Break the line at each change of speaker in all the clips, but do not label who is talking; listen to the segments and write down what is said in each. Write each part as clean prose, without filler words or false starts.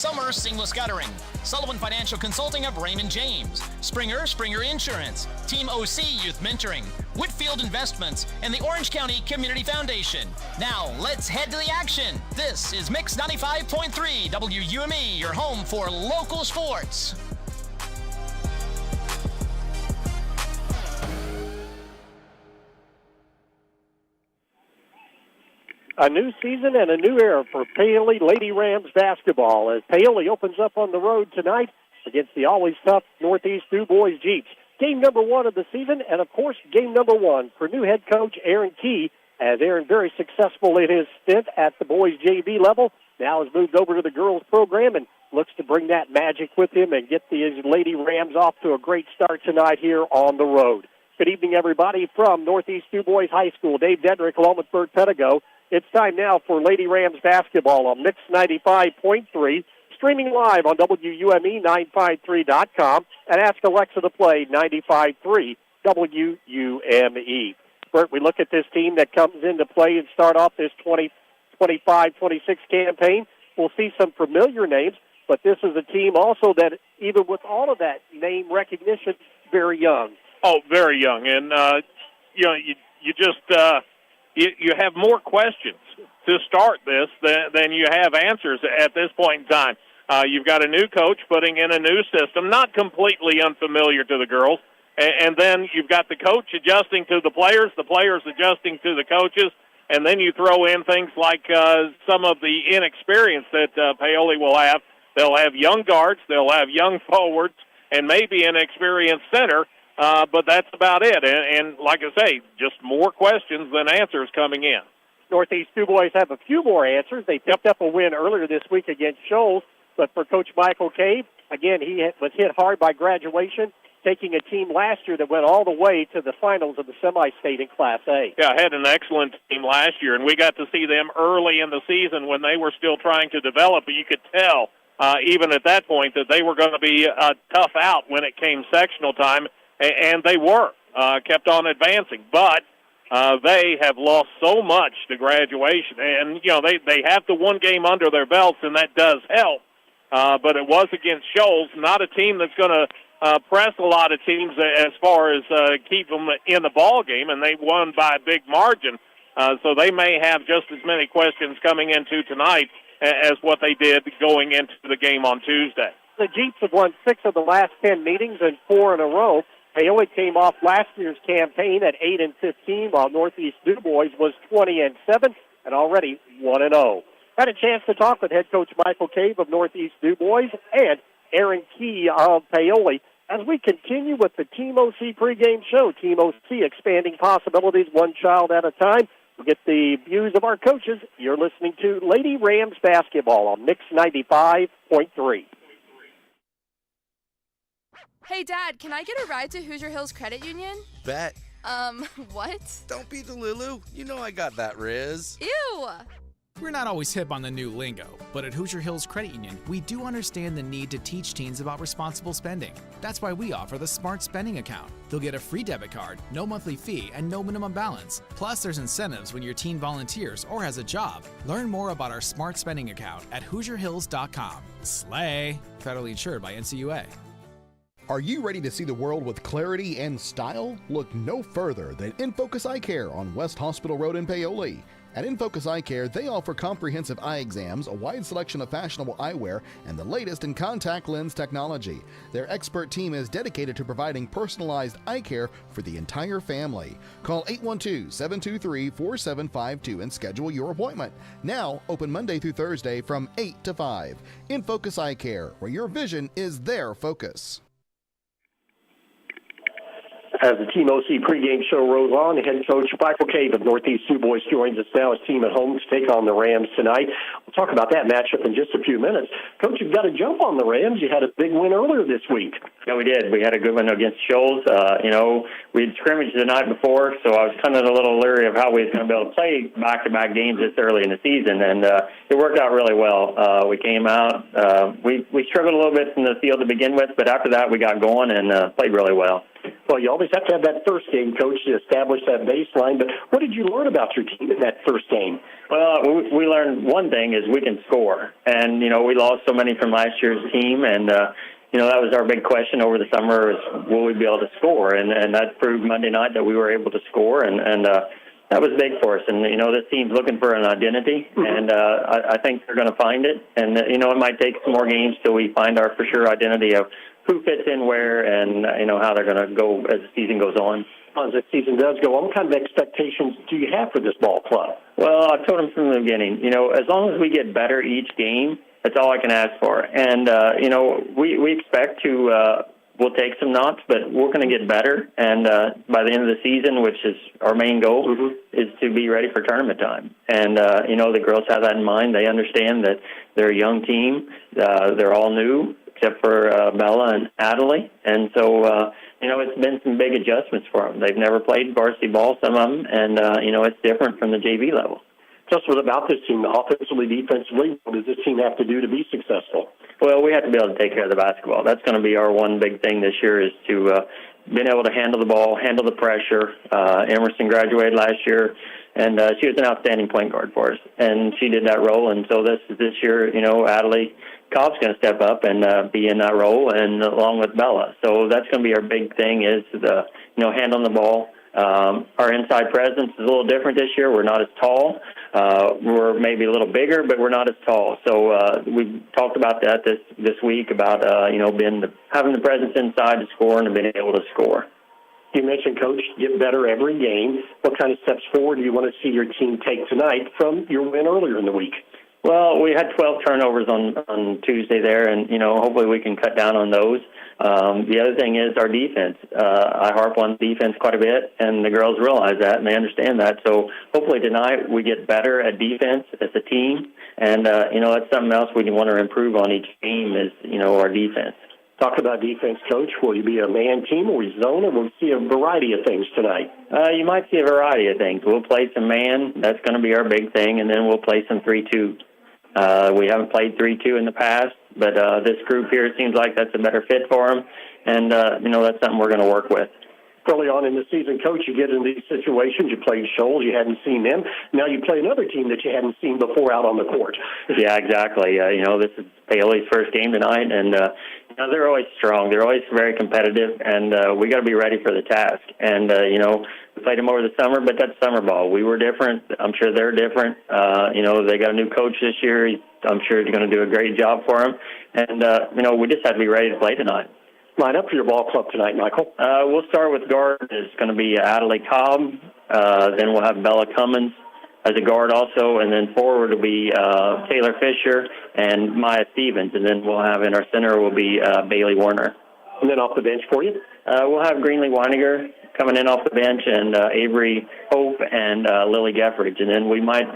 Summer Seamless Guttering, Sullivan Financial Consulting of Raymond James, Springer Insurance, Team OC Youth Mentoring, Whitfield Investments, and the Orange County Community Foundation. Now, let's head to the action. This is Mix 95.3 WUME, your home for local sports.
A new season and a new era for Paoli Lady Rams basketball as Paoli opens up on the road tonight against the always tough Northeast Du Bois Jeeps. Game number 1 of the season, and of course, game number 1 for new head coach Aaron Key, as Aaron, very successful in his stint at the boys JV level, now has moved over to the girls program and looks to bring that magic with him and get the Lady Rams off to a great start tonight here on the road. Good evening, everybody, from Northeast Du Bois High School. Dave Dedrick along with Bert Pedigo. It's time now for Lady Rams basketball on Mix 95.3, streaming live on WUME953.com, and ask Alexa to play 95.3 WUME. Bert, we look at this team that comes into play and start off this 25-26 campaign. We'll see some familiar names, but this is a team also that, even with all of that name recognition, very young.
Oh, very young. And, you have more questions to start this than you have answers at this point in time. You've got a new coach putting in a new system, not completely unfamiliar to the girls, and then you've got the coach adjusting to the players adjusting to the coaches, and then you throw in things like some of the inexperience that Paoli will have. They'll have young guards, they'll have young forwards, and maybe an experienced center. But that's about it. And like I say, just more questions than answers coming in.
Northeast Du Bois have a few more answers. They picked up a win earlier this week against Shoals, but for Coach Michael Cave, again, he was hit hard by graduation, taking a team last year that went all the way to the finals of the semi-state in Class A.
Yeah, had an excellent team last year, and we got to see them early in the season when they were still trying to develop, but you could tell even at that point that they were going to be tough out when it came sectional time. And they were, kept on advancing. But they have lost so much to graduation. And, they have the one game under their belts, and that does help. But it was against Shoals, not a team that's going to press a lot of teams as far as keep them in the ball game, and they won by a big margin. So they may have just as many questions coming into tonight as what they did going into the game on Tuesday.
The Jeeps have won 6 of the last 10 meetings and 4 in a row. Paoli came off last year's campaign at 8-15, while Northeast Du Bois was 20-7 and already 1-0. Had a chance to talk with head coach Michael Cave of Northeast Du Bois and Aaron Key of Paoli as we continue with the Team OC pregame show. Team OC expanding possibilities one child at a time. We'll get the views of our coaches. You're listening to Lady Rams basketball on Mix 95.3.
Hey, Dad, can I get a ride to Hoosier Hills Credit Union?
Bet.
What?
Don't be Delulu. You know I got that Riz.
Ew!
We're not always hip on the new lingo, but at Hoosier Hills Credit Union, we do understand the need to teach teens about responsible spending. That's why we offer the Smart Spending Account. They'll get a free debit card, no monthly fee, and no minimum balance. Plus, there's incentives when your teen volunteers or has a job. Learn more about our Smart Spending Account at HoosierHills.com. Slay! Federally insured by NCUA.
Are you ready to see the world with clarity and style? Look no further than InFocus Eye Care on West Hospital Road in Paoli. At InFocus Eye Care, they offer comprehensive eye exams, a wide selection of fashionable eyewear, and the latest in contact lens technology. Their expert team is dedicated to providing personalized eye care for the entire family. Call 812-723-4752 and schedule your appointment. Now, open Monday through Thursday from 8 to 5. InFocus Eye Care, where your vision is their focus.
As the Team OC pregame show rolls on, head coach Michael Cave of Northeast Du Bois joins us now. His team at home to take on the Rams tonight. We'll talk about that matchup in just a few minutes. Coach, you've got to jump on the Rams. You had a big win earlier this week.
Yeah, we did. We had a good one against Shoals. We had scrimmaged the night before, so I was kind of a little leery of how we was going to be able to play back-to-back games this early in the season, and it worked out really well. We came out. We struggled a little bit from the field to begin with, but after that we got going and played really well.
Well, you always have to have that first game, Coach, to establish that baseline. But what did you learn about your team in that first game?
Well, we learned one thing is we can score. And, we lost so many from last year's team. And, that was our big question over the summer is will we be able to score? And that proved Monday night that we were able to score. And that was big for us. And, this team's looking for an identity. And I think they're going to find it. And, it might take some more games till we find our for sure identity of who fits in where and, how they're going to go as the season goes on.
As the season does go on, what kind of expectations do you have for this ball club?
Well, I told them from the beginning, as long as we get better each game, that's all I can ask for. And, we expect to we'll take some knocks, but we're going to get better. And by the end of the season, which is our main goal, is to be ready for tournament time. And, the girls have that in mind. They understand that they're a young team. They're all new, except for Bella and Adelie. And so, it's been some big adjustments for them. They've never played varsity ball, some of them, and, it's different from the JV level.
Just what about this team, offensively, defensively, what does this team have to do to be successful?
Well, we have to be able to take care of the basketball. That's going to be our one big thing this year is to being able to handle the ball, handle the pressure. Emerson graduated last year, and she was an outstanding point guard for us, and she did that role. And so this year, Adelie Cobb's going to step up and be in that role, and along with Bella. So that's going to be our big thing is handling the ball. Our inside presence is a little different this year. We're not as tall. We're maybe a little bigger, but we're not as tall. So we talked about that this week about having the presence inside to score and being able to score.
You mentioned, Coach, get better every game. What kind of steps forward do you want to see your team take tonight from your win earlier in the week?
Well, we had 12 turnovers on Tuesday there, and, hopefully we can cut down on those. The other thing is our defense. I harp on defense quite a bit, and the girls realize that, and they understand that. So hopefully tonight we get better at defense as a team, and, that's something else we want to improve on each game is, our defense.
Talk about defense, Coach. Will you be a man team or will you zone, or will we see a variety of things tonight?
You might see a variety of things. We'll play some man. That's going to be our big thing, and then we'll play some 3-2. We haven't played 3-2 in the past, but this group here, it seems like that's a better fit for them, and, that's something we're going to work with.
Early on in the season, Coach, you get in these situations. You played Shoals. You hadn't seen them. Now you play another team that you hadn't seen before out on the court.
Yeah, exactly. This is Paoli's first game tonight, and, they're always strong. They're always very competitive, and we got to be ready for the task. And, we played them over the summer, but that's summer ball. We were different. I'm sure they're different. They got a new coach this year. I'm sure he's going to do a great job for them. And, we just have to be ready to play tonight.
Line up for your ball club tonight, Michael.
We'll start with guard. It's going to be Adelie Cobb. Then we'll have Bella Cummins as a guard also. And then forward will be Taylor Fisher and Maya Stevens. And then we'll have in our center will be Bailey Warner.
And then off the bench for you?
We'll have Greenlee Weiniger coming in off the bench and Avery Hope and Lily Geffridge. And then we might,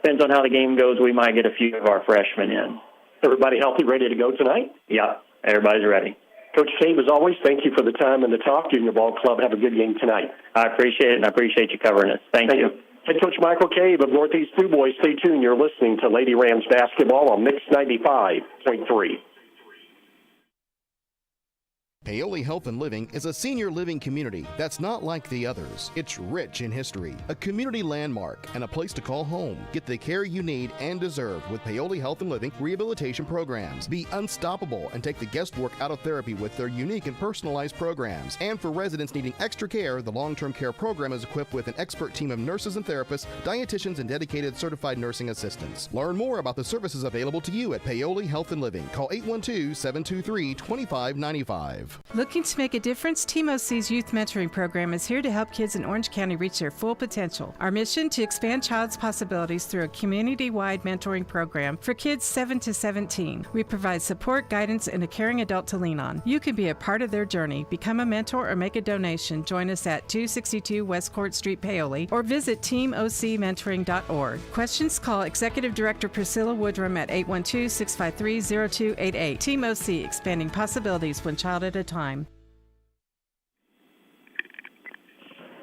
depends on how the game goes, we might get a few of our freshmen in.
Everybody healthy, ready to go tonight?
Yeah, everybody's ready.
Coach Cave, as always, thank you for the time and the talk. You and your ball club have a good game tonight.
I appreciate it, and I appreciate you covering us. Thank you.
Head Coach Michael Cave of Northeast Sioux Boys. Stay tuned. You're listening to Lady Rams basketball on Mix 95.3.
Paoli Health and Living is a senior living community that's not like the others. It's rich in history, a community landmark, and a place to call home. Get the care you need and deserve with Paoli Health and Living rehabilitation programs. Be unstoppable and take the guesswork out of therapy with their unique and personalized programs. And for residents needing extra care, the long-term care program is equipped with an expert team of nurses and therapists, dietitians, and dedicated certified nursing assistants. Learn more about the services available to you at Paoli Health and Living. Call 812-723-2595.
Looking to make a difference? Team OC's Youth Mentoring Program is here to help kids in Orange County reach their full potential. Our mission to expand child's possibilities through a community-wide mentoring program for kids 7 to 17. We provide support, guidance, and a caring adult to lean on. You can be a part of their journey. Become a mentor or make a donation. Join us at 262 West Court Street, Paoli, or visit teamocmentoring.org. Questions? Call Executive Director Priscilla Woodrum at 812-653-0288. Team OC, expanding possibilities one child at a time.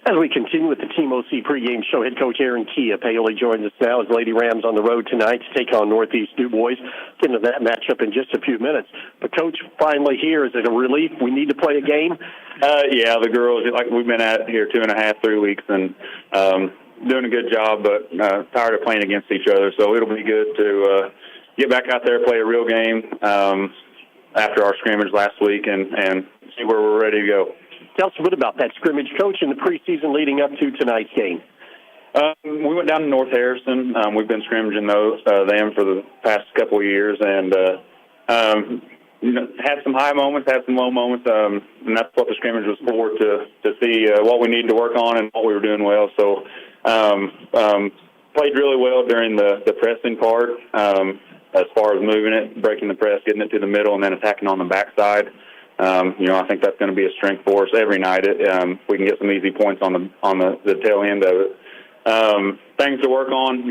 As we continue with the Team OC pregame show, head coach Aaron Kia Paoli joins us now as Lady Rams on the road tonight to take on Northeast Du Bois. Get into that matchup in just a few minutes. But, Coach, finally here, is it a relief? We need to play a game?
Yeah, the girls, like we've been at here 2.5, 3 weeks, and doing a good job, but tired of playing against each other. So it'll be good to get back out there, play a real game after our scrimmage last week, and see where we're ready to go.
Tell us a bit about that scrimmage, Coach, in the preseason leading up to tonight's game.
We went down to North Harrison. We've been scrimmaging them for the past couple of years, and had some high moments, had some low moments, and that's what the scrimmage was for, to see what we needed to work on and what we were doing well. So played really well during the pressing part, as far as moving it, breaking the press, getting it to the middle, and then attacking on the backside. I think that's going to be a strength for us every night. We can get some easy points on the tail end of it. Things to work on,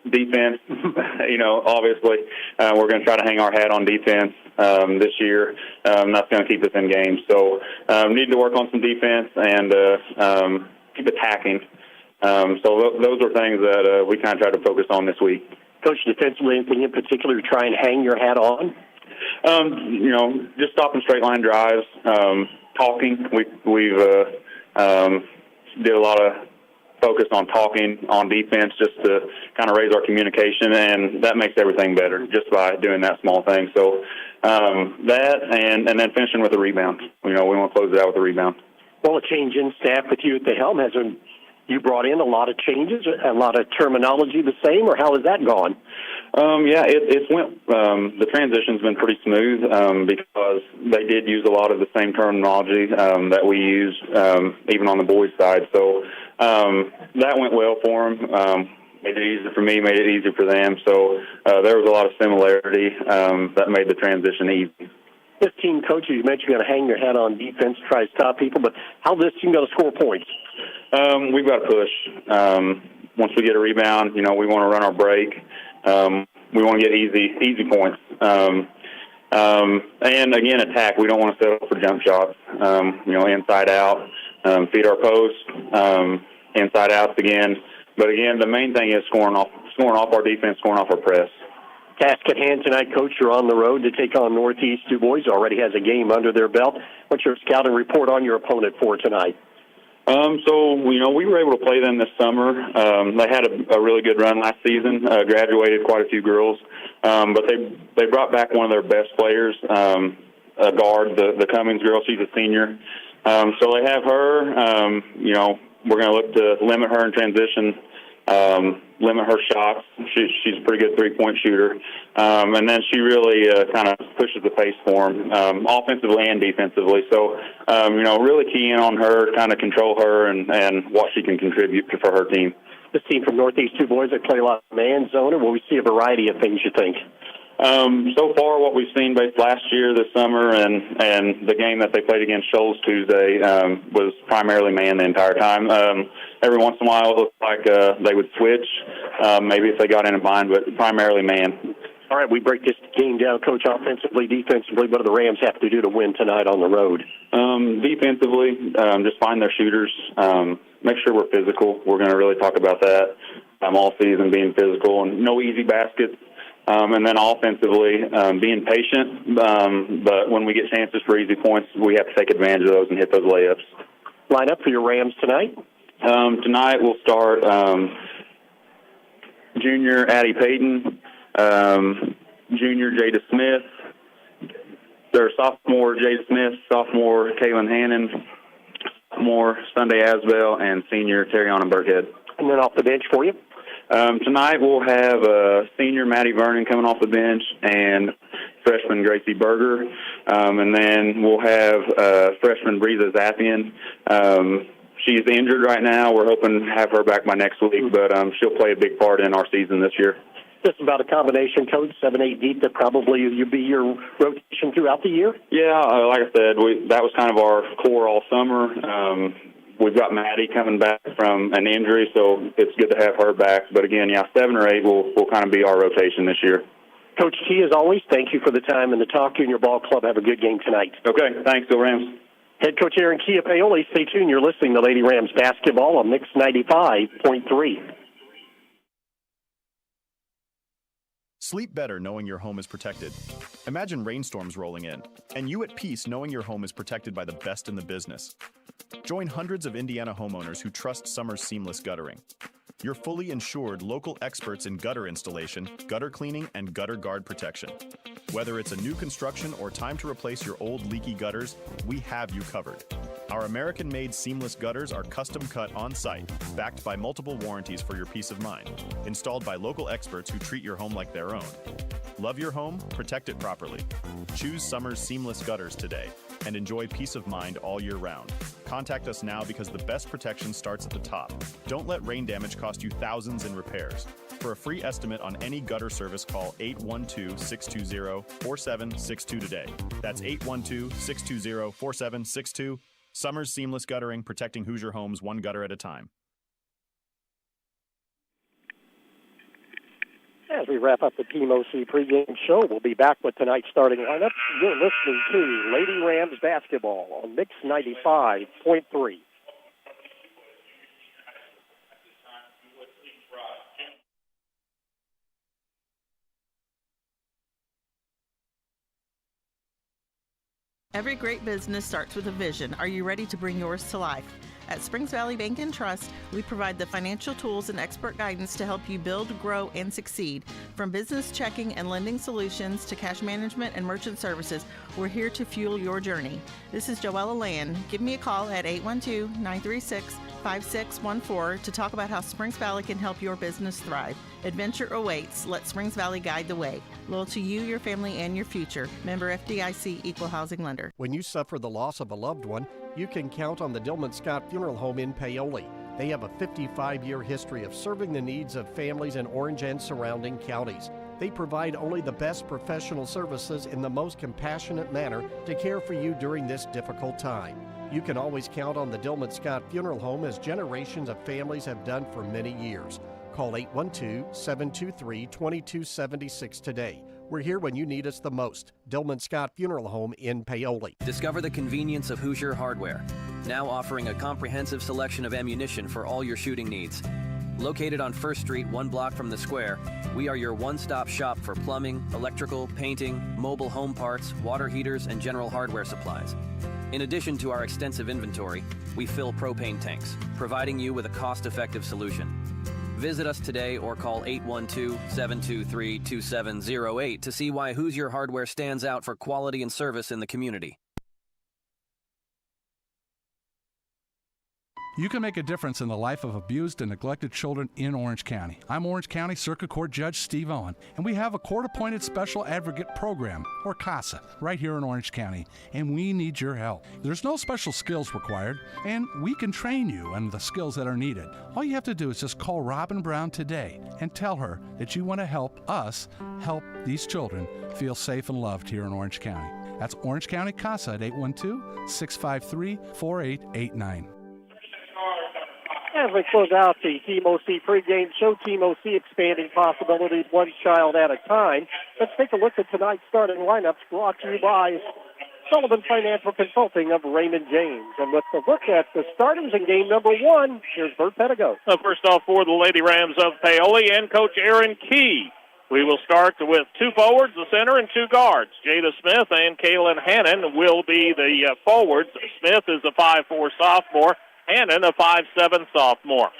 defense. Obviously, we're going to try to hang our hat on defense this year. That's going to keep us in games. So need to work on some defense and keep attacking. So those are things that we kind of try to focus on this week.
Coach, defensively, anything in particular to try and hang your hat on?
Just stopping straight line drives, talking. We've did a lot of focus on talking on defense just to kind of raise our communication, and that makes everything better just by doing that small thing. So that and then finishing with a rebound. We want to close it out with a rebound.
Well, a change in staff with you at the helm. Hasn't you brought in a lot of changes, a lot of terminology the same, or how has that gone?
It went. The transition's been pretty smooth because they did use a lot of the same terminology that we use even on the boys' side. So that went well for them. Made it easier for me, made it easier for them. So there was a lot of similarity that made the transition easy.
This team, Coach, you mentioned you're going to hang your hat on defense, try to stop people, but how's this team going to score points?
We've got to push. Once we get a rebound, we want to run our break. We want to get easy points. And, again, attack. We don't want to settle for jump shots, inside out, feed our post, inside outs again. But, again, the main thing is scoring off our defense, scoring off our press.
Task at hand tonight, Coach. You're on the road to take on Northeast Du Bois. Already has a game under their belt. What's your scouting report on your opponent for tonight?
We were able to play them this summer. They had a really good run last season, graduated quite a few girls. But they brought back one of their best players, a guard, the Cummings girl. She's a senior. So they have her. We're going to look to limit her in transition, limit her shots. She's a pretty good three-point shooter. And then she really kind of pushes the pace for them, offensively and defensively. So, really key in on her, kind of control her and what she can contribute for her team.
This team from Northeast Du Bois, they play a lot of man zone, or will we see a variety of things, you think?
So far, what we've seen both last year, this summer, and the game that they played against Shoals Tuesday was primarily man the entire time. Every once in a while, it looked like they would switch, maybe if they got in a bind, but primarily man.
All right, we break this game down, Coach, offensively, defensively. What do the Rams have to do to win tonight on the road?
Defensively, just find their shooters, make sure we're physical. We're going to really talk about that all season, being physical, and no easy baskets. And then offensively, being patient, but when we get chances for easy points, we have to take advantage of those and hit those layups.
Line up for your Rams tonight?
Tonight we'll start junior Addie Payton, junior Jada Smith, their sophomore Jada Smith, sophomore Kaylin Hannon, sophomore Sunday Asbell, and senior Terriana Burkhead.
And then off the bench for you?
Tonight we'll have senior Maddie Vernon coming off the bench and freshman Gracie Berger. And then we'll have freshman Breeza Zappian. She's injured right now. We're hoping to have her back by next week, but she'll play a big part in our season this year.
Just about a combination, Coach, 7-8 deep, that probably you'll be your rotation throughout the year?
Yeah, like I said, that was kind of our core all summer. We've got Maddie coming back from an injury, so it's good to have her back. But again, 7 or 8 will kind of be our rotation this year.
Coach T, as always, thank you for the time and the talk. You and your ball club have a good game tonight.
Okay, thanks, Go Rams.
Head coach Aaron Key of Paoli. Stay tuned. You're listening to Lady Rams basketball on Mix 95.3.
Sleep better knowing your home is protected. Imagine rainstorms rolling in, and you at peace knowing your home is protected by the best in the business. Join hundreds of Indiana homeowners who trust Summers Seamless Guttering. Your fully insured local experts in gutter installation, gutter cleaning, and gutter guard protection. Whether it's a new construction or time to replace your old leaky gutters, we have you covered. Our American-made seamless gutters are custom cut on-site, backed by multiple warranties for your peace of mind, installed by local experts who treat your home like their own. Love your home, protect it properly. Choose Summers Seamless Gutters today and enjoy peace of mind all year round. Contact us now because the best protection starts at the top. Don't let rain damage cost you thousands in repairs. For a free estimate on any gutter service, call 812-620-4762 today. That's 812-620-4762. Summers Seamless Guttering, protecting Hoosier homes one gutter at a time.
As we wrap up the Team OC pregame show, we'll be back with tonight's starting lineup. You're listening to Lady Rams basketball on Mix 95.3.
Every great business starts with a vision. Are you ready to bring yours to life? At Springs Valley Bank and Trust, we provide the financial tools and expert guidance to help you build, grow, and succeed. From business checking and lending solutions to cash management and merchant services, we're here to fuel your journey. This is Joella Land. Give me a call at 812-936-5614 to talk about how Springs Valley can help your business thrive. Adventure awaits. Let Springs Valley guide the way. Loyal to you, your family, and your future. Member FDIC, Equal Housing Lender.
When you suffer the loss of a loved one, you can count on the Dillman Scott Funeral Home in Paoli. They have a 55-year history of serving the needs of families in Orange and surrounding counties. They provide only the best professional services in the most compassionate manner to care for you during this difficult time. You can always count on the Dillman Scott Funeral Home, as generations of families have done for many years. Call 812-723-2276 today. We're here when you need us the most. Dillman Scott Funeral Home in Paoli.
Discover the convenience of Hoosier Hardware, now offering a comprehensive selection of ammunition for all your shooting needs. Located on 1st Street, 1 block from the square, we are your one-stop shop for plumbing, electrical, painting, mobile home parts, water heaters, and general hardware supplies. In addition to our extensive inventory, we fill propane tanks, providing you with a cost-effective solution. Visit us today or call 812-723-2708 to see why Hoosier Hardware stands out for quality and service in the community.
You can make a difference in the life of abused and neglected children in Orange County. I'm Orange County Circuit Court Judge Steve Owen, and we have a court-appointed special advocate program, or CASA, right here in Orange County, and we need your help. There's no special skills required, and we can train you on the skills that are needed. All you have to do is just call Robin Brown today and tell her that you want to help us help these children feel safe and loved here in Orange County. That's Orange County CASA at 812-653-4889.
As we close out the Team OC pregame show, Team OC expanding possibilities one child at a time. Let's take a look at tonight's starting lineups, brought to you by Sullivan Financial Consulting of Raymond James. And with a look at the starters in game number 1, here's Bert Pedigo.
First off for the Lady Rams of Paoli and Coach Aaron Key. We will start with 2 forwards, a center, and 2 guards. Jada Smith and Kaylin Hannon will be the forwards. Smith is a 5'4" sophomore. Hannon, a 5'7" sophomore.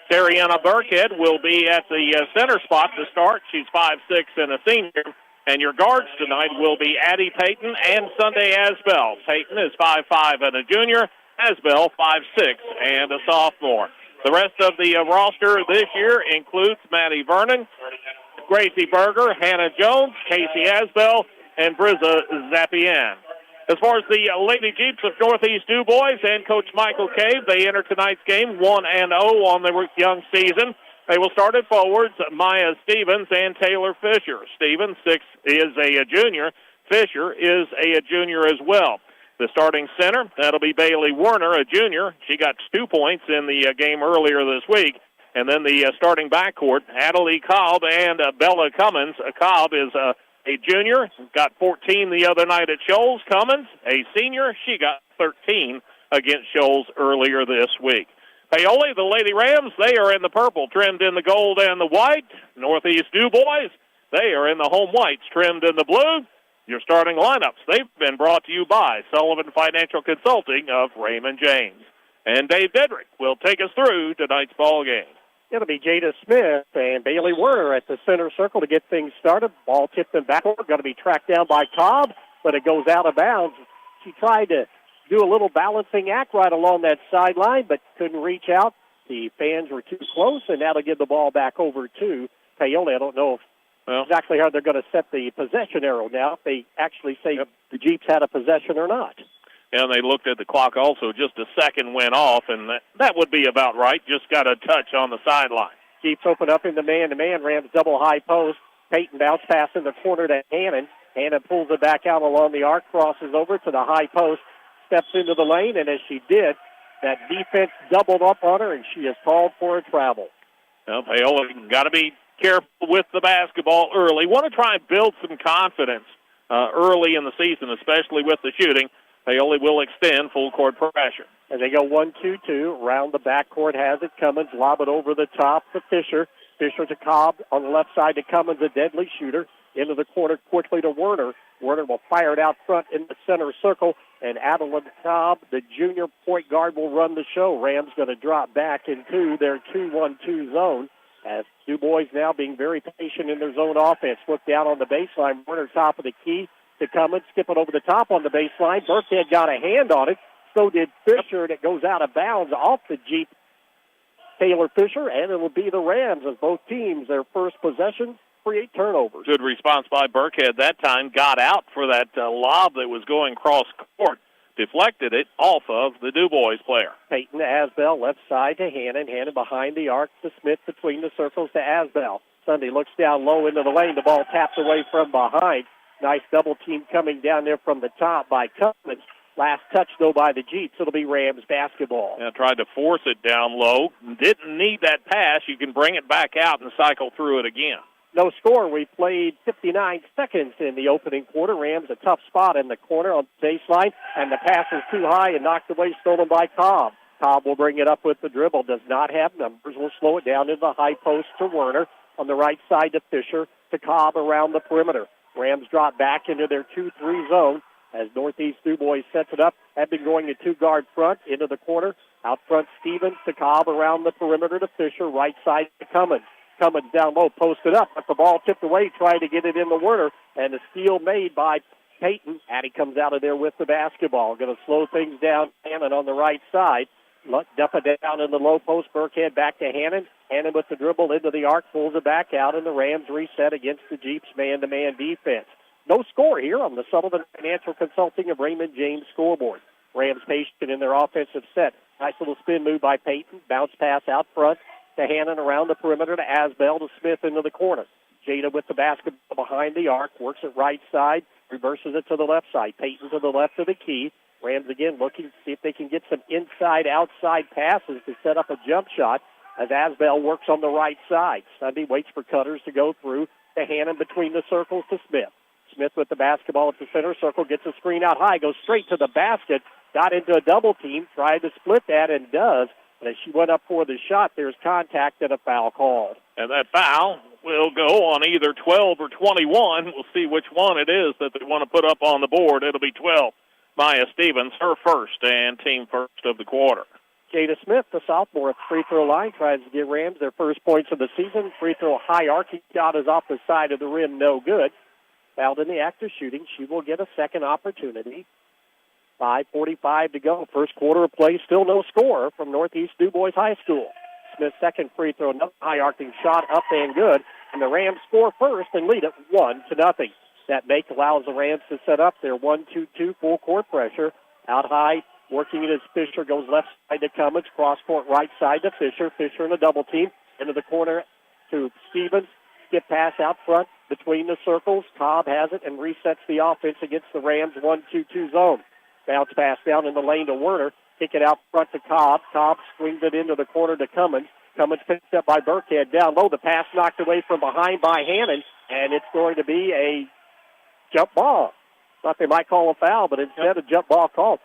Tariana Burkhead will be at the center spot to start. She's 5'6" and a senior. And your guards tonight will be Addie Payton and Sunday Asbell. Payton is 5'5" and a junior. Asbell, 5'6" and a sophomore. The rest of the roster this year includes Maddie Vernon, Gracie Berger, Hannah Jones, Casey Asbell, and Brizza Zappian. As far as the Lady Jeeps of Northeast DuBois and Coach Michael Cave, they enter tonight's game 1-0 on the young season. They will start at forwards, Maya Stevens and Taylor Fisher. Stevens, 6, is a junior. Fisher is a junior as well. The starting center, that'll be Bailey Werner, a junior. She got 2 points in the game earlier this week. And then the starting backcourt, Adelie Cobb and Bella Cummins. Cobb is a junior, got 14 the other night at Shoals. Cummins, a senior, she got 13 against Shoals earlier this week. Paoli, the Lady Rams, they are in the purple, trimmed in the gold and the white. Northeast DuBois, they are in the home whites, trimmed in the blue. Your starting lineups, they've been brought to you by Sullivan Financial Consulting of Raymond James. And Dave Dedrick will take us through tonight's ball game.
It'll be Jada Smith and Bailey Werner at the center circle to get things started. Ball tipped and backward, going to be tracked down by Cobb, but it goes out of bounds. She tried to do a little balancing act right along that sideline, but couldn't reach out. The fans were too close, and now they give the ball back over to Paoli. I don't know exactly how they're going to set the possession arrow now, if they actually say the Jeeps had a possession or not.
And they looked at the clock also. Just a second went off, and that would be about right. Just got a touch on the sideline.
Jeeps open up in the man-to-man. Rams double high post. Peyton bounce pass in the corner to Hannon. Hannon pulls it back out along the arc, crosses over to the high post, steps into the lane, and as she did, that defense doubled up on her, and she is called for a travel.
Well, Paoli got to be careful with the basketball early. Want to try and build some confidence early in the season, especially with the shooting. Paoli will extend full court pressure.
And they go 1-2-2. Around the backcourt has it. Cummins lob it over the top to Fisher. Fisher to Cobb on the left side to Cummins, a deadly shooter. Into the corner quickly to Werner. Werner will fire it out front in the center circle. And Adeline Cobb, the junior point guard, will run the show. Rams going to drop back into their 2-1-2 zone. As DuBois now being very patient in their zone offense. Look down on the baseline. Werner top of the key to Cummins, skipping over the top on the baseline. Burkhead got a hand on it. So did Fisher, and it goes out of bounds off the Jeep. Taylor Fisher, and it will be the Rams as both teams, their first possession, create turnovers.
Good response by Burkhead that time. Got out for that lob that was going cross court. Deflected it off of the DuBois player.
Peyton to Asbell, left side to Hannon. Hannon behind the arc to Smith, between the circles to Asbell. Sunday looks down low into the lane. The ball tapped away from behind. Nice double team coming down there from the top by Cummins. Last touch, though, by the Jeeps. It'll be Rams basketball.
Yeah, tried to force it down low. Didn't need that pass. You can bring it back out and cycle through it again.
No score. We played 59 seconds in the opening quarter. Rams a tough spot in the corner on the baseline, and the pass is too high and knocked away, stolen by Cobb. Cobb will bring it up with the dribble. Does not have numbers. Will slow it down into the high post to Werner. On the right side to Fisher, to Cobb around the perimeter. Rams drop back into their 2-3 zone as Northeast DuBois sets it up. Have been going a two-guard front into the corner. Out front, Stevens to Cobb around the perimeter to Fisher. Right side to Cummins. Cummins down low, posted up, but the ball tipped away, trying to get it in the Werner, and the steal made by Peyton. Addie comes out of there with the basketball. Going to slow things down. Hannon on the right side. Dump it down in the low post. Burkhead back to Hannon. Hannon with the dribble into the arc, pulls it back out, and the Rams reset against the Jeeps' man-to-man defense. No score here on the Sullivan Financial Consulting of Raymond James scoreboard. Rams patient in their offensive set. Nice little spin move by Peyton. Bounce pass out front to Hannon around the perimeter to Asbell to Smith into the corner. Jada with the basketball behind the arc, works it right side, reverses it to the left side. Peyton to the left of the key. Rams again looking to see if they can get some inside-outside passes to set up a jump shot as Asbell works on the right side. Sunday waits for cutters to go through to Hannon between the circles to Smith. Smith with the basketball at the center circle, gets a screen out high, goes straight to the basket, got into a double team, tried to split that and does. But as she went up for the shot, there's contact and a foul called.
And that foul will go on either 12 or 21. We'll see which one it is that they want to put up on the board. It'll be 12. Maya Stevens, her first and team first of the quarter.
Jada Smith, the sophomore at the free throw line, tries to get Rams their first points of the season. Free throw high arcing shot is off the side of the rim, no good. Fouled in the act of shooting. She will get a second opportunity. 5:45 to go. First quarter of play, still no score from Northeast DuBois High School. Smith's second free throw, another high arcing shot, up and good. And the Rams score first and lead it 1-0. That make allows the Rams to set up their 1-2-2 full court pressure. Out high, working it as Fisher goes left side to Cummins, cross court right side to Fisher. Fisher in a double team. Into the corner to Stevens. Skip pass out front between the circles. Cobb has it and resets the offense against the Rams 1-2-2 zone. Bounce pass down in the lane to Werner. Kick it out front to Cobb. Cobb swings it into the corner to Cummins. Cummins picked up by Burkhead down low. The pass knocked away from behind by Hannon, and it's going to be a jump ball. Thought they might call a foul, but instead a jump ball called.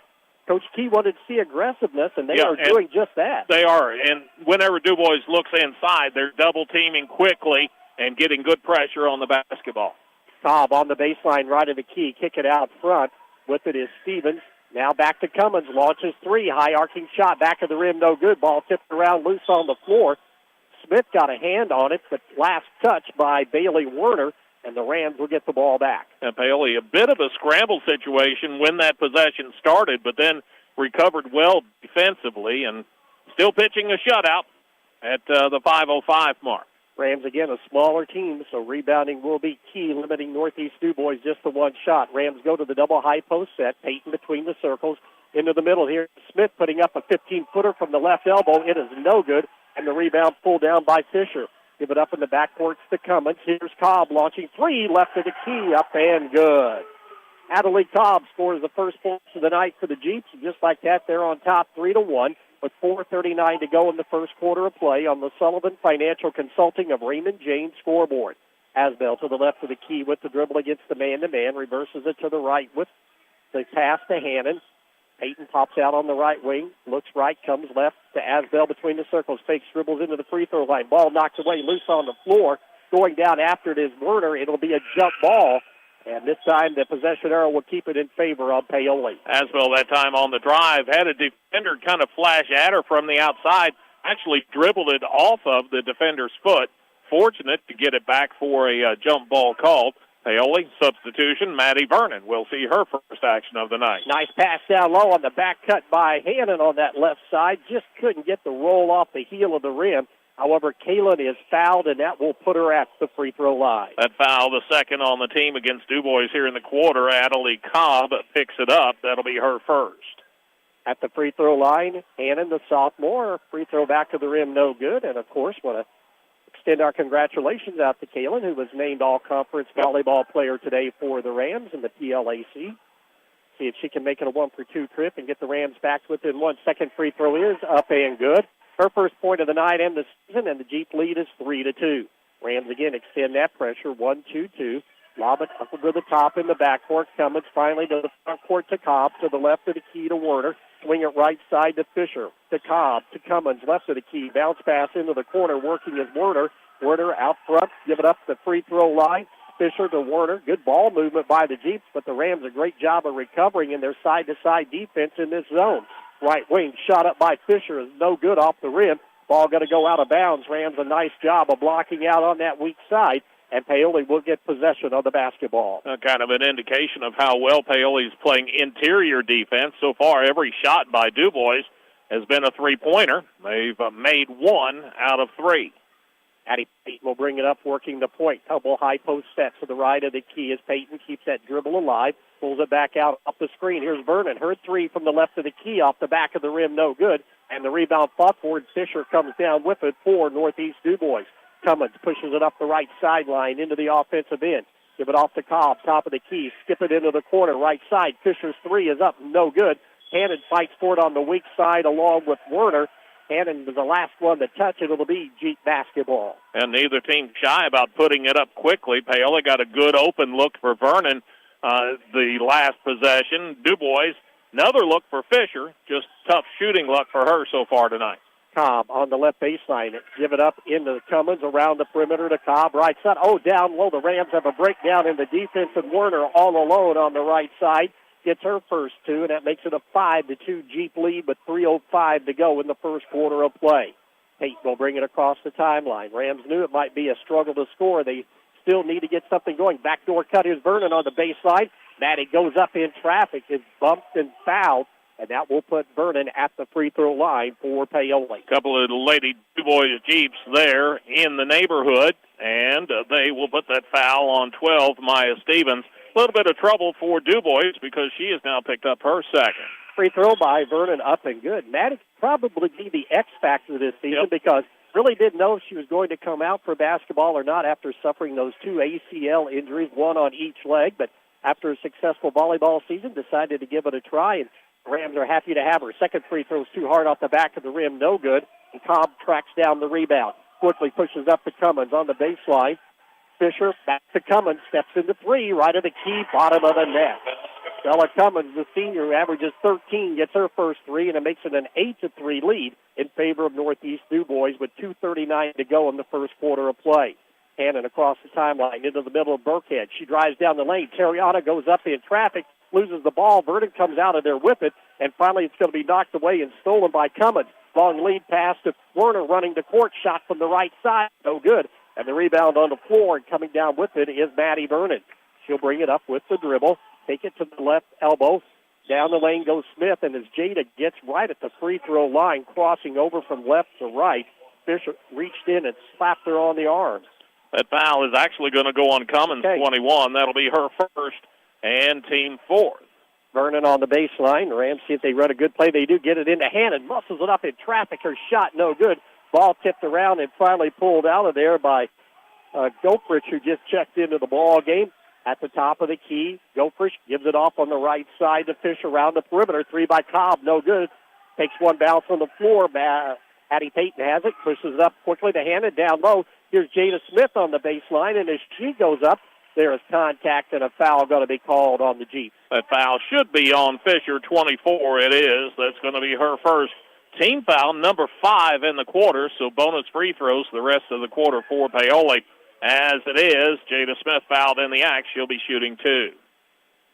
Coach Key wanted to see aggressiveness, and they are
and
doing just that.
They are, and whenever Du Bois looks inside, they're double-teaming quickly and getting good pressure on the basketball.
Cobb on the baseline right of the key, kick it out front. With it is Stevens. Now back to Cummins, launches three, high arcing shot, back of the rim, no good. Ball tipped around loose on the floor. Smith got a hand on it, but last touch by Bailey Werner, and the Rams will get the ball back.
And Paoli, a bit of a scramble situation when that possession started, but then recovered well defensively and still pitching a shutout at the 5:05 mark.
Rams, again, a smaller team, so rebounding will be key, limiting Northeast Du Bois just to one shot. Rams go to the double high post set. Peyton between the circles. Into the middle here. Smith putting up a 15-footer from the left elbow. It is no good, and the rebound pulled down by Fisher. Give it up in the backcourt to Cummins. Here's Cobb launching three, left of the key, up and good. Adelie Cobb scores the first points of the night for the Jeeps. Just like that, they're on top 3-1 with 4:39 to go in the first quarter of play on the Sullivan Financial Consulting of Raymond James scoreboard. Asbell to the left of the key with the dribble against the man-to-man, reverses it to the right with the pass to Hannon. Peyton pops out on the right wing, looks right, comes left to Asbell between the circles, fakes, dribbles into the free throw line. Ball knocked away, loose on the floor. Going down after it is Werner. It'll be a jump ball, and this time the possession arrow will keep it in favor of Paoli.
Asbell that time on the drive had a defender kind of flash at her from the outside, actually dribbled it off of the defender's foot. Fortunate to get it back for a jump ball called. Paoli, substitution, Maddie Vernon. We'll see her first action of the night.
Nice pass down low on the back cut by Hannon on that left side. Just couldn't get the roll off the heel of the rim. However, Kaylin is fouled, and that will put her at the free throw line.
That foul, the second on the team against Du Bois here in the quarter. Adelie Cobb picks it up. That'll be her first.
At the free throw line, Hannon, the sophomore, free throw back to the rim, no good. And, of course, want to extend our congratulations out to Kaylin, who was named all-conference volleyball player today for the Rams in the PLAC. See if she can make it a 1-for-2 trip and get the Rams back within one. Second free throw is up and good. Her first point of the night and the season, and the Jeep lead is 3-2. Rams again extend that pressure, 1-2-2. Lob it up to the top in the backcourt. Cummins finally to the front court to Cobb, to the left of the key to Werner. Swing it right side to Fisher, to Cobb, to Cummins, left of the key. Bounce pass into the corner, working as Werner. Werner out front, give it up the free throw line. Fisher to Werner. Good ball movement by the Jeeps, but the Rams a great job of recovering in their side-to-side defense in this zone. Right wing shot up by Fisher is no good off the rim. Ball going to go out of bounds. Rams a nice job of blocking out on that weak side, and Paoli will get possession of the basketball.
Kind of an indication of how well Paoli's playing interior defense. So far, every shot by Du Bois has been a three-pointer. They've made one out of three.
Addie Payton will bring it up, working the point. Double high post set to the right of the key as Payton keeps that dribble alive. Pulls it back out off the screen. Here's Vernon. Her three from the left of the key off the back of the rim, no good. And the rebound fought for. Fisher comes down with it for Northeast Du Bois. Cummins pushes it up the right sideline into the offensive end. Give it off to Cobb, top of the key. Skip it into the corner, right side. Fisher's three is up, no good. Hannon fights for it on the weak side along with Werner. Hannon was the last one to touch it. It'll be Jeep basketball.
And neither team shy about putting it up quickly. Paoli got a good open look for Vernon the last possession. Du Bois, another look for Fisher. Just tough shooting luck for her so far tonight.
Cobb on the left baseline. Give it up into the Cummins, around the perimeter to Cobb. Right side. Oh, down low. The Rams have a breakdown in the defense, and Werner all alone on the right side. Gets her first two, and that makes it a 5-2 Jeep lead with 3:05 to go in the first quarter of play. Peyton will bring it across the timeline. Rams knew it might be a struggle to score. They still need to get something going. Backdoor cut is Vernon on the baseline. Maddie goes up in traffic, is bumped and fouled, and that will put Vernon at the free throw line for Paoli.
Couple of Lady Du Bois Jeeps there in the neighborhood, and they will put that foul on 12, Maya Stevens. A little bit of trouble for Du Bois because she has now picked up her second.
Free throw by Vernon, up and good. Maddie could probably be the X factor this season because really didn't know if she was going to come out for basketball or not after suffering those two ACL injuries, one on each leg. But after a successful volleyball season, decided to give it a try, and the Rams are happy to have her. Second free throw is too hard off the back of the rim, no good. And Cobb tracks down the rebound. Quickly pushes up to Cummins on the baseline. Fisher back to Cummins, steps into three, right of the key, bottom of the net. Bella Cummins, the senior, who averages 13, gets her first three, and it makes it an 8-3 lead in favor of Northeast DuBois with 2:39 to go in the first quarter of play. Hannon across the timeline into the middle of Burkhead. She drives down the lane. Terriana goes up in traffic, loses the ball. Vernon comes out of there with it, and finally it's going to be knocked away and stolen by Cummins. Long lead pass to Werner running the court. Shot from the right side. No good. And the rebound on the floor, and coming down with it is Maddie Vernon. She'll bring it up with the dribble. Take it to the left elbow. Down the lane goes Smith, and as Jada gets right at the free throw line, crossing over from left to right, Fisher reached in and slapped her on the arm.
That foul is actually going to go on Cummins, 21. That'll be her first and team fourth.
Vernon on the baseline. Rams see if they run a good play. They do get it into Hannon. Muscles it up in traffic. Her shot no good. Ball tipped around and finally pulled out of there by Gophrich, who just checked into the ball game. At the top of the key, Gophrich gives it off on the right side to Fish around the perimeter. Three by Cobb, no good. Takes one bounce on the floor. Addie Payton has it, pushes it up quickly to Hannon down low. Here's Jada Smith on the baseline, and as she goes up, there is contact and a foul going to be called on the Jeep.
That foul should be on Fisher, 24 it is. That's going to be her first team foul, number 5 in the quarter, so bonus free throws the rest of the quarter for Paoli. As it is, Jada Smith fouled in the act. She'll be shooting 2.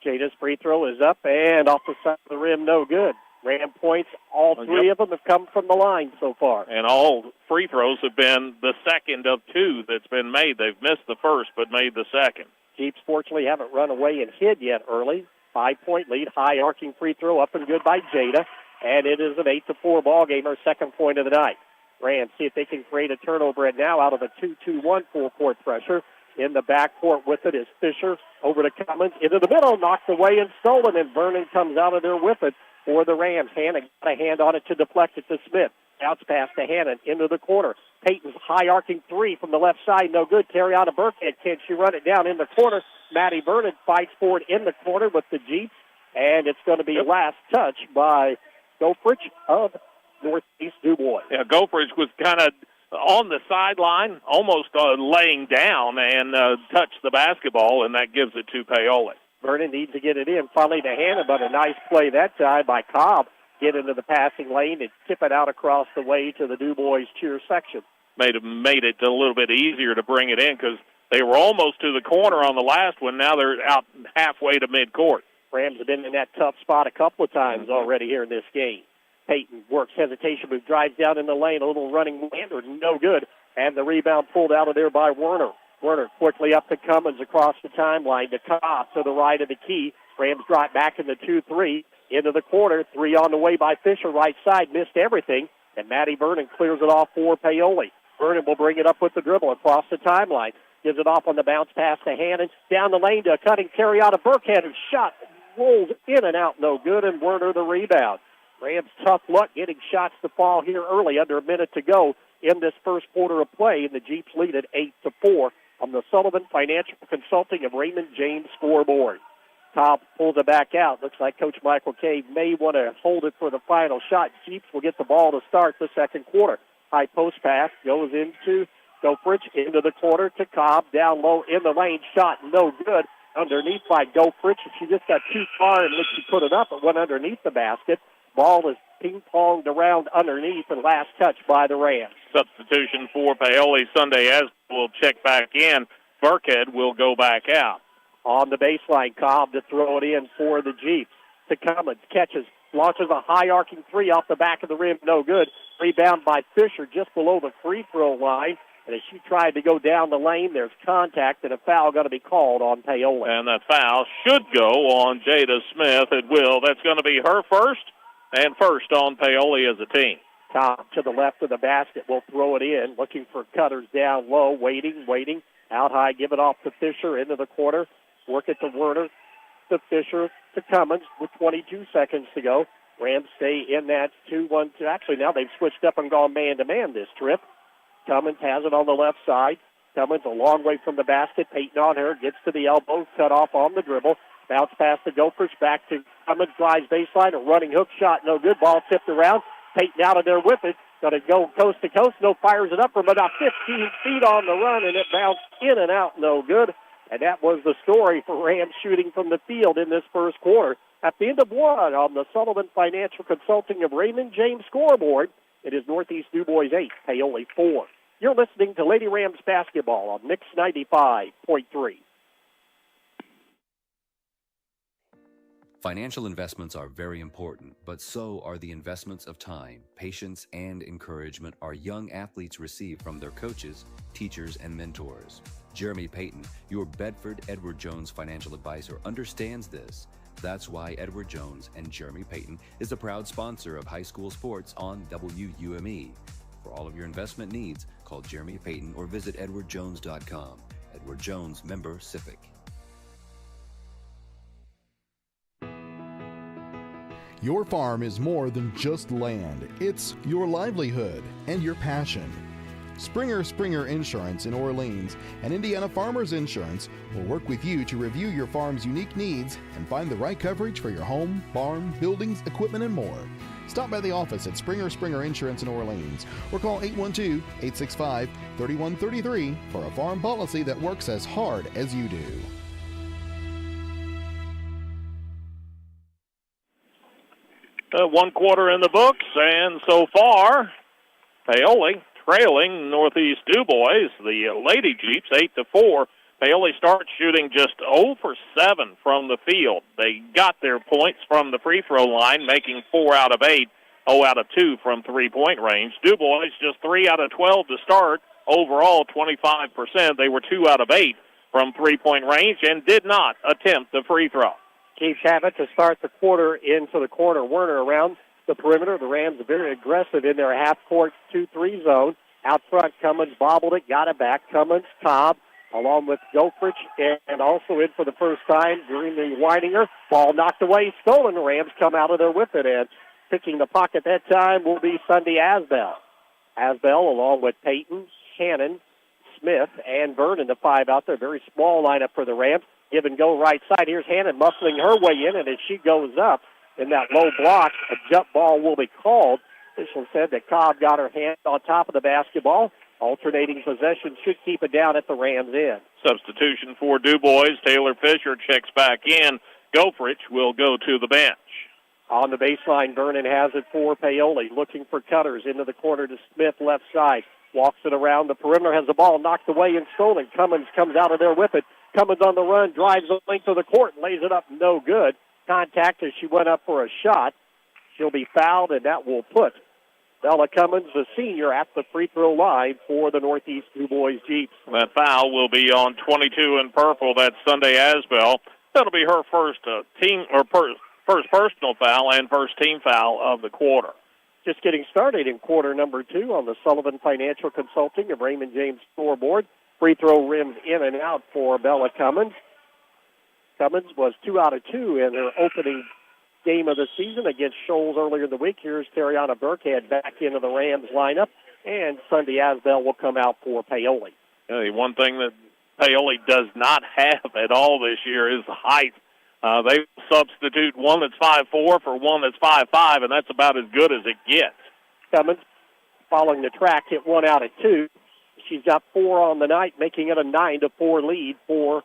Jada's free throw is up and off the side of the rim, no good. Ram points, all 3 of them have come from the line so far.
And all free throws have been the second of 2 that's been made. They've missed the first but made the second.
Jeeps fortunately haven't run away and hid yet early. 5-point lead, high arcing free throw up and good by Jada. And it is an 8-4 ball game, her second point of the night. Rams see if they can create a turnover and now out of a 2-2-1 full-court pressure. In the backcourt with it is Fisher over to Cummins. Into the middle, knocked away and stolen, and Vernon comes out of there with it for the Rams. Hannon got a hand on it to deflect it to Smith. Bounce pass to Hannon into the corner. Payton's high-arcing three from the left side, no good. Terriana Burkhead, can she run it down in the corner? Maddie Vernon fights for it in the corner with the Jeeps, and it's going to be last touch by Gophrich of Northeast DuBois.
Yeah, Gophrich was kind of on the sideline, almost laying down and touched the basketball, and that gives it to Paoli.
Vernon needs to get it in. Finally to Hannon, but a nice play that time by Cobb. Get into the passing lane and tip it out across the way to the DuBois cheer section.
Made it a little bit easier to bring it in because they were almost to the corner on the last one. Now they're out halfway to midcourt.
Rams have been in that tough spot a couple of times already here in this game. Payton works hesitation, but drives down in the lane. A little running lander, no good. And the rebound pulled out of there by Werner. Werner quickly up to Cummins across the timeline to Cobb to the right of the key. Rams drop back in the 2-3 into the corner. 3 on the way by Fisher, right side, missed everything. And Maddie Vernon clears it off for Paoli. Vernon will bring it up with the dribble across the timeline. Gives it off on the bounce pass to Hannon. Down the lane to a cutting carry out of Burkhead, whose shot rolls in and out, no good, and Werner the rebound. Rams tough luck getting shots to fall here early, under a minute to go in this first quarter of play, and the Jeeps lead at 8-4 on the Sullivan Financial Consulting of Raymond James scoreboard. Cobb pulls it back out. Looks like Coach Michael Cave may want to hold it for the final shot. Jeeps will get the ball to start the second quarter. High post pass goes into Gophrich, into the corner to Cobb, down low in the lane. Shot no good. Underneath by Gophrich. She just got too far and when she put it up, it went underneath the basket. Ball is ping-ponged around underneath and last touch by the Rams.
Substitution for Paoli. Sunday as will check back in. Burkhead will go back out.
On the baseline, Cobb to throw it in for the Jeeps. To Cummins, catches, launches a high-arcing three off the back of the rim, no good. Rebound by Fisher just below the free throw line. And as she tried to go down the lane, there's contact and a foul going to be called on Paoli.
And that foul should go on Jada Smith. It will. That's going to be her first and first on Paoli as a team.
Cobb to the left of the basket will throw it in, looking for cutters down low, waiting. Out high, give it off to Fisher into the corner. Work it to Werner, to Fisher, to Cummins with 22 seconds to go. Rams stay in that 2-1. Actually, now they've switched up and gone man-to-man this trip. Cummins has it on the left side. Cummins a long way from the basket. Payton on her, gets to the elbow, cut off on the dribble. Bounce pass to Gophrich, back to Cummins, drives baseline, a running hook shot, no good. Ball tipped around. Payton out of there with it. Going to go coast to coast. No, fires it up from about 15 feet on the run, and it bounced in and out, no good. And that was the story for Rams shooting from the field in this first quarter. At the end of one on the Sullivan Financial Consulting of Raymond James scoreboard, it is Northeast DuBois 8, Paoli 4. You're listening to Lady Rams basketball on Mix 95.3.
Financial investments are very important, but so are the investments of time, patience, and encouragement our young athletes receive from their coaches, teachers, and mentors. Jeremy Payton, your Bedford Edward Jones financial advisor, understands this. That's why Edward Jones and Jeremy Payton is a proud sponsor of high school sports on WUME. For all of your investment needs, call Jeremy Payton or visit edwardjones.com. Edward Jones, member SIPC.
Your farm is more than just land. It's your livelihood and your passion. Springer Insurance in Orleans and Indiana Farmers Insurance will work with you to review your farm's unique needs and find the right coverage for your home, barn, buildings, equipment, and more. Stop by the office at Springer Insurance in Orleans or call 812-865-3133 for a farm policy that works as hard as you do.
One quarter in the books, and so far, Paoli trailing Northeast DuBois. The Lady Jeeps 8-4. Paoli starts shooting just 0 for 7 from the field. They got their points from the free throw line, making 4 out of 8, 0 out of 2 from three-point range. DuBois just 3 out of 12 to start. Overall, 25%. They were 2 out of 8 from three-point range and did not attempt the free throw.
Chiefs have it to start the quarter into the corner. Werner around the perimeter. The Rams are very aggressive in their half-court 2-3 zone. Out front, Cummins bobbled it, got it back. Cummins, Cobb, along with Gofrich, and also in for the first time during the Weininger. Ball knocked away, stolen. The Rams come out of there with it, and picking the pocket that time will be Sunday Asbell. Asbell, along with Payton, Hannon, Smith, and Vernon, the 5 out there. Very small lineup for the Rams. Give and go right side. Here's Hannon muscling her way in, and as she goes up in that low block, a jump ball will be called. Official said that Cobb got her hand on top of the basketball. Alternating possession should keep it down at the Rams' end.
Substitution for DuBois. Taylor Fisher checks back in. Gofrich will go to the bench.
On the baseline, Vernon has it for Paoli. Looking for cutters into the corner to Smith, left side. Walks it around the perimeter, has the ball knocked away and stolen. Cummins comes out of there with it. Cummins on the run, drives the length of the court, lays it up, no good. Contact as she went up for a shot. She'll be fouled, and that will put Bella Cummins, the senior, at the free throw line for the Northeast DuBois Jeeps.
That foul will be on 22 in purple. That's Sunday Asbell. That'll be her first first personal foul and first team foul of the quarter.
Just getting started in quarter number 2 on the Sullivan Financial Consulting of Raymond James scoreboard. Free throw rimmed in and out for Bella Cummins. Cummins was 2 out of 2 in her opening game of the season against Shoals earlier in the week. Here's Tariana Burkhead back into the Rams lineup, and Sunday Asbell will come out for Paoli.
The one thing that Paoli does not have at all this year is height. They substitute one that's 5'4" for one that's 5'5", and that's about as good as it gets.
Cummins, following the track, hit 1 out of 2. She's got 4 on the night, making it a 9-4 lead for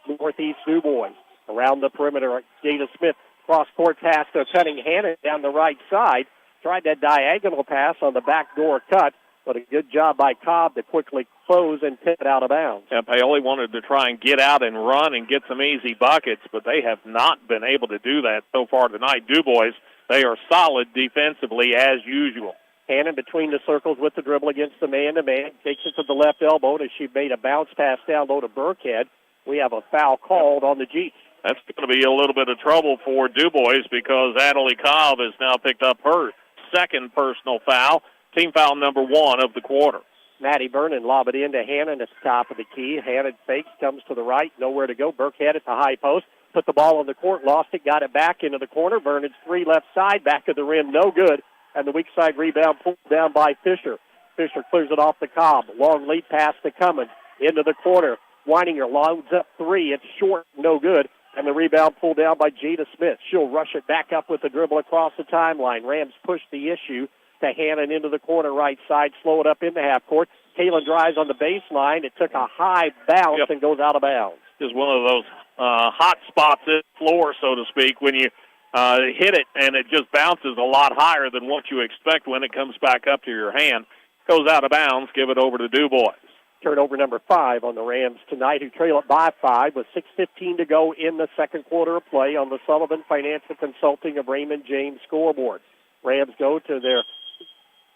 Northeast DuBois. Around the perimeter, Jada Smith, cross-court pass to Cunningham down the right side. Tried that diagonal pass on the backdoor cut, but a good job by Cobb to quickly close and tip it out of bounds.
Yeah, Paoli wanted to try and get out and run and get some easy buckets, but they have not been able to do that so far tonight. DuBois, they are solid defensively as usual.
Hannon between the circles with the dribble against the man-to-man. Takes it to the left elbow as she made a bounce pass down low to Burkhead. We have a foul called on the Jeeps.
That's going to be a little bit of trouble for DuBois because Adelie Cobb has now picked up her second personal foul, team foul number 1 of the quarter.
Maddie Vernon lob it into Hannon at the top of the key. Hannon fakes, comes to the right, nowhere to go. Burkhead at the high post. Put the ball on the court, lost it, got it back into the corner. Vernon's 3 left side, back of the rim, no good. And the weak side rebound pulled down by Fisher. Fisher clears it off the Cobb. Long lead pass to Cummins. Into the corner. Weininger loads up 3. It's short, no good. And the rebound pulled down by Jada Smith. She'll rush it back up with the dribble across the timeline. Rams push the issue to Hannon into the corner right side. Slow it up into half court. Kalen drives on the baseline. It took a high bounce and goes out of bounds.
just one of those hot spots in the floor, so to speak, when you hit it and it just bounces a lot higher than what you expect when it comes back up to your hand. Goes out of bounds. Give it over to DuBois.
Turnover number 5 on the Rams tonight, who trail it by 5 with 6:15 to go in the second quarter of play on the Sullivan Financial Consulting of Raymond James scoreboard. Rams go to their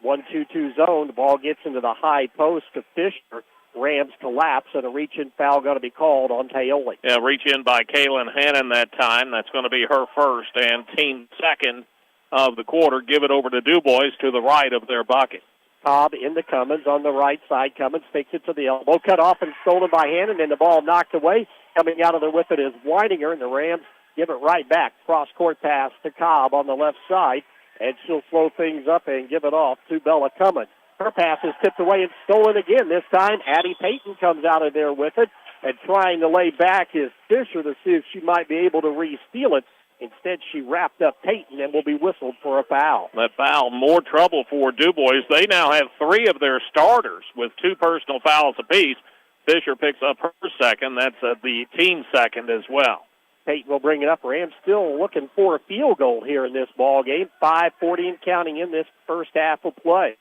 1-2-2 zone. The ball gets into the high post to Fisher. Rams collapse, and a reach-in foul going to be called on Paoli.
Yeah, reach-in by Kaylin Hannon that time. That's going to be her first and team second of the quarter. Give it over to DuBois to the right of their bucket.
Cobb into Cummins on the right side. Cummins takes it to the elbow. Cut off and stolen by Hannon, and the ball knocked away. Coming out of there with it is Weininger, and the Rams give it right back. Cross-court pass to Cobb on the left side, and she'll slow things up and give it off to Bella Cummins. Her pass is tipped away and stolen again. This time, Addie Payton comes out of there with it, and trying to lay back is Fisher to see if she might be able to re-steal it. Instead, she wrapped up Payton and will be whistled for a foul.
That foul, more trouble for DuBois. They now have 3 of their starters with 2 personal fouls apiece. Fisher picks up her second. That's the team second as well.
Payton will bring it up. Rams still looking for a field goal here in this ball game. 5:40 and counting in this first half of play.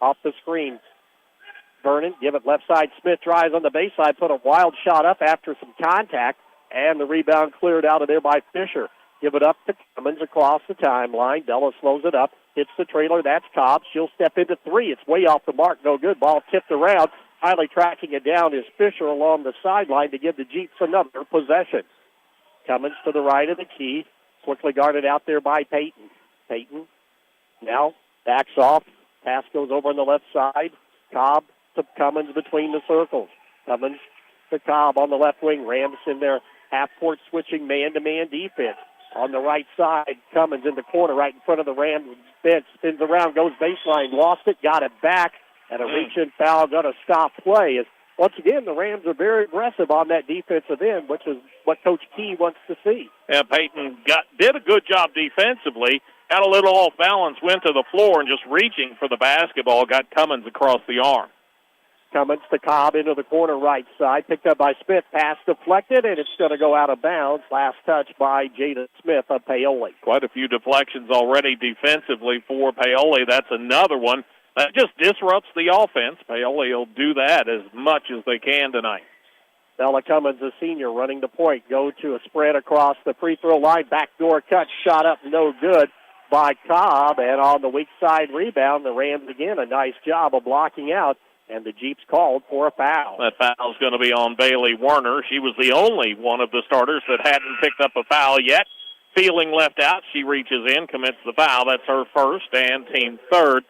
Off the screen, Vernon, give it left side. Smith drives on the baseline, put a wild shot up after some contact, and the rebound cleared out of there by Fisher. Give it up to Cummins across the timeline. Della slows it up, hits the trailer. That's Cobb. She'll step into 3. It's way off the mark. No good. Ball tipped around. Finally tracking it down is Fisher along the sideline to give the Jeeps another possession. Cummins to the right of the key. Quickly guarded out there by Payton. Payton now backs off. Pass goes over on the left side. Cobb to Cummins between the circles. Cummins to Cobb on the left wing. Rams in their half-court switching man-to-man defense. On the right side, Cummins in the corner right in front of the Rams bench. Spins around, goes baseline, lost it, got it back, and a reach-in foul going to stop play. As once again, the Rams are very aggressive on that defensive end, which is what Coach Key wants to see.
Yeah, Payton did a good job defensively. Got a little off balance, went to the floor, and just reaching for the basketball, got Cummins across the arm.
Cummins to Cobb into the corner right side. Picked up by Smith. Pass deflected, and it's going to go out of bounds. Last touch by Jada Smith of Paoli.
Quite a few deflections already defensively for Paoli. That's another one. That just disrupts the offense. Paoli will do that as much as they can tonight.
Bella Cummins, a senior, running the point. Go to a spread across the free throw line. Backdoor cut, shot up, no good by Cobb. And on the weak side rebound, the Rams again, a nice job of blocking out. And the Jeeps called for a foul.
That foul's going to be on Bailey Werner. She was the only one of the starters that hadn't picked up a foul yet. Feeling left out, she reaches in, commits the foul. That's her first and team third.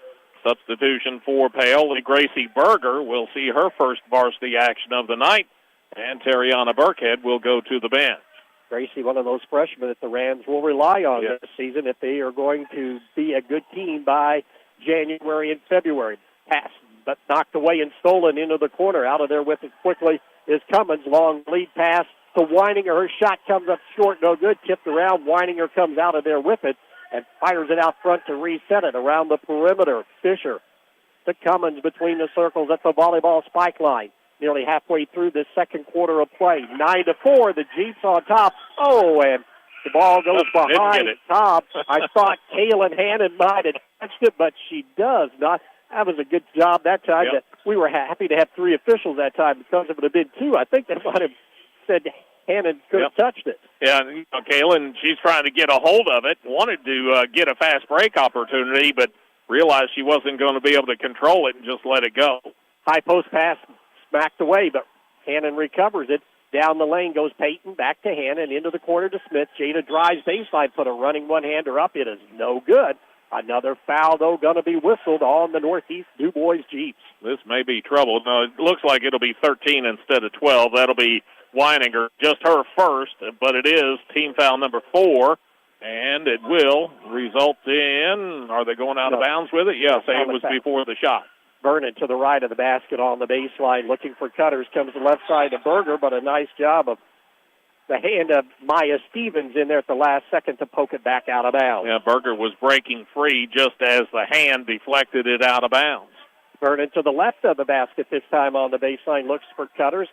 Substitution for Paoli. Gracie Berger will see her first varsity action of the night. And Terriana Burkhead will go to the bench.
Gracie, one of those freshmen that the Rams will rely on this season if they are going to be a good team by January and February. Pass, but knocked away and stolen into the corner. Out of there with it quickly is Cummins. Long lead pass to Weininger. Her shot comes up short, no good. Tipped around. Weininger comes out of there with it and fires it out front to reset it around the perimeter. Fisher to Cummins between the circles at the volleyball spike line. Nearly halfway through the second quarter of play. 9-4, the Jeeps on top. Oh, and the ball goes behind Cobb. I thought Kaylin Hannon might have touched it, but she does not. That was a good job that time.
Yep.
That we were happy to have 3 officials that time because if it had been 2, I think they might have said Hannon could have touched it.
Yeah, Kaylin, she's trying to get a hold of it, wanted to get a fast break opportunity, but realized she wasn't going to be able to control it and just let it go.
High post pass smacked away, but Hannon recovers it. Down the lane goes Payton, back to Hannon, into the corner to Smith. Jada drives baseline, put a running one-hander up. It is no good. Another foul, though, going to be whistled on the Northeast DuBois Jeeps.
This may be trouble. No, it looks like it'll be 13 instead of 12. That'll be Weininger, just her first, but it is team foul number 4, and it will result in, are they going out of bounds with it? Yes, it was before the shot.
Vernon to the right of the basket on the baseline, looking for cutters, comes to the left side to Berger, but a nice job of the hand of Maya Stevens in there at the last second to poke it back out of bounds.
Yeah, Berger was breaking free just as the hand deflected it out of bounds.
Vernon to the left of the basket this time on the baseline, looks for cutters.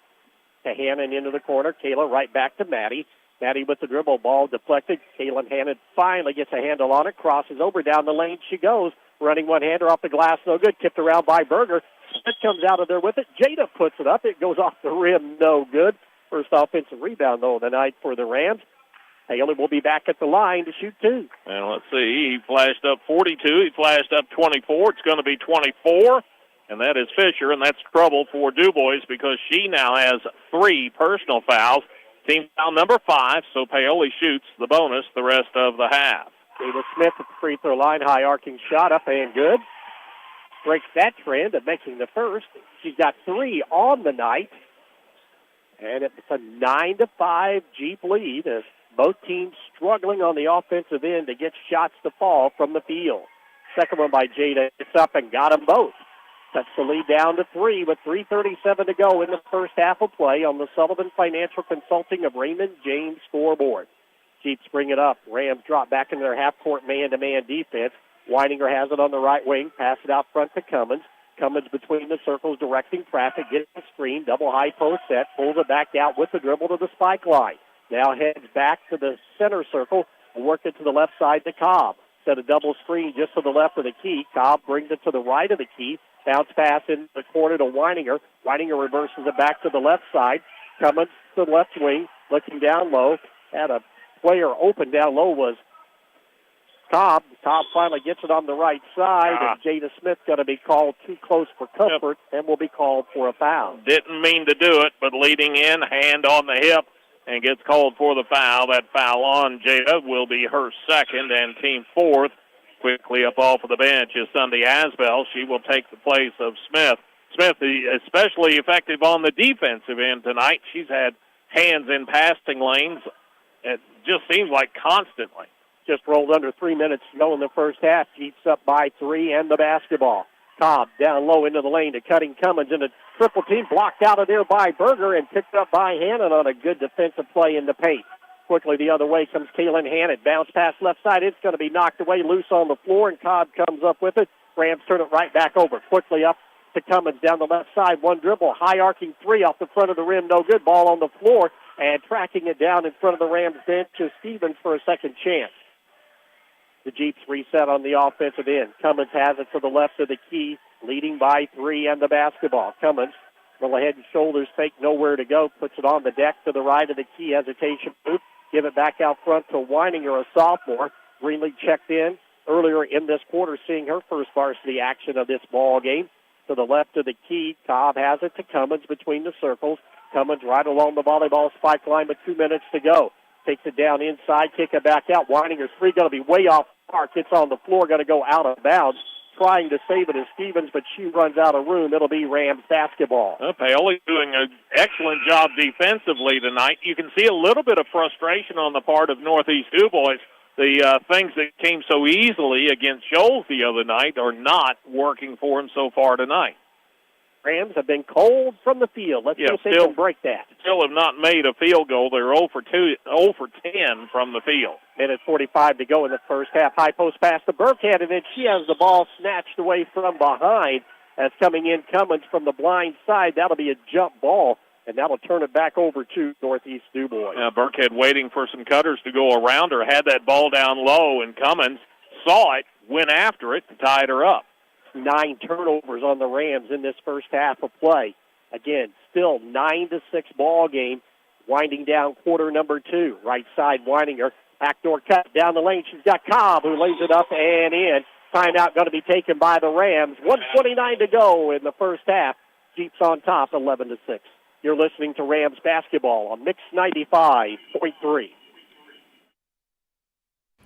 to Hannon into the corner. Kayla right back to Maddie. Maddie with the dribble, ball deflected. Kaylin Hannon finally gets a handle on it, crosses over down the lane. She goes, running one-hander off the glass, no good. Tipped around by Berger. Smith comes out of there with it. Jada puts it up. It goes off the rim, no good. First offensive rebound, though, of the night for the Rams. Haley will be back at the line to shoot two.
And let's see, he flashed up 42. He flashed up 24. It's going to be 24, and that is Fisher, and that's trouble for DuBois because she now has 3 personal fouls. Team foul number 5, so Paoli shoots the bonus the rest of the half.
Jada Smith at the free throw line, high arcing shot up and good. Breaks that trend of making the first. She's got 3 on the night. And it's a 9-5 Jeep lead as both teams struggling on the offensive end to get shots to fall from the field. Second one by Jada. It's up and got them both. Cuts the lead down to 3 with 3:37 to go in the first half of play on the Sullivan Financial Consulting of Raymond James scoreboard. Jeeps bring it up. Rams drop back into their half-court man-to-man defense. Weininger has it on the right wing. Pass it out front to Cummins. Cummins between the circles, directing traffic, gets the screen, double high post set, pulls it back out with the dribble to the spike line. Now heads back to the center circle and work it to the left side to Cobb. Set a double screen just to the left of the key. Cobb brings it to the right of the key. Bounce pass in the corner to Weininger. Weininger reverses it back to the left side. Cummins to the left wing, looking down low. Had a player open down low was Cobb. Cobb finally gets it on the right side, and Jada Smith going to be called too close for comfort and will be called for a foul.
Didn't mean to do it, but leading in, hand on the hip, and gets called for the foul. That foul on Jada will be her second and team fourth. Quickly up off of the bench is Sunday Asbell. She will take the place of Smith. Smith, especially effective on the defensive end tonight. She's had hands in passing lanes. It just seems like constantly.
Just rolled under 3 minutes to go in the first half. Jeeps up by 3 and the basketball. Cobb down low into the lane to Cutting Cummins in a triple team. Blocked out of there by Berger and picked up by Hannon on a good defensive play in the paint. Quickly the other way comes Kaylin Hannon. Bounce pass left side. It's going to be knocked away loose on the floor, and Cobb comes up with it. Rams turn it right back over. Quickly up to Cummins down the left side. One dribble. High arcing 3 off the front of the rim. No good. Ball on the floor. And tracking it down in front of the Rams bench is Stevens for a second chance. The Jeeps reset on the offensive end. Cummins has it to the left of the key, leading by 3 and the basketball. Cummins, little head and shoulders fake, nowhere to go. Puts it on the deck to the right of the key. Hesitation move. Give it back out front to Weininger, a sophomore. Greenlee checked in earlier in this quarter, seeing her first varsity action of this ball game. To the left of the key, Cobb has it to Cummins between the circles. Cummins right along the volleyball spike line with 2 minutes to go. Takes it down inside, kick it back out. Weininger's three going to be way off the mark. It's on the floor, going to go out of bounds. Trying to save it is Stevens, but she runs out of room. It'll be Rams basketball.
Paoli doing an excellent job defensively tonight. You can see a little bit of frustration on the part of Northeast DuBois. The things that came so easily against Shoals the other night are not working for him so far tonight.
Rams have been cold from the field. Let's see if they can break that.
Still have not made a field goal. They're 0 for 10 from the field.
Minute 45 to go in the first half. High post pass to Burkhead, and then she has the ball snatched away from behind. As coming in Cummins from the blind side. That'll be a jump ball, and that'll turn it back over to Northeast DuBois.
Burkhead waiting for some cutters to go around her, had that ball down low, and Cummins saw it, went after it, and tied her up.
9 turnovers on the Rams in this first half of play. Again, still 9-6 ball game. Winding down quarter number 2. Right side, Weininger. Backdoor cut down the lane. She's got Cobb, who lays it up and in. Timeout going to be taken by the Rams. 1:29 to go in the first half. Jeeps on top, 11-6. You're listening to Rams basketball on Mix 95.3.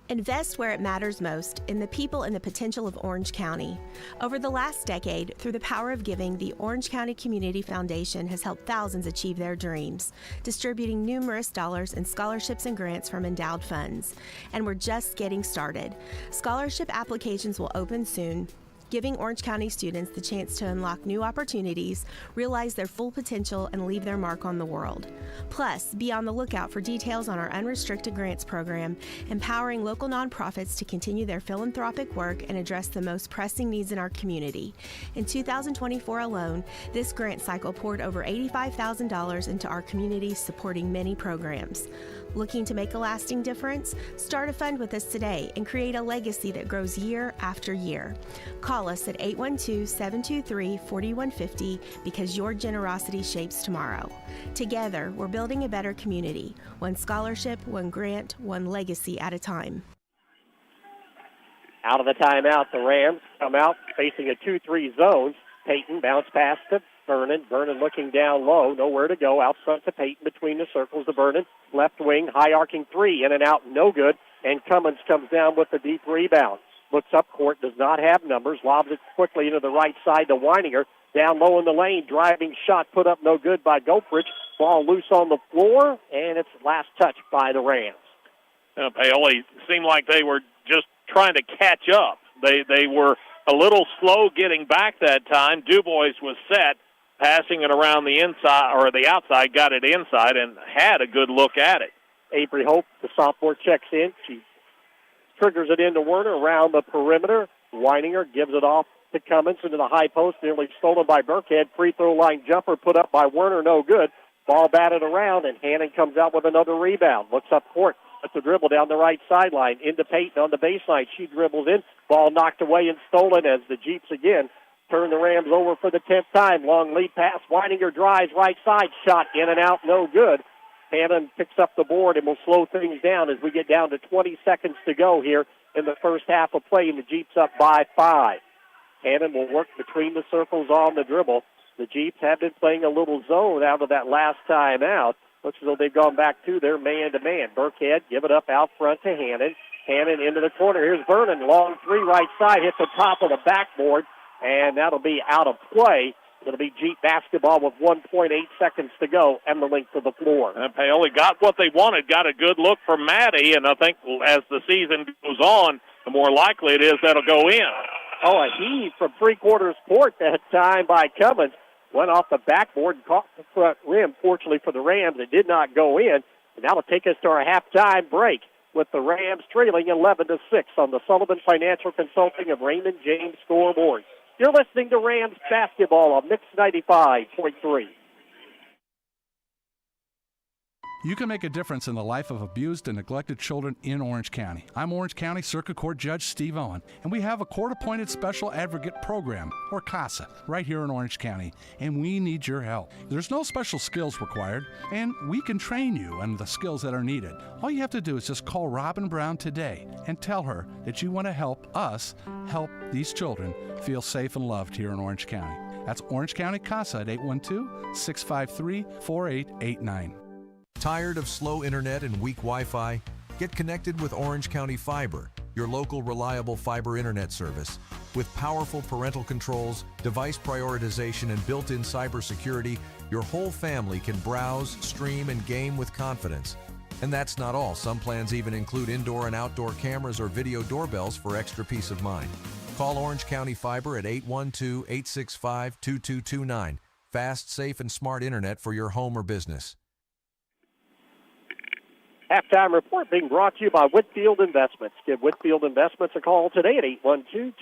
Invest where it matters most, in the people and the potential of Orange County. Over the last decade, through the power of giving, the Orange County Community Foundation has helped thousands achieve their dreams, distributing numerous dollars in scholarships and grants from endowed funds. And we're just getting started. Scholarship applications will open soon. giving Orange County students the chance to unlock new opportunities, realize their full potential, and leave their mark on the world. Plus, be on the lookout for details on our unrestricted grants program, empowering local nonprofits to continue their philanthropic work and address the most pressing needs in our community. In 2024 alone, this grant cycle poured over $85,000 into our community, supporting many programs. Looking to make a lasting difference? Start a fund with us today and create a legacy that grows year after year. Call us at 812-723-4150 because your generosity shapes tomorrow. Together, we're building a better community. One scholarship, one grant, one legacy at a time.
Out of the timeout, the Rams come out facing a 2-3 zone. Peyton bounce pass to Vernon. Vernon looking down low, nowhere to go. Out front to Peyton between the circles to Vernon. Left wing, high arcing three, in and out, no good. And Cummins comes down with the deep rebound. Looks up court, does not have numbers. Lobs it quickly into the right side to Weininger. Down low in the lane, driving shot put up no good by Goldrich. Ball loose on the floor, and it's last touch by the Rams.
Paoli seemed like they were just trying to catch up. They were a little slow getting back that time. Dubois was set, passing it around the inside or the outside, got it inside, and had a good look at it.
Avery Hope, the sophomore, checks in. She triggers it into Werner around the perimeter. Weininger gives it off to Cummins into the high post, nearly stolen by Burkhead. Free throw line jumper put up by Werner, no good. Ball batted around, and Hannon comes out with another rebound. Looks up court. That's a dribble down the right sideline into Peyton on the baseline. She dribbles in. Ball knocked away and stolen as the Jeeps again turn the Rams over for the 10th time. Long lead pass. Weininger drives right side. Shot in and out. No good. Hannon picks up the board and will slow things down as we get down to 20 seconds to go here in the first half of play, and the Jeeps up by 5. Hannon will work between the circles on the dribble. The Jeeps have been playing a little zone out of that last time out. Looks as though they've gone back to their man-to-man. Burkhead, give it up out front to Hannon. Hannon into the corner. Here's Vernon. Long three right side. Hits the top of the backboard, and that'll be out of play. It'll be Jeep basketball with 1.8 seconds to go and the length of the floor.
And Paoli got what they wanted, got a good look from Maddie, and I think as the season goes on, the more likely it is that'll go in.
Oh, a heave from three-quarters court that time by Cummins. Went off the backboard and caught the front rim. Fortunately for the Rams, it did not go in. And that'll take us to our halftime break with the Rams trailing 11-6 on the Sullivan Financial Consulting of Raymond James scoreboard. You're listening to Rams basketball on Mix 95.3.
You can make a difference in the life of abused and neglected children in Orange County. I'm Orange County Circuit Court Judge Steve Owen, and we have a court-appointed special advocate program, or CASA, right here in Orange County, and we need your help. There's no special skills required, and we can train you on the skills that are needed. All you have to do is just call Robin Brown today and tell her that you want to help us help these children feel safe and loved here in Orange County. That's Orange County CASA at 812-653-4889.
Tired of slow internet and weak Wi-Fi? Get connected with Orange County Fiber, your local reliable fiber internet service. With powerful parental controls, device prioritization, and built-in cybersecurity, your whole family can browse, stream, and game with confidence. And that's not all. Some plans even include indoor and outdoor cameras or video doorbells for extra peace of mind. Call Orange County Fiber at 812-865-2229. Fast, safe, and smart internet for your home or business.
Halftime report being brought to you by Whitfield Investments. Give Whitfield Investments a call today at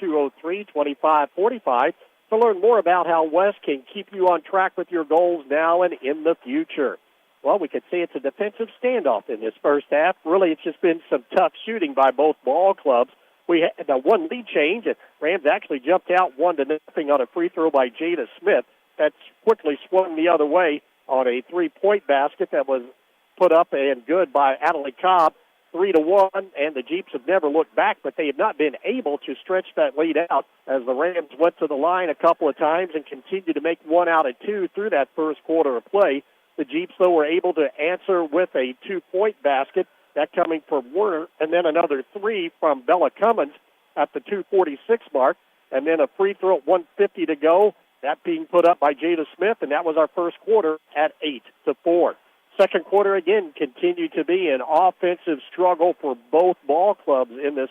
812-203-2545 to learn more about how West can keep you on track with your goals now and in the future. Well, we could say it's a defensive standoff in this first half. Really, it's just been some tough shooting by both ball clubs. We had a one lead change, and Rams actually jumped out 1-0 on a free throw by Jada Smith. That's quickly swung the other way on a three-point basket that was put up and good by Adelaide Cobb, 3-1, and the Jeeps have never looked back, but they have not been able to stretch that lead out as the Rams went to the line a couple of times and continued to make 1 out of 2 through that first quarter of play. The Jeeps, though, were able to answer with a 2-point basket, that coming from Werner, and then another 3 from Bella Cummins at the 2:46 mark, and then a free throw at 1:50 to go, that being put up by Jada Smith, and that was our first quarter at 8-4. Second quarter, again, continued to be an offensive struggle for both ball clubs in this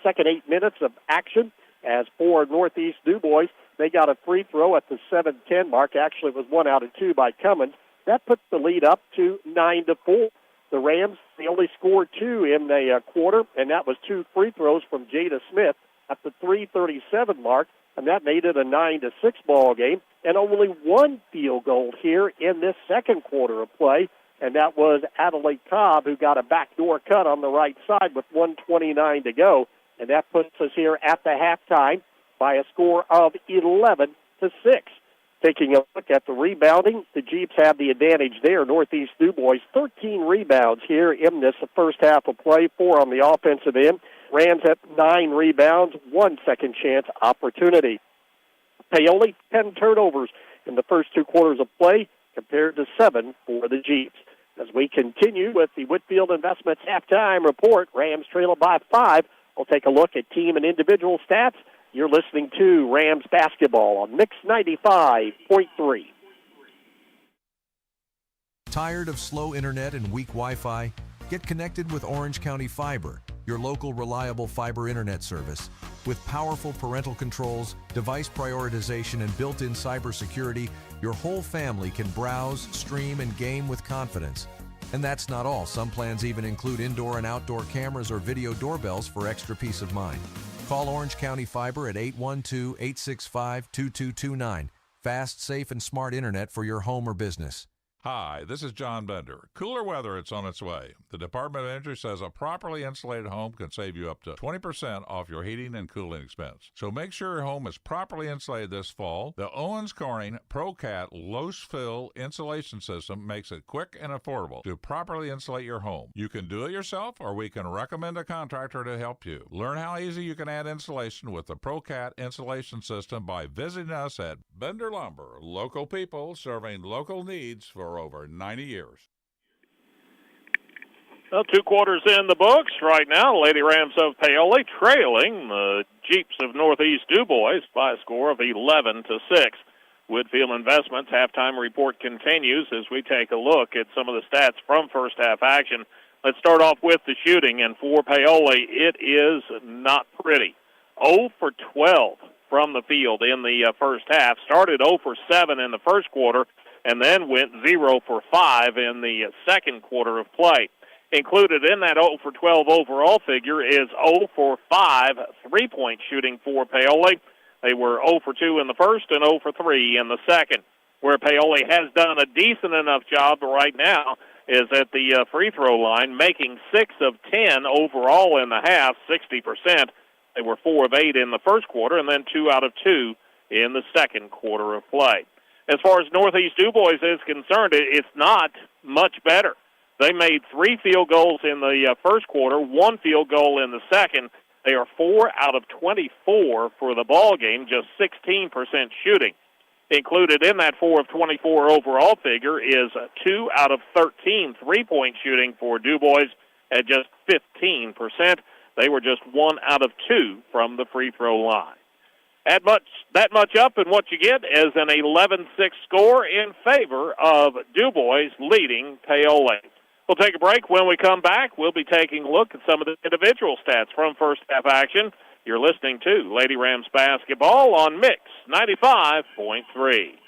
second 8 minutes of action. As for Northeast DuBois, they got a free throw at the 7-10 mark. Actually, it was 1 out of 2 by Cummins. That puts the lead up to 9-4. The Rams, they only scored 2 in the quarter, and that was 2 free throws from Jada Smith at the 3:37 mark, and that made it a 9-6 ball game. And only 1 field goal here in this second quarter of play, and that was Adelaide Cobb, who got a backdoor cut on the right side with 1:29 to go, and that puts us here at the halftime by a score of 11-6. Taking a look at the rebounding, the Jeeps have the advantage there. Northeast DuBois, 13 rebounds here in this first half of play, 4 on the offensive end. Rams have 9 rebounds, 1 second chance opportunity. Paoli, 10 turnovers in the first 2 quarters of play compared to 7 for the Jeeps. As we continue with the Whitfield Investments halftime report, Rams trail by 5. We'll take a look at team and individual stats. You're listening to Rams basketball on Mix 95.3.
Tired of slow internet and weak Wi-Fi? Get connected with Orange County Fiber, your local reliable fiber internet service. With powerful parental controls, device prioritization, and built-in cybersecurity, your whole family can browse, stream, and game with confidence. And that's not all. Some plans even include indoor and outdoor cameras or video doorbells for extra peace of mind. Call Orange County Fiber at 812-865-2229. Fast, safe, and smart internet for your home or business.
Hi, this is John Bender. Cooler weather, it's on its way. The Department of Energy says a properly insulated home can save you up to 20% off your heating and cooling expense. So make sure your home is properly insulated this fall. The Owens Corning ProCat low-fill insulation system makes it quick and affordable to properly insulate your home. You can do it yourself, or we can recommend a contractor to help you. Learn how easy you can add insulation with the ProCat insulation system by visiting us at Bender Lumber. Local people serving local needs for over 90 years.
Well, 2 quarters in the books right now. Lady Rams of Paoli trailing the Jeeps of Northeast DuBois by a score of 11-6. Whitfield Investments halftime report continues as we take a look at some of the stats from first half action. Let's start off with the shooting, and for Paoli, it is not pretty. 0 for 12 from the field in the first half. Started 0 for 7 in the first quarter, and then went 0 for 5 in the second quarter of play. Included in that 0 for 12 overall figure is 0 for 5 three-point shooting for Paoli. They were 0 for 2 in the first and 0 for 3 in the second. Where Paoli has done a decent enough job right now is at the free throw line, making 6 of 10 overall in the half, 60%. They were 4 of 8 in the first quarter, and then 2 out of 2 in the second quarter of play. As far as Northeast DuBois is concerned, it's not much better. They made 3 field goals in the first quarter, 1 field goal in the second. They are 4 out of 24 for the ball game, just 16% shooting. Included in that 4 of 24 overall figure is 2 out of 13 three-point shooting for DuBois at just 15%. They were just 1 out of 2 from the free throw line. That much up, and what you get is an 11-6 score in favor of DuBois leading Paoli. We'll take a break. When we come back, we'll be taking a look at some of the individual stats from first half action. You're listening to Lady Rams basketball on Mix 95.3.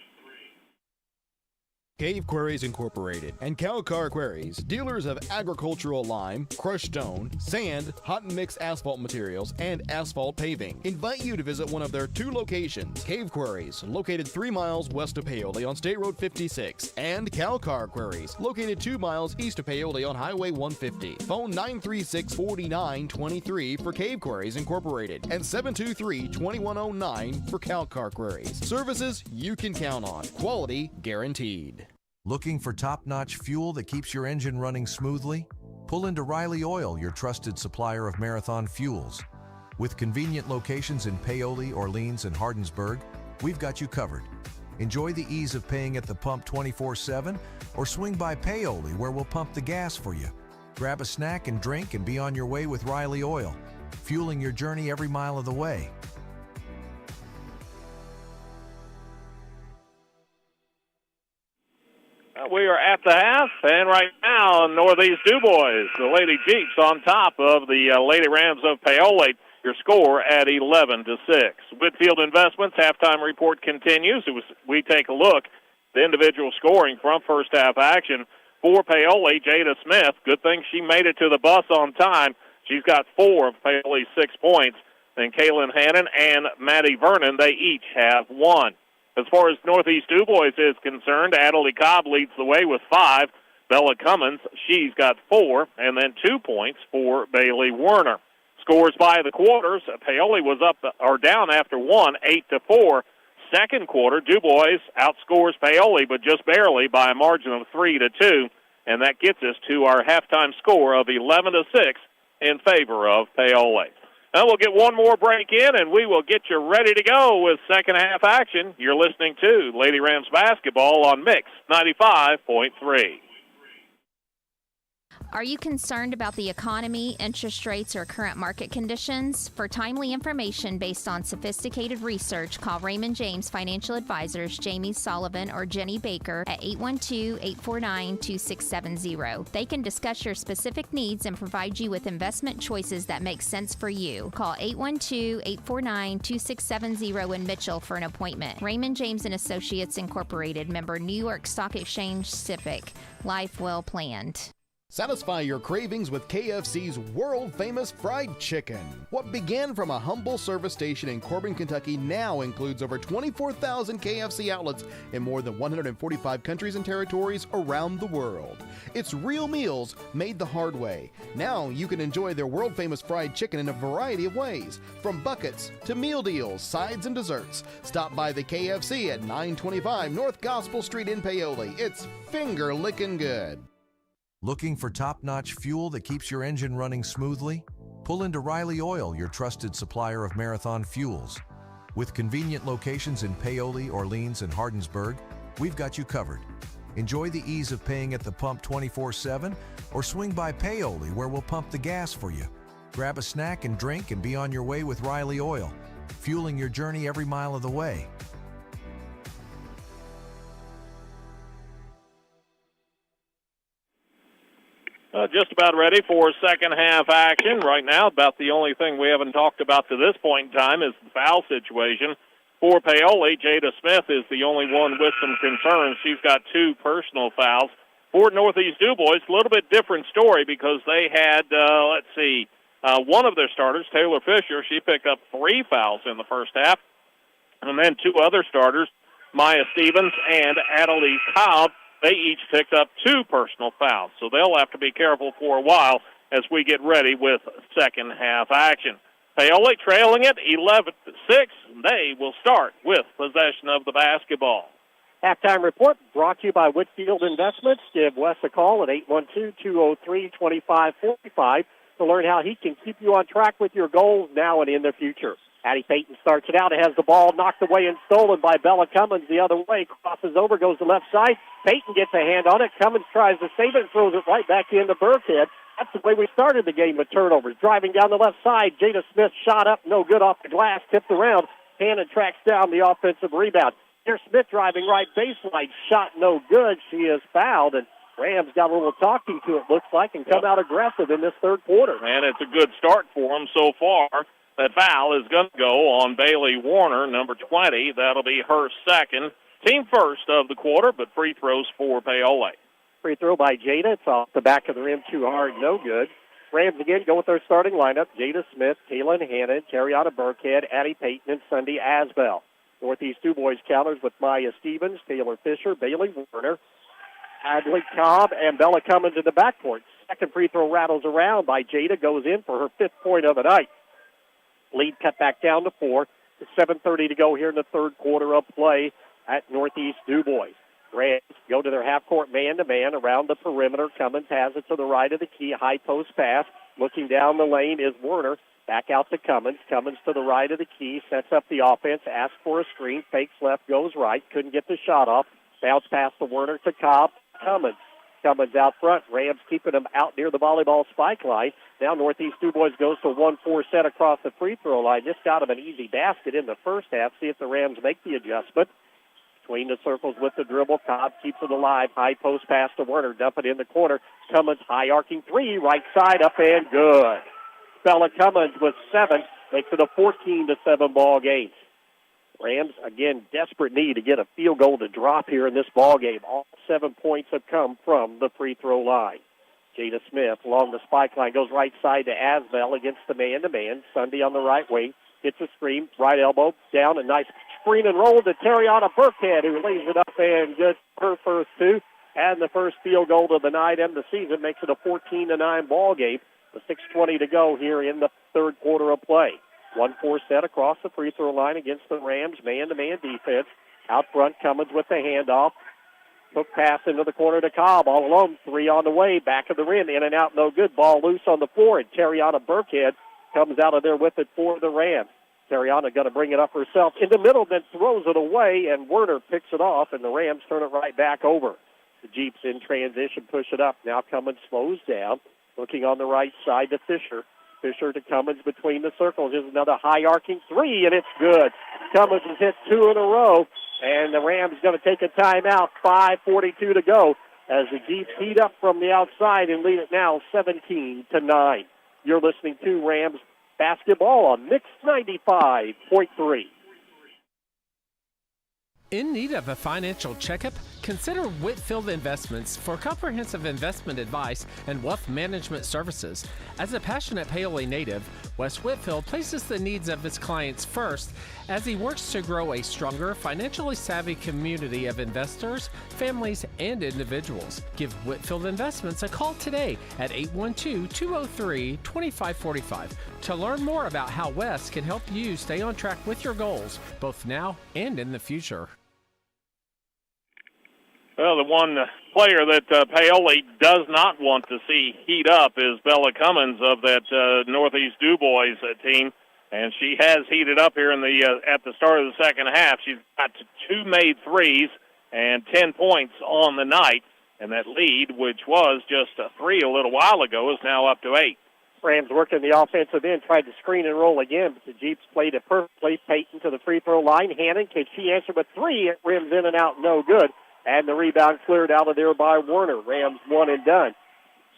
Cave Quarries Incorporated and Calcar Quarries, dealers of agricultural lime, crushed stone, sand, hot and mixed asphalt materials, and asphalt paving, invite you to visit one of their 2 locations. Cave Quarries, located 3 miles west of Paoli on State Road 56, and Calcar Quarries, located 2 miles east of Paoli on Highway 150. Phone 936-4923 for Cave Quarries Incorporated and 723-2109 for Calcar Quarries. Services you can count on. Quality guaranteed.
Looking for top-notch fuel that keeps your engine running smoothly? Pull into Riley Oil, your trusted supplier of marathon fuels. With convenient locations in Paoli, Orleans, and Hardinsburg, we've got you covered. Enjoy the ease of paying at the pump 24/7, or swing by Paoli where we'll pump the gas for you. Grab a snack and drink and be on your way with Riley Oil, fueling your journey every mile of the way.
We are at the half, and right now, Northeast DuBois, the Lady Jeeps on top of the Lady Rams of Paoli. Your score at 11-6. Whitfield Investments halftime report continues. We take a look at the individual scoring from first half action. For Paoli, Jada Smith, good thing she made it to the bus on time. She's got 4 of Paoli's 6 points. Then Kaylin Hannon and Maddie Vernon, they each have 1. As far as Northeast DuBois is concerned, Adelie Cobb leads the way with 5. Bella Cummins, she's got 4, and then 2 points for Bailey Werner. Scores by the quarters. Paoli was up or down after 1, 8-4. Second quarter, DuBois outscores Paoli, but just barely by a margin of 3-2, and that gets us to our halftime score of 11-6 in favor of Paoli. Now we'll get one more break in, and we will get you ready to go with second half action. You're listening to Lady Rams basketball on Mix 95.3.
Are you concerned about the economy, interest rates, or current market conditions? For timely information based on sophisticated research, call Raymond James Financial Advisors Jamie Sullivan or Jenny Baker at 812-849-2670. They can discuss your specific needs and provide you with investment choices that make sense for you. Call 812-849-2670 in Mitchell for an appointment. Raymond James & Associates Incorporated, member New York Stock Exchange SIPC. Life well planned.
Satisfy your cravings with KFC's world-famous fried chicken. What began from a humble service station in Corbin, Kentucky now includes over 24,000 KFC outlets in more than 145 countries and territories around the world. It's real meals made the hard way. Now you can enjoy their world-famous fried chicken in a variety of ways, from buckets to meal deals, sides, and desserts. Stop by the KFC at 925 North Gospel Street in Paoli. It's finger-licking good.
Looking for top-notch fuel that keeps your engine running smoothly? Pull into Riley Oil, your trusted supplier of marathon fuels. With convenient locations in Paoli, Orleans, and Hardinsburg, we've got you covered. Enjoy the ease of paying at the pump 24/7, or swing by Paoli where we'll pump the gas for you. Grab a snack and drink and be on your way with Riley Oil, fueling your journey every mile of the way.
Just about ready for second half action. Right now, about the only thing we haven't talked about to this point in time is the foul situation. For Paoli, Jada Smith is the only one with some concerns. She's got 2 personal fouls. For Northeast DuBois, a little bit different story because they had, one of their starters, Taylor Fisher, she picked up 3 fouls in the first half. And then 2 other starters, Maya Stevens and Adelie Cobb, they each picked up 2 personal fouls, so they'll have to be careful for a while as we get ready with second half action. Paoli trailing it 11-6. They will start with possession of the basketball.
Halftime report brought to you by Whitfield Investments. Give Wes a call at 812-203-2545 to learn how he can keep you on track with your goals now and in the future. Addie Payton starts it out. It has the ball knocked away and stolen by Bella Cummins the other way. Crosses over, goes to left side. Payton gets a hand on it. Cummins tries to save it and throws it right back into Burkhead. That's the way we started the game with turnovers. Driving down the left side, Jada Smith shot up, no good off the glass, tipped around. Hannon tracks down the offensive rebound. Here's Smith driving right baseline, shot no good. She is fouled, and Rams got a little talking to, it looks like, and come out aggressive in this third quarter.
And it's a good start for them so far. That foul is going to go on Bailey Warner, number 20. That'll be her second. Team first of the quarter, but free throws for Paoli.
Free throw by Jada. It's off the back of the rim, too hard, no good. Rams again go with their starting lineup. Jada Smith, Kaylin Hannon, Terriana Burkhead, Addie Payton, and Sunday Asbell. Northeast DuBois counters with Maya Stevens, Taylor Fisher, Bailey Werner, Adelie Cobb, and Bella Cummins in the backcourt. Second free throw rattles around by Jada, goes in for her 5th point of the night. Lead cut back down to 4. 7:30 to go here in the third quarter of play at Northeast DuBois. Rams go to their half-court man-to-man around the perimeter. Cummins has it to the right of the key. High post pass. Looking down the lane is Werner. Back out to Cummins. Cummins to the right of the key. Sets up the offense. Asks for a screen. Fakes left. Goes right. Couldn't get the shot off. Bounce pass to Werner to Cobb. Cummins. Cummins out front. Rams keeping them out near the volleyball spike line. Now Northeast DuBois goes to 1-4 set across the free throw line. Just got him an easy basket in the first half. See if the Rams make the adjustment. Between the circles with the dribble. Cobb keeps it alive. High post pass to Werner. Dump it in the corner. Cummins high arcing 3. Right side up and good. Bella Cummins with 7. makes it a 14-7 ball game. Rams, again, desperate need to get a field goal to drop here in this ball game. All 7 points have come from the free throw line. Jada Smith along the spike line goes right side to Asbell against the man-to-man. Sunday on the right wing. Hits a screen, right elbow down, a nice screen and roll to Terriana Burkhead, who lays it up and gets her first two. And the first field goal of the night and the season makes it a 14-9 ball game with 6:20 to go here in the third quarter of play. 1-4 set across the free throw line against the Rams man-to-man defense. Out front, Cummins with the handoff. Hook pass into the corner to Cobb. All alone, three on the way. Back of the rim, in and out, no good. Ball loose on the floor, and Terriana Burkhead comes out of there with it for the Rams. Terriana going to bring it up herself in the middle, then throws it away, and Werner picks it off, and the Rams turn it right back over. The Jeeps in transition push it up. Now Cummins slows down, looking on the right side to Fisher. Fisher to Cummins between the circles. Here's another high arcing three, and it's good. Cummins has hit two in a row, and the Rams going to take a timeout. 5:42 to go as the Jeeps heat up from the outside and lead it now 17-9. You're listening to Rams basketball on Mix 95.3.
In need of a financial checkup? Consider Whitfield Investments for comprehensive investment advice and wealth management services. As a passionate Paoli native, Wes Whitfield places the needs of his clients first as he works to grow a stronger, financially savvy community of investors, families, and individuals. Give Whitfield Investments a call today at 812-203-2545 to learn more about how Wes can help you stay on track with your goals, both now and in the future.
Well, the one player that Paoli does not want to see heat up is Bella Cummins of that Northeast DuBois team, and she has heated up here in the at the start of the second half. She's got two made threes and 10 points on the night, and that lead, which was just a three a little while ago, is now up to 8.
Rams working the offensive end, tried to screen and roll again, but the Jeeps played it perfectly. Peyton to the free throw line. Hannon, can she answer with three? It rims in and out, no good. And the rebound cleared out of there by Werner. Rams one and done.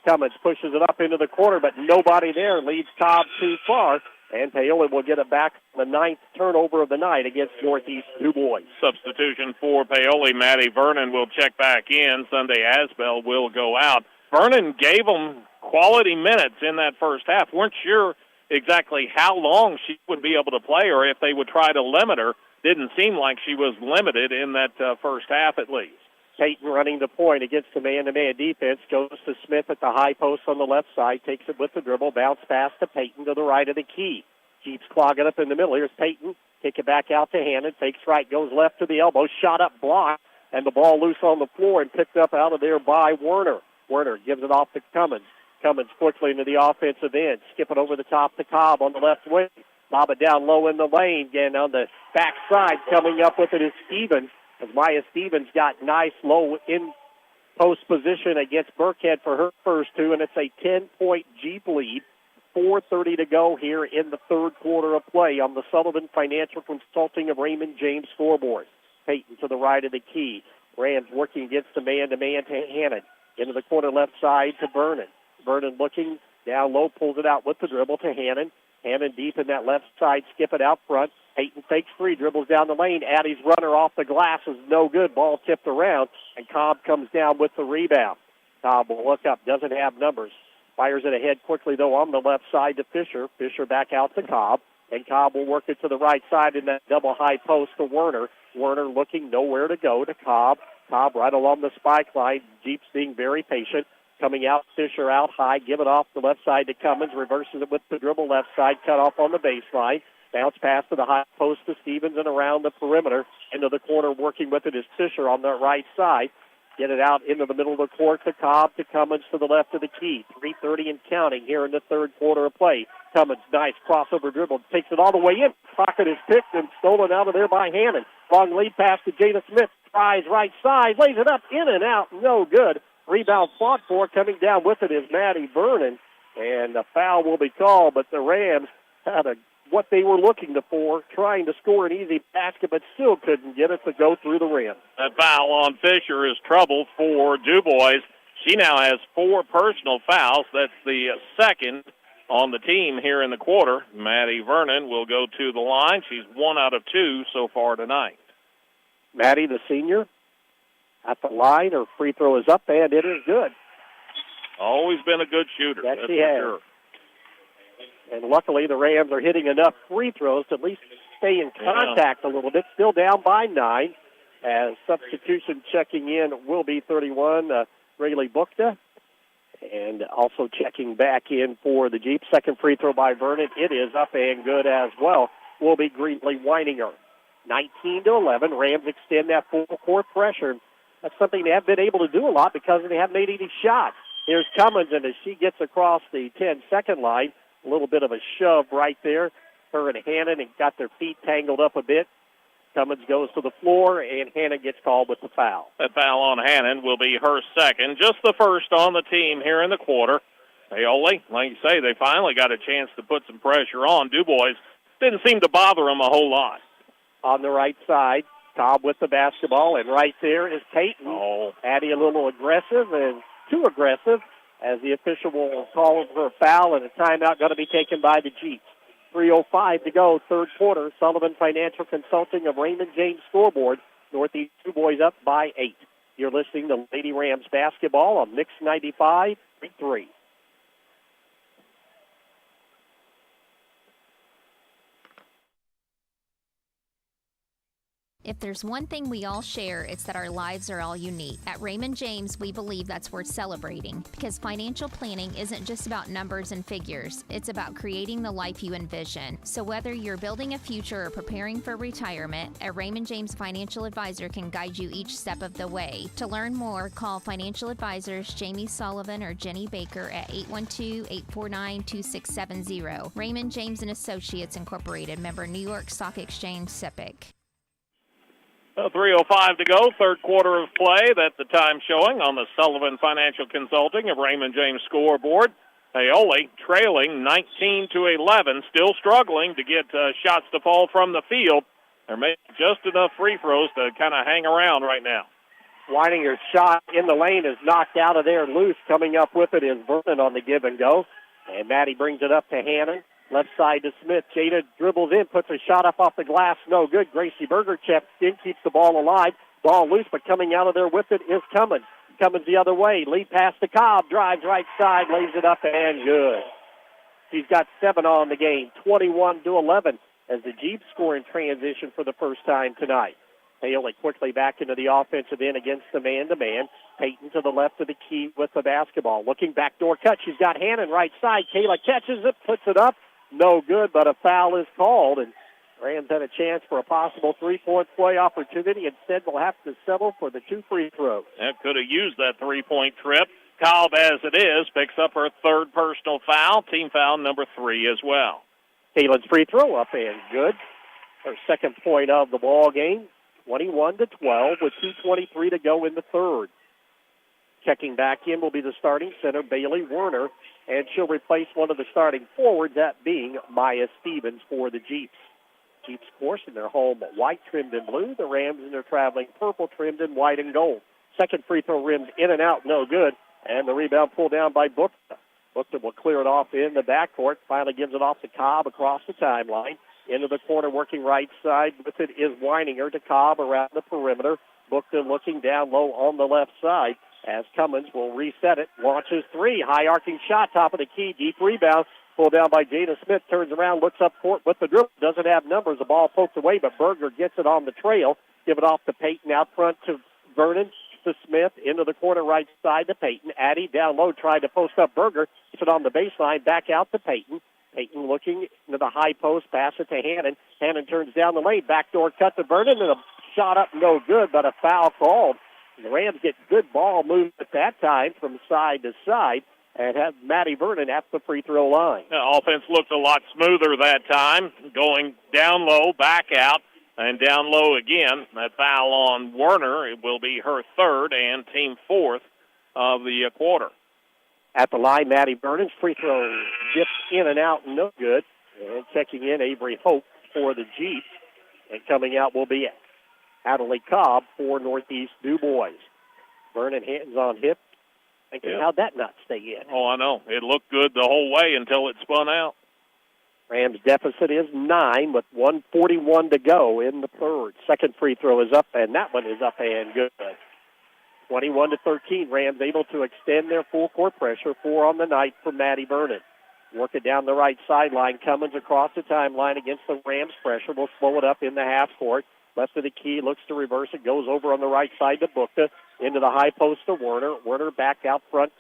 Cummins pushes it up into the corner, but nobody there. Leads Cobb too far. And Paoli will get it back the ninth turnover of the night against Northeast DuBois.
Substitution for Paoli. Maddie Vernon will check back in. Sunday Asbell will go out. Vernon gave them quality minutes in that first half. Weren't sure exactly how long she would be able to play or if they would try to limit her. Didn't seem like she was limited in that first half at least.
Peyton running the point against the man-to-man defense. Goes to Smith at the high post on the left side. Takes it with the dribble. Bounce pass to Peyton to the right of the key. Keeps clogging up in the middle. Here's Peyton. Kick it back out to Hannon. Fakes right. Goes left to the elbow. Shot up, blocked. And the ball loose on the floor and picked up out of there by Werner. Werner gives it off to Cummins. Cummins quickly into the offensive end. Skipping over the top to Cobb on the left wing. Lob it down low in the lane. Again on the backside. Coming up with it is Stevens. As Maya Stevens got nice low in post position against Burkhead for her first two, and it's a 10-point Jeep lead. 4:30 to go here in the third quarter of play on the Sullivan Financial Consulting of Raymond James scoreboard. Peyton to the right of the key. Rams working against the man-to-man to Hannon. Into the corner left side to Vernon. Vernon looking down low, pulls it out with the dribble to Hannon. Hannon deep in that left side, skip it out front. Peyton fakes three, dribbles down the lane. Addie's runner off the glass is no good. Ball tipped around, and Cobb comes down with the rebound. Cobb will look up, doesn't have numbers. Fires it ahead quickly, though, on the left side to Fisher. Fisher back out to Cobb, and Cobb will work it to the right side in that double high post to Werner. Werner looking nowhere to go to Cobb. Cobb right along the spike line. Jeeps being very patient. Coming out, Fisher out high, give it off the left side to Cummins, reverses it with the dribble left side, cut off on the baseline. Bounce pass to the high post to Stevens and around the perimeter. Into the corner, working with it is Fisher on the right side. Get it out into the middle of the court to Cobb, to Cummins to the left of the key. 3:30 and counting here in the third quarter of play. Cummins, nice crossover dribble, takes it all the way in. Pocket is picked and stolen out of there by Hannon. Long lead pass to Jada Smith. Tries right side, lays it up, in and out, no good. Rebound fought for, coming down with it is Maddie Vernon. And a foul will be called, but the Rams had what they were looking for, trying to score an easy basket, but still couldn't get it to go through the rim.
That foul on Fisher is trouble for DuBois. She now has 4 personal fouls. That's the second on the team here in the quarter. Maddie Vernon will go to the line. She's 1 out of 2 so far tonight.
Maddie, the senior, at the line. Her free throw is up, and it is good.
Always been a good shooter.
Yes,
that's
she
for
has.
sure.
And luckily the Rams are hitting enough free throws to at least stay in contact a little bit. Still down by 9. As substitution checking in will be 31, Rayleigh Bukta. And also checking back in for the Jeep. Second free throw by Vernon. It is up and good as well. Will be Greenlee Weininger. 19-11. Rams extend that full court pressure. That's something they haven't been able to do a lot because they haven't made any shots. Here's Cummins, and as she gets across the 10-second line, a little bit of a shove right there. Her and Hannon and got their feet tangled up a bit. Cummins goes to the floor, and Hannon gets called with the foul.
That foul on Hannon will be her second, just the first on the team here in the quarter. Paoli, like you say, they finally got a chance to put some pressure on. DuBois didn't seem to bother them a whole lot.
On the right side, Cobb with the basketball, and right there is Peyton. Addie a little aggressive and too aggressive as the official will call for a foul and a timeout going to be taken by the Jeeps. 3:05 to go, third quarter. Sullivan Financial Consulting of Raymond James scoreboard. Northeast DuBois up by 8. You're listening to Lady Rams basketball on Mix 95.3.
If there's one thing we all share, it's that our lives are all unique. At Raymond James, we believe that's worth celebrating because financial planning isn't just about numbers and figures. It's about creating the life you envision. So whether you're building a future or preparing for retirement, a Raymond James financial advisor can guide you each step of the way. To learn more, call financial advisors Jamie Sullivan or Jenny Baker at 812-849-2670. Raymond James & Associates Incorporated, member New York Stock Exchange, SIPC.
3:05 to go, third quarter of play. That's the time showing on the Sullivan Financial Consulting of Raymond James scoreboard. Paoli trailing 19-11, still struggling to get shots to fall from the field. They're making just enough free throws to kind of hang around right now.
Weininger's shot in the lane is knocked out of there loose. Coming up with it is Vernon on the give and go. And Maddie brings it up to Hannon. Left side to Smith. Jada dribbles in, puts a shot up off the glass. No good. Gracie Berger checks in, keeps the ball alive. Ball loose, but coming out of there with it is Cummins. Cummins the other way. Lead pass to Cobb. Drives right side, lays it up, and good. She's got 7 on the game, 21-11, as the Jeeps score in transition for the first time tonight. Paoli quickly back into the offensive end against the man-to-man. Peyton to the left of the key with the basketball. Looking backdoor cut. She's got Hannon right side. Kayla catches it, puts it up. No good, but a foul is called, and Rams had a chance for a possible three-point play opportunity. Instead, they'll have to settle for the 2 free throws.
That could have used that three-point trip. Cobb, as it is, picks up her third personal foul, team foul number 3 as well.
Kayla's free throw up and good. Her second point of the ball game, 21-12, with 2:23 to go in the third. Checking back in will be the starting center, Bailey Werner, and she'll replace one of the starting forwards, that being Maya Stevens for the Jeeps. Jeeps, of course, in their home white trimmed in blue. The Rams in their traveling purple trimmed in white and gold. Second free throw rimmed in and out, no good. And the rebound pulled down by Bukta. Bukta will clear it off in the backcourt. Finally gives it off to Cobb across the timeline. Into the corner, working right side with it is Weininger to Cobb around the perimeter. Bukta looking down low on the left side as Cummins will reset it. Launches 3. High arcing shot, top of the key. Deep rebound. Pulled down by Jada Smith. Turns around, looks up court with the dribble. Doesn't have numbers. The ball poked away, but Berger gets it on the trail. Give it off to Peyton out front to Vernon. To Smith, into the corner right side to Peyton. Addie down low, tried to post up Berger. Gets it on the baseline, back out to Peyton. Peyton looking into the high post, pass it to Hannon. Hannon turns down the lane, backdoor cut to Vernon, and a shot up, no good, but a foul called. The Rams get good ball movement at that time from side to side and have Maddie Vernon at the free throw line.
The offense looked a lot smoother that time, going down low, back out, and down low again. That foul on Werner, it will be her third and team fourth of the quarter.
At the line, Maddie Vernon's free throw dips in and out, no good. And checking in, Avery Hope for the Jeeps. And coming out will be Adelaide Cobb for Northeast DuBois. Vernon hands on hip. Thinking, how'd that not stay in?
Oh, I know. It looked good the whole way until it spun out.
Rams deficit is 9 with 1:41 to go in the third. Second free throw is up, and that one is up and good. 21-13, Rams able to extend their full court pressure. 4 on the night for Maddie Vernon. Work it down the right sideline. Cummins across the timeline against the Rams pressure. Will slow it up in the half court. Left of the key, looks to reverse it, goes over on the right side to Bukta. Into the high post to Werner. Werner back out front,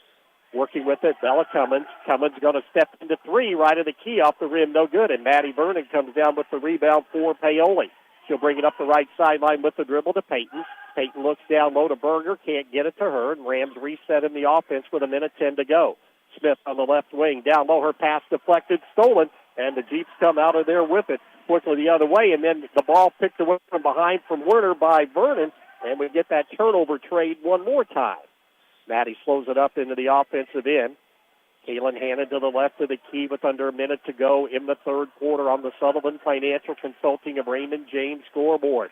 working with it. Bella Cummins. Cummins going to step into 3, right of the key, off the rim, no good. And Maddie Vernon comes down with the rebound for Paoli. She'll bring it up the right sideline with the dribble to Peyton. Peyton looks down low to Berger, can't get it to her, and Rams reset in the offense with 1:10 to go. Smith on the left wing, down low, her pass deflected, stolen, and the Jeeps come out of there with it quickly the other way, and then the ball picked away from behind from Werner by Vernon, and we get that turnover trade one more time. Maddie slows it up into the offensive end. Kaylin Hannon to the left of the key with under 1 minute to go in the third quarter on the Sullivan Financial Consulting of Raymond James scoreboard.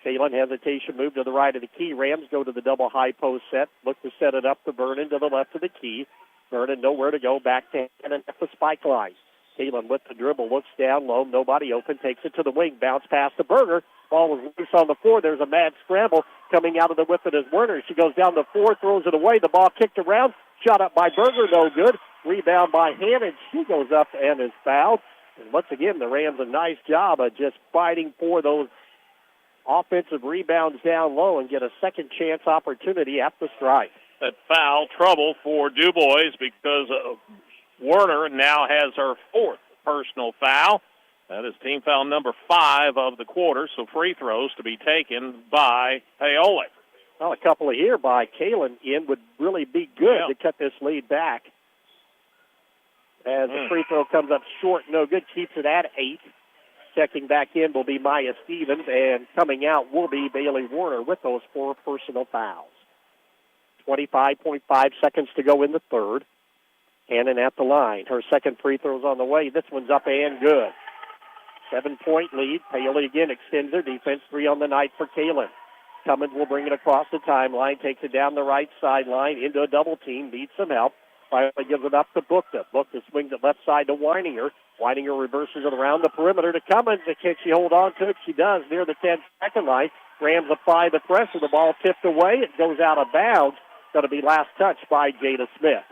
Kaylin, hesitation, move to the right of the key. Rams go to the double high post set. Look to set it up to Vernon to the left of the key. Vernon nowhere to go. Back to Hannon at the spike line. Kaylin with the dribble, looks down low, nobody open, takes it to the wing, bounce pass to Berger. Ball was loose on the floor. There's a mad scramble coming out of the whip of his Werner. She goes down the floor, throws it away. The ball kicked around, shot up by Berger, no good. Rebound by Hannon. She goes up and is fouled. And once again, the Rams a nice job of just fighting for those offensive rebounds down low and get a second chance opportunity at the strike.
That foul trouble for Dubois because Werner now has her 4th personal foul. That is team foul number 5 of the quarter, so free throws to be taken by Paoli.
Well, a couple of here by Kaylin in would really be good to cut this lead back. As the free throw comes up short, no good, keeps it at 8. Checking back in will be Maya Stevens, and coming out will be Bailey Warner with those 4 personal fouls. 25.5 seconds to go in the third. Hannon at the line. Her second free throw's on the way. This one's up and good. 7-point lead. Paoli again extends their defense. 3 on the night for Kaylin. Cummins will bring it across the timeline, takes it down the right sideline into a double team, needs some help. Finally gives it up to Bukta. Bukta swings it left side to Weininger. Weininger reverses it around the perimeter to Cummins. Can she hold on to it? She does near the 10-second line. Rams apply the pressure. The ball tipped away. It goes out of bounds. Going to be last touched by Jada Smith.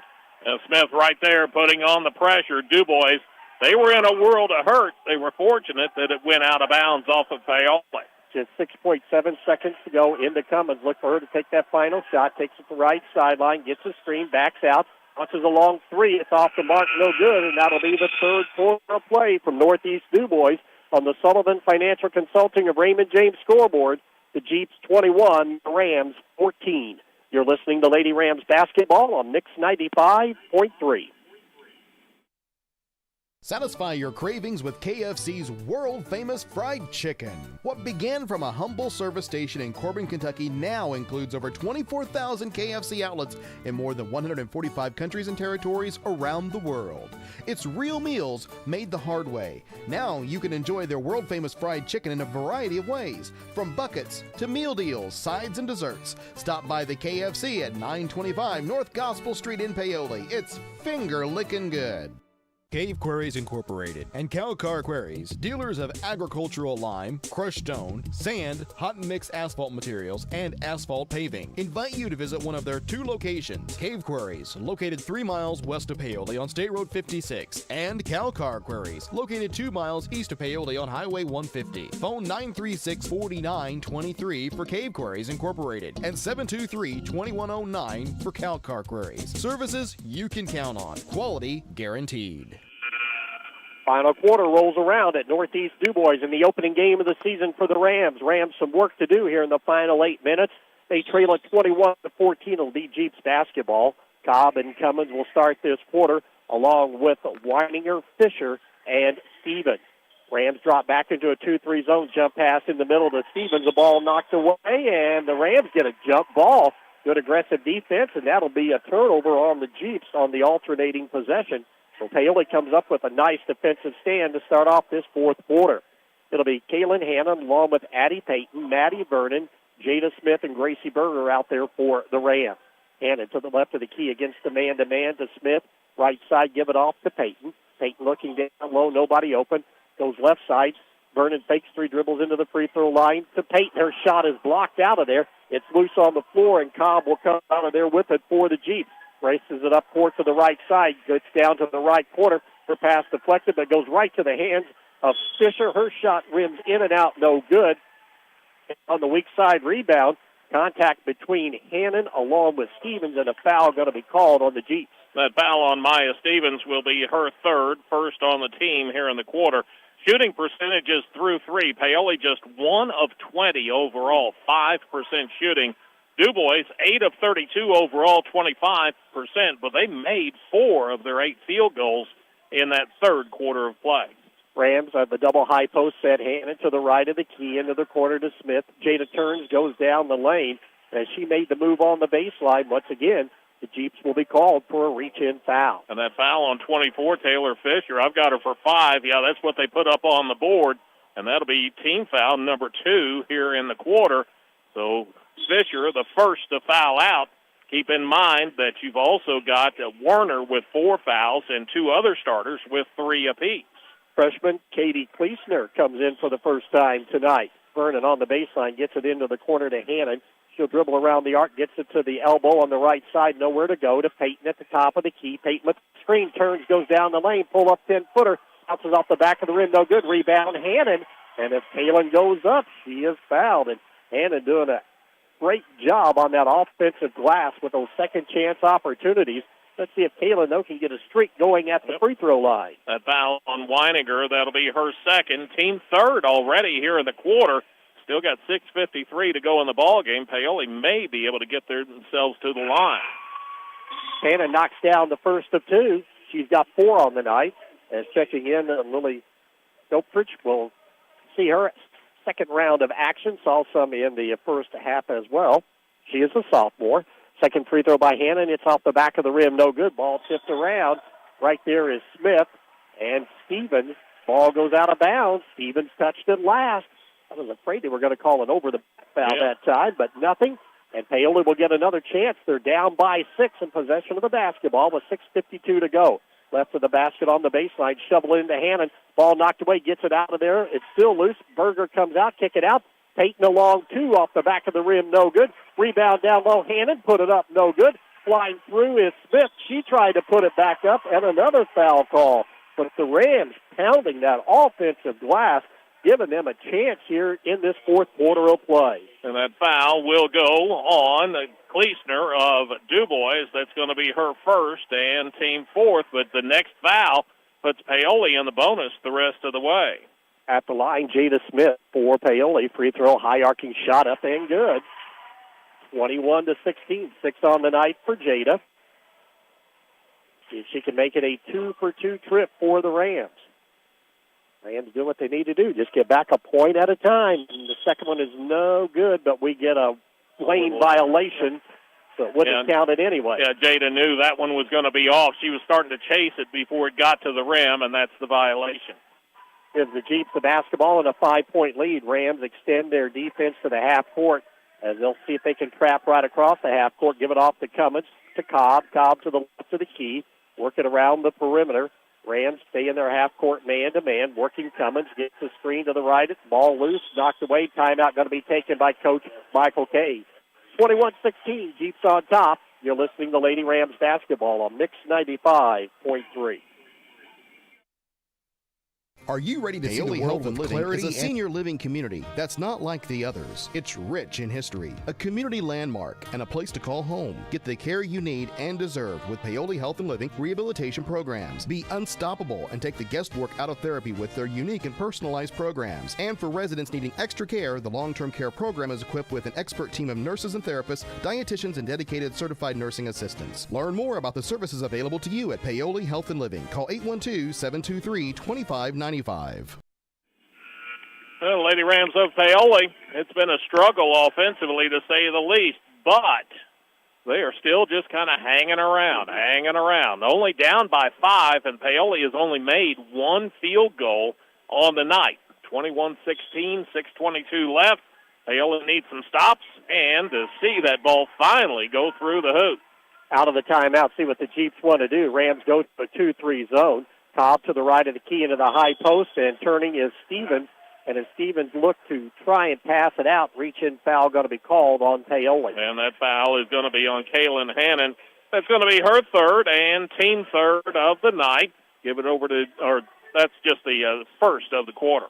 Smith right there putting on the pressure. Dubois, they were in a world of hurt. They were fortunate that it went out of bounds off of Paoli.
Just 6.7 seconds to go into Cummins. Look for her to take that final shot. Takes it to the right sideline, gets a screen, backs out, launches a long 3. It's off the mark, no good, and that'll be the third quarter of play from Northeast Dubois on the Sullivan Financial Consulting of Raymond James scoreboard. The Jeeps 21, the Rams 14. You're listening to Lady Rams basketball on Mix 95.3.
Satisfy your cravings with KFC's world-famous fried chicken. What began from a humble service station in Corbin, Kentucky now includes over 24,000 KFC outlets in more than 145 countries and territories around the world. It's real meals made the hard way. Now you can enjoy their world-famous fried chicken in a variety of ways, from buckets to meal deals, sides, and desserts. Stop by the KFC at 925 North Gospel Street in Paoli. It's finger-licking good.
Cave Quarries Incorporated and Calcar Quarries, dealers of agricultural lime, crushed stone, sand, hot mix asphalt materials, and asphalt paving, invite you to visit one of their 2 locations. Cave Quarries, located 3 miles west of Paoli on State Road 56, and Calcar Quarries, located 2 miles east of Paoli on Highway 150. Phone 936-4923 for Cave Quarries Incorporated and 723-2109 for Calcar Quarries. Services you can count on. Quality guaranteed.
Final quarter rolls around at Northeast Dubois in the opening game of the season for the Rams. Rams some work to do here in the final 8 minutes. They trail at 21-14. It'll be Jeeps basketball. Cobb and Cummins will start this quarter along with Weininger, Fisher, and Stevens. Rams drop back into a 2-3 zone, jump pass in the middle to Stevens. The ball knocked away, and the Rams get a jump ball. Good aggressive defense, and that'll be a turnover on the Jeeps on the alternating possession. So Paoli comes up with a nice defensive stand to start off this fourth quarter. It'll be Kaylin Hannon along with Addie Payton, Maddie Vernon, Jada Smith, and Gracie Berger out there for the Rams. Hannon to the left of the key against the man-to-man to Smith. Right side, give it off to Peyton. Peyton looking down low, nobody open. Goes left side. Vernon fakes 3 dribbles into the free throw line to Peyton. Her shot is blocked out of there. It's loose on the floor, and Cobb will come out of there with it for the Jeeps. Races it up court to the right side. Gets down to the right corner. Her pass deflected, but goes right to the hands of Fisher. Her shot rims in and out, no good. On the weak side rebound, contact between Hannon along with Stevens, and a foul going to be called on the Jeeps.
That foul on Maya Stevens will be her third, first on the team here in the quarter. Shooting percentages through 3. Paoli just 1 of 20 overall, 5% shooting. DuBois, 8 of 32 overall, 25%, but they made 4 of their 8 field goals in that third quarter of play.
Rams at the double high post set. Hannon to the right of the key, into the corner to Smith. Jada turns, goes down the lane. As she made the move on the baseline, once again, the Jeeps will be called for a reach-in foul.
And that foul on 24, Taylor Fisher, I've got her for 5. Yeah, that's what they put up on the board, and that'll be team foul number 2 here in the quarter. So Fisher, the first to foul out. Keep in mind that you've also got Warner with 4 fouls and 2 other starters with 3 apiece.
Freshman Katie Kleesner comes in for the first time tonight. Vernon on the baseline gets it into the corner to Hannon. She'll dribble around the arc, gets it to the elbow on the right side, nowhere to go, to Peyton at the top of the key. Peyton with the screen, turns, goes down the lane, pull up 10-footer, bounces off the back of the rim, no good. Rebound, Hannon. And if Kalen goes up, she is fouled. And Hannon doing a great job on that offensive glass with those second chance opportunities. Let's see if Kalen, though, can get a streak going at the free throw line.
That foul on Weininger, that'll be her second. Team third already here in the quarter. Still got 6:53 to go in the ball game. Paoli may be able to get themselves to the line.
Hannon knocks down the first of 2. She's got 4 on the night. As checking in, Lily Stopridge will see her second round of action. Saw some in the first half as well. She is a sophomore. Second free throw by Hannon. It's off the back of the rim. No good. Ball tipped around. Right there is Smith. And Stevens. Ball goes out of bounds. Stevens touched it last. I was afraid they were going to call an over-the-back foul that time, but nothing. And Paoli will get another chance. They're down by 6 in possession of the basketball with 6:52 to go. Left of the basket on the baseline. Shovel into Hannon. Ball knocked away. Gets it out of there. It's still loose. Berger comes out. Kick it out. Peyton along 2 off the back of the rim. No good. Rebound down low. Hannon put it up. No good. Flying through is Smith. She tried to put it back up, and another foul call. But the Rams pounding that offensive glass, giving them a chance here in this fourth quarter of play.
And that foul will go on Kleesner of DuBois. That's going to be her first and team fourth, but the next foul puts Paoli in the bonus the rest of the way.
At the line, Jada Smith for Paoli. Free throw, high arcing shot up and good. 21-16, 6 on the night for Jada. See if she can make it a 2-for-2 trip for the Rams. Rams do what they need to do. Just get back a point at a time. And the second one is no good, but we get a lane violation, so it wouldn't have counted anyway.
Yeah, Jada knew that one was going to be off. She was starting to chase it before it got to the rim, and that's the violation.
Gives the Jeeps the basketball and a 5-point lead. Rams extend their defense to the half court as they'll see if they can trap right across the half court. Give it off to Cummins, to Cobb. Cobb to the left of the key, working around the perimeter. Rams stay in their half-court man-to-man, working Cummins, gets the screen to the right, ball loose, knocked away, timeout going to be taken by Coach Michael Kay. 21-16, Jeeps on top. You're listening to Lady Rams basketball on Mix 95.3.
Are you ready to see the world with clarity? It's a senior living community that's not like the others. It's rich in history, a community landmark, and a place to call home. Get the care you need and deserve with Paoli Health and Living rehabilitation programs. Be unstoppable and take the guesswork out of therapy with their unique and personalized programs. And for residents needing extra care, the long-term care program is equipped with an expert team of nurses and therapists, dietitians, and dedicated certified nursing assistants. Learn more about the services available to you at Paoli Health and Living. Call 812-723-2595.
Well, Lady Rams of Paoli, it's been a struggle offensively to say the least, but they are still just kind of hanging around. Only down by 5, and Paoli has only made 1 field goal on the night. 21-16, 6:22 left. Paoli needs some stops and to see that ball finally go through the hoop.
out of the timeout, see what the Jeeps want to do. Rams go to a 2-3 zone. Cobb to the right of the key into the high post, and turning is Stevens. And as Stevens look to try and pass it out, reach-in foul going to be called on Paoli.
And that foul is going to be on Kaylin Hannon. That's going to be her third and team third of the night. Give it over to, or that's just the first of the quarter.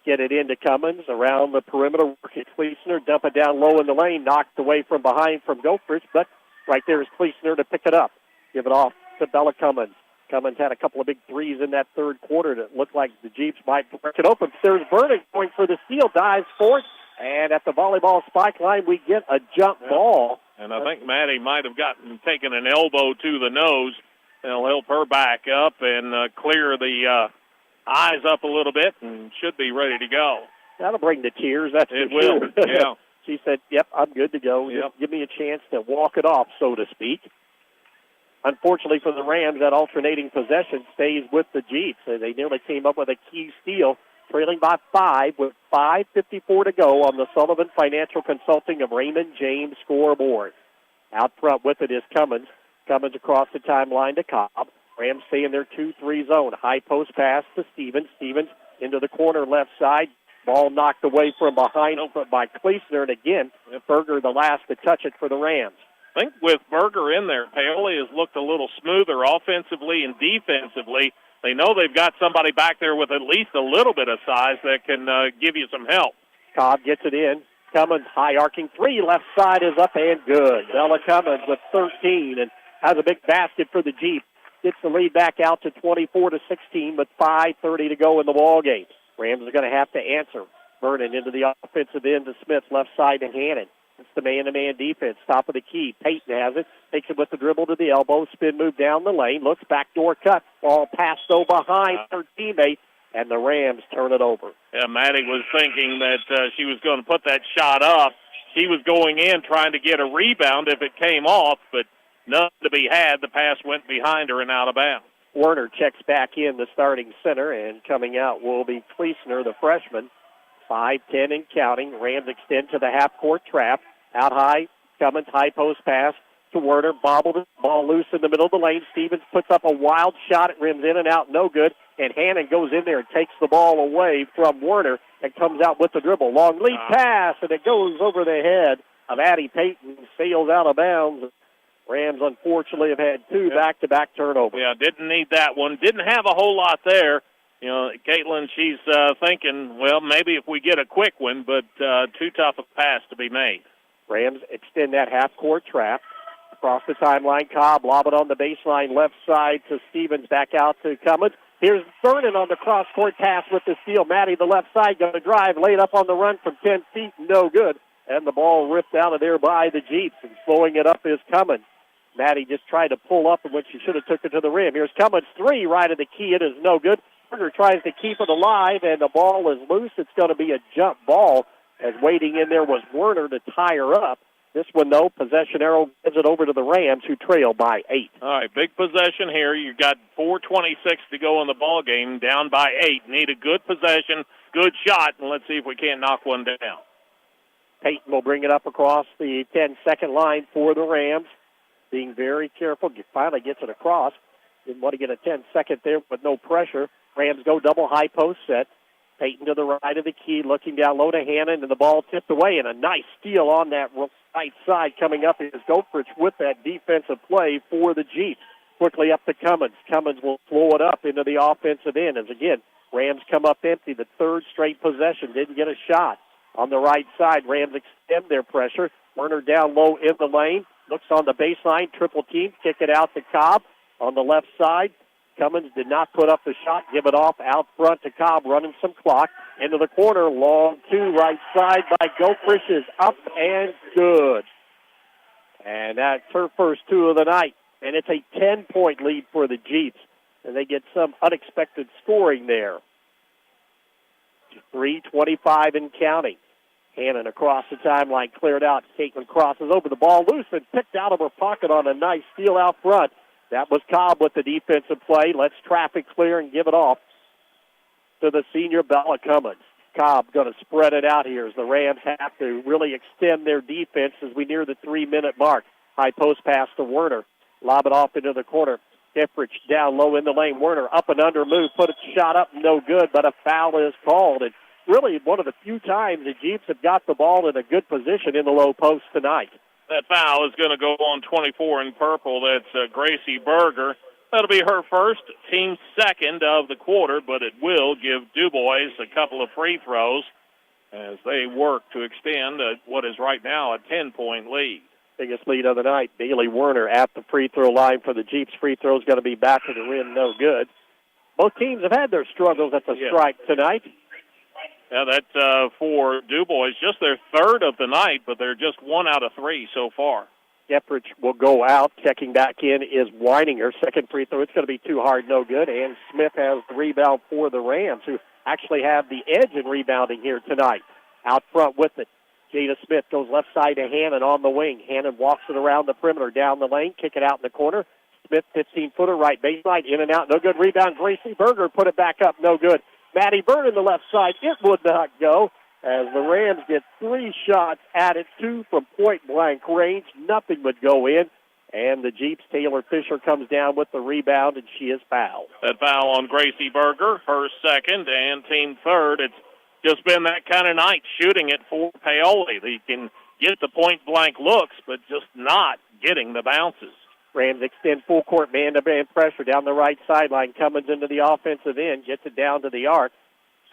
Get it into Cummins around the perimeter, working Kleesner, dump it down low in the lane, knocked away from behind from Gophrich, but right there is Kleesner to pick it up. Give it off to Bella Cummins. Cummins had a couple of big threes in that third quarter that looked like the Jeeps might break it open. There's Vernon going for the steal, dives for it, and at the volleyball spike line, we get a jump ball.
And I think Maddie might have taken an elbow to the nose. It'll help her back up and clear the eyes up a little bit and should be ready to go.
That'll bring the tears, that's
it
for sure.
will, yeah.
She said, yep, I'm good to go.
Yep.
Give me a chance to walk it off, so to speak. Unfortunately for the Rams, that alternating possession stays with the Jeeps. They nearly came up with a key steal, trailing by 5 with 5:54 to go on the Sullivan Financial Consulting of Raymond James scoreboard. Out front with it is Cummins. Cummins across the timeline to Cobb. Rams stay in their 2-3 zone. High post pass to Stevens. Stevens into the corner left side. Ball knocked away from behind by Kleesner, and again, Berger the last to touch it for the Rams.
I think with Berger in there, Paoli has looked a little smoother offensively and defensively. They know they've got somebody back there with at least a little bit of size that can give you some help.
Cobb gets it in. Cummins, high arcing three, left side is up and good. Bella Cummins with 13 and has a big basket for the Jeep. Gets the lead back out to 24-16 with 5:30 to go in the ball game. Rams are going to have to answer. Vernon into the offensive end to Smith, left side to Hannon. It's the man-to-man defense, top of the key. Payton has it, takes it with the dribble to the elbow, spin move down the lane, looks backdoor cut, ball passed though behind her teammate, and the Rams turn it over.
Yeah, Maddie was thinking that she was going to put that shot up. She was going in trying to get a rebound if it came off, but none to be had. The pass went behind her and out of bounds.
Werner checks back in the starting center, and coming out will be Kleesner, the freshman. 5-10 and counting. Rams extend to the half-court trap. Out high, Cummins, high post pass to Werner. Bobbled it, ball loose in the middle of the lane. Stevens puts up a wild shot. It rims in and out, no good. And Hannon goes in there and takes the ball away from Werner and comes out with the dribble. Long lead pass, and it goes over the head of Addie Payton. Sails out of bounds. Rams, unfortunately, have had two back-to-back turnovers.
Yeah, didn't need that one. Didn't have a whole lot there. You know, Caitlin, she's thinking, well, maybe if we get a quick one, but too tough a pass to be made.
Rams extend that half-court trap. Across the timeline, Cobb lob it on the baseline left side to Stevens, back out to Cummins. Here's Vernon on the cross-court pass with the steal. Maddie, the left side, going to drive, laid up on the run from 10 feet, no good. And the ball ripped out of there by the Jeeps, and slowing it up is Cummins. Maddie just tried to pull up when she should have took it to the rim. Here's Cummins, three, right at the key. It is no good. Berger tries to keep it alive, and the ball is loose. It's going to be a jump ball, as waiting in there was Werner to tie her up. This one, though, possession arrow gives it over to the Rams, who trail by 8.
All right, big possession here. You've got 4:26 to go in the ball game, down by 8. Need a good possession, good shot, and let's see if we can't knock one down.
Payton will bring it up across the 10-second line for the Rams. Being very careful, finally gets it across. Didn't want to get a 10-second there, but no pressure. Rams go double high post set. Payton to the right of the key, looking down low to Hannon, and the ball tipped away, and a nice steal on that right side. Coming up is Gophrich with that defensive play for the Jeeps. Quickly up to Cummins. Cummins will flow it up into the offensive end as, again, Rams come up empty. The third straight possession, didn't get a shot. On the right side, Rams extend their pressure. Werner down low in the lane. Looks on the baseline, triple team, kick it out to Cobb. On the left side, Cummins did not put up the shot, give it off out front to Cobb, running some clock. Into the corner, long two, right side by Gophrich is up and good. And that's her first two of the night. And it's a 10-point lead for the Jeeps. And they get some unexpected scoring there. 3:25 and counting. Hannon across the timeline, cleared out. Caitlin crosses over the ball, loose and picked out of her pocket on a nice steal out front. That was Cobb with the defensive play. Let's traffic clear and give it off to the senior Bella Cummins. Cobb going to spread it out here as the Rams have to really extend their defense as we near the 3-minute mark. High post pass to Werner. Lob it off into the corner. Kiprich down low in the lane. Werner up and under move. Put a shot up, no good, but a foul is called. And really one of the few times the Jeeps have got the ball in a good position in the low post tonight.
That foul is going to go on 24 in purple. That's Gracie Berger. That'll be her first, team second of the quarter, but it will give DuBois a couple of free throws as they work to extend what is right now a 10-point lead.
Biggest lead of the night. Bailey Werner at the free throw line for the Jeeps. Free throw is going to be back to the rim, no good. Both teams have had their struggles at the stripe tonight.
Yeah, that's for DuBois, just their third of the night, but they're just 1 out of 3 so far.
Gephrich will go out. Checking back in is Weininger. Second free throw. It's going to be too hard, no good. And Smith has the rebound for the Rams, who actually have the edge in rebounding here tonight. Out front with it. Jada Smith goes left side to Hannon on the wing. Hannon walks it around the perimeter, down the lane, kick it out in the corner. Smith, 15-footer, right baseline, in and out, no good. Rebound, Gracie Berger, put it back up, no good. Maddie Byrne in the left side, it would not go. As the Rams get 3 shots at it, 2 from point-blank range. Nothing would go in. And the Jeeps, Taylor Fisher comes down with the rebound, and she is fouled.
That foul on Gracie Berger, her second, and team third. It's just been that kind of night shooting it for Paoli. They can get the point-blank looks, but just not getting the bounces.
Rams extend full court man-to-man pressure down the right sideline. Cummins into the offensive end, gets it down to the arc.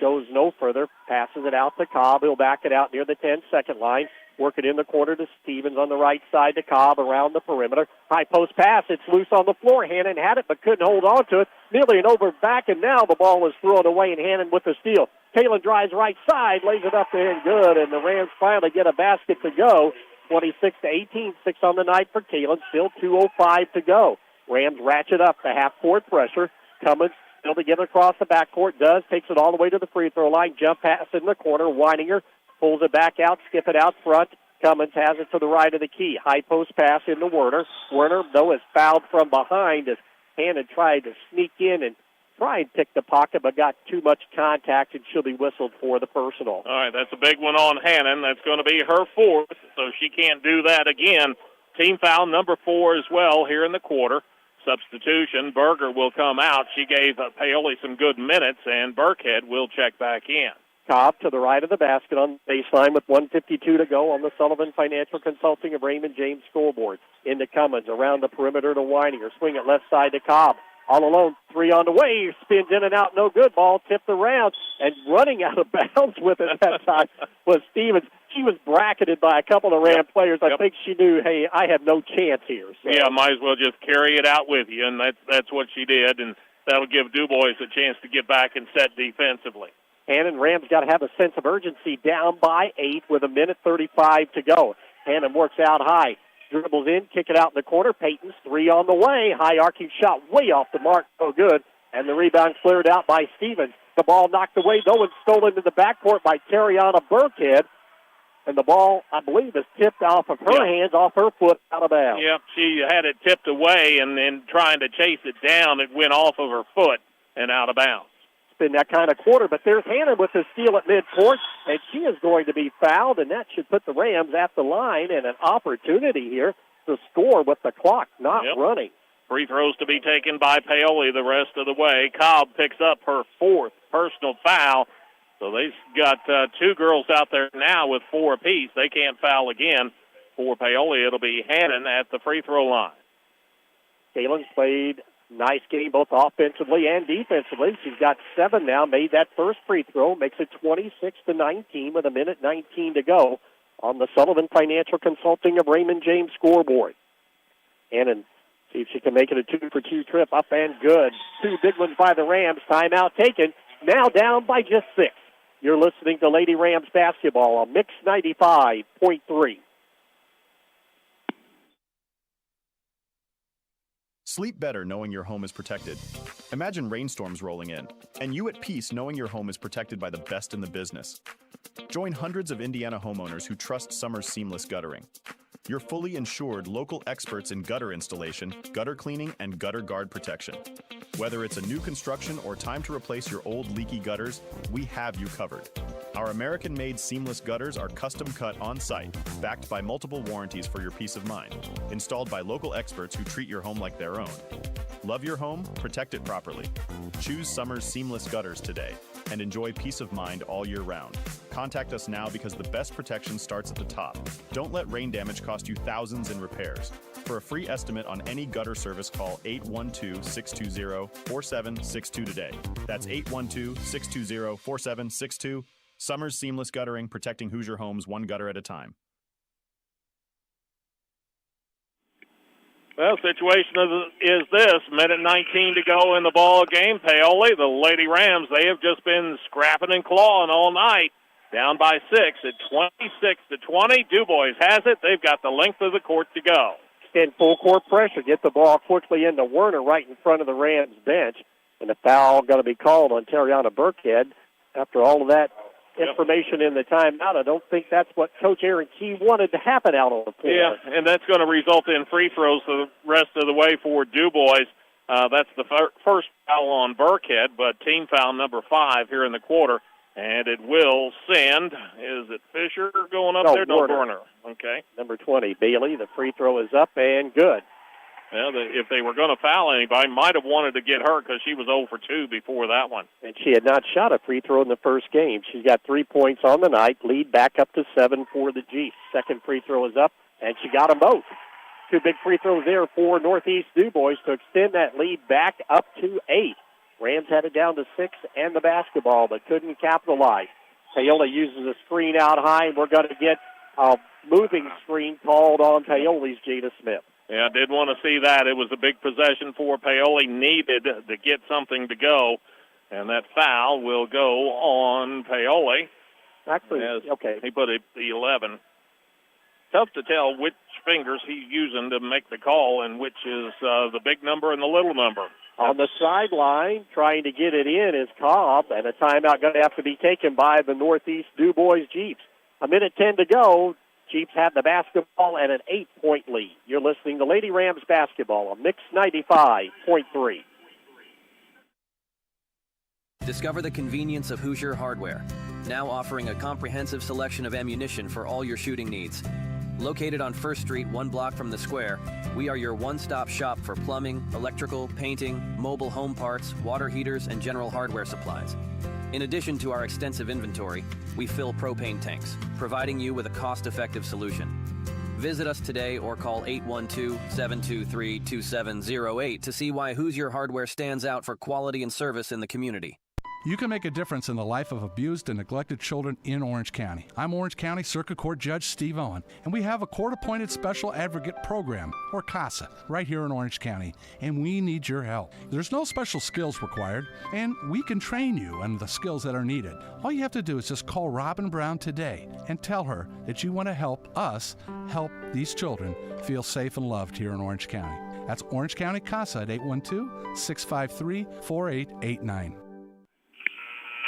Goes no further, passes it out to Cobb. He'll back it out near the 10-second line. Work it in the corner to Stevens on the right side to Cobb around the perimeter. High post pass. It's loose on the floor. Hannon had it but couldn't hold on to it. Nearly an over back, and now the ball is thrown away, and Hannon with the steal. Kalen drives right side, lays it up there and good, and the Rams finally get a basket to go. 26-18, 6 on the night for Kalen. Still 2:05 to go. Rams ratchet up the half-court pressure. Cummins still to get it across the backcourt. Does. Takes it all the way to the free throw line. Jump pass in the corner. Weininger pulls it back out. Skip it out front. Cummins has it to the right of the key. High post pass into Werner. Werner, though, is fouled from behind as Hannon tried to sneak in and try and pick the pocket, but got too much contact, and she'll be whistled for the personal.
All right, that's a big one on Hannon. That's going to be her fourth, so she can't do that again. Team foul number 4 as well here in the quarter. Substitution, Berger will come out. She gave Paoli some good minutes, and Burkhead will check back in.
Cobb to the right of the basket on the baseline with 1:52 to go on the Sullivan Financial Consulting of Raymond James scoreboard. Into Cummins, around the perimeter to Weininger. Swing it left side to Cobb. All alone, 3 on the way. Spins in and out, no good. Ball tipped around, and running out of bounds with it that time was Stevens. She was bracketed by a couple of Ram players. I think she knew, hey, I have no chance here. So.
Yeah, might as well just carry it out with you, and that's what she did, and that'll give DuBois a chance to get back and set defensively.
Hannon, Rams got to have a sense of urgency, down by 8 with 1:35 to go. Hannon works out high. Dribbles in, kick it out in the corner. Payton's 3 on the way. High arcing shot way off the mark. No good. And the rebound cleared out by Stevens. The ball knocked away, though, and stolen to the backcourt by Terriana Burkhead. And the ball, I believe, is tipped off of her hands, off her foot, out of bounds.
Yep, she had it tipped away, and then trying to chase it down, it went off of her foot and out of bounds.
It's been that kind of quarter, but there's Hannon with the steal at midcourt, and she is going to be fouled, and that should put the Rams at the line and an opportunity here to score with the clock not running.
Free throws to be taken by Paoli the rest of the way. Cobb picks up her 4th personal foul. So they've got 2 girls out there now with 4 apiece. They can't foul again. For Paoli, it'll be Hannon at the free throw line.
Kalen's played nice game both offensively and defensively. She's got 7 now, made that first free throw, makes it 26-19 with 1:19 to go on the Sullivan Financial Consulting of Raymond James scoreboard. Hannon, see if she can make it a 2-for-2 trip, up and good. 2 big ones by the Rams, timeout taken, now down by just 6. You're listening to Lady Rams basketball on Mix 95.3.
Sleep better knowing your home is protected. Imagine rainstorms rolling in, and you at peace knowing your home is protected by the best in the business. Join hundreds of Indiana homeowners who trust summer's seamless guttering. your fully insured local experts in gutter installation, gutter cleaning, and gutter guard protection. Whether it's a new construction or time to replace your old leaky gutters, we have you covered. Our American-made seamless gutters are custom cut on-site, backed by multiple warranties for your peace of mind, installed by local experts who treat your home like their own. Love your home? Protect it properly. Choose Summers Seamless Gutters today and enjoy peace of mind all year round. Contact us now because the best protection starts at the top. Don't let rain damage cost you thousands in repairs. For a free estimate on any gutter service, call 812-620-4762 today. That's 812-620-4762. Summers Seamless Guttering, protecting Hoosier homes one gutter at a time.
Well, situation is this. Minute 19 to go in the ball game. Paoli, the Lady Rams, they have just been scrapping and clawing all night. Down by 6 at 26-20. DuBois has it. They've got the length of the court to go.
Extend full court pressure. Get the ball quickly into Werner right in front of the Rams bench. And the foul going to be called on Terriana Burkhead. After all of that information in the timeout, I don't think that's what Coach Aaron Key wanted to happen out on the floor.
Yeah, and that's going to result in free throws the rest of the way for DuBois. That's the first foul on Burkhead, but team foul number 5 here in the quarter. And it will send, is it Fisher going up there? No, Werner. Okay.
Number 20, Bailey. The free throw is up and good.
Well, if they were going to foul anybody, might have wanted to get her because she was 0 for 2 before that one.
And she had not shot a free throw in the first game. She's got 3 points on the night, lead back up to 7 for the Jeeps. Second free throw is up, and she got them both. 2 big free throws there for Northeast DuBois to extend that lead back up to 8. Rams had it down to 6 and the basketball, but couldn't capitalize. Paoli uses a screen out high, and we're going to get a moving screen called on Paoli's Jada Smith.
Yeah, I did want to see that. It was a big possession for Paoli. Needed to get something to go, and that foul will go on Paoli.
Actually, okay.
He put the 11. Tough to tell which fingers he's using to make the call and which is the big number and the little number.
On the sideline, trying to get it in is Cobb, and a timeout going to have to be taken by the Northeast DuBois Jeeps. A minute 10 to go. Jeeps have the basketball at an 8-point lead. You're listening to Lady Rams basketball on Mix 95.3.
Discover the convenience of Hoosier Hardware, now offering a comprehensive selection of ammunition for all your shooting needs. Located on 1st Street, 1 block from the square, we are your one-stop shop for plumbing, electrical, painting, mobile home parts, water heaters, and general hardware supplies. In addition to our extensive inventory, we fill propane tanks, providing you with a cost-effective solution. Visit us today or call 812-723-2708 to see why Hoosier Hardware stands out for quality and service in the community.
You can make a difference in the life of abused and neglected children in Orange County. I'm Orange County Circuit Court Judge Steve Owen, and we have a court-appointed special advocate program, or CASA, right here in Orange County, and we need your help. There's no special skills required, and we can train you on the skills that are needed. All you have to do is just call Robin Brown today and tell her that you want to help us help these children feel safe and loved here in Orange County. That's Orange County CASA at 812-653-4889.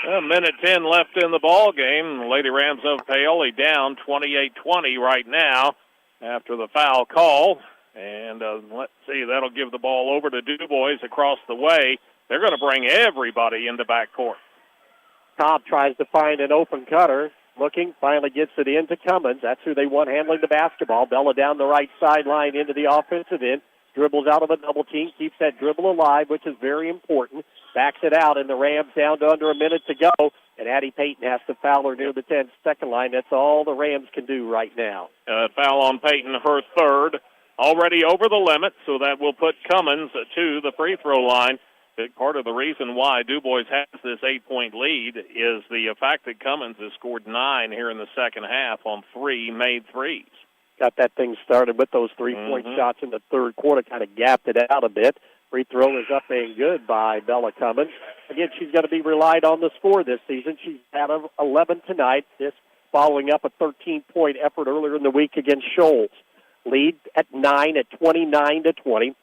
A minute 10 left in the ball game. Lady Rams of Paoli down 28-20 right now after the foul call. And let's see, that'll give the ball over to DuBois across the way. They're going to bring everybody into backcourt.
Cobb tries to find an open cutter. Looking, finally gets it in to Cummins. That's who they want handling the basketball. Bella down the right sideline into the offensive end. Dribbles out of a double team, keeps that dribble alive, which is very important. Backs it out, and the Rams down to under a minute to go. And Addie Payton has to foul her near the 10-second line. That's all the Rams can do right now.
Foul on Payton, her third. Already over the limit, so that will put Cummins to the free throw line. Big part of the reason why DuBois has this 8-point lead is the fact that Cummins has scored 9 here in the second half on 3 made threes.
Got that thing started with those 3-point shots in the third quarter, kind of gapped it out a bit. Free throw is up and good by Bella Cummins. Again, she's going to be relied on the score this season. She's had 11 tonight, this following up a 13-point effort earlier in the week against Shoals. Lead at 9 at 29-20.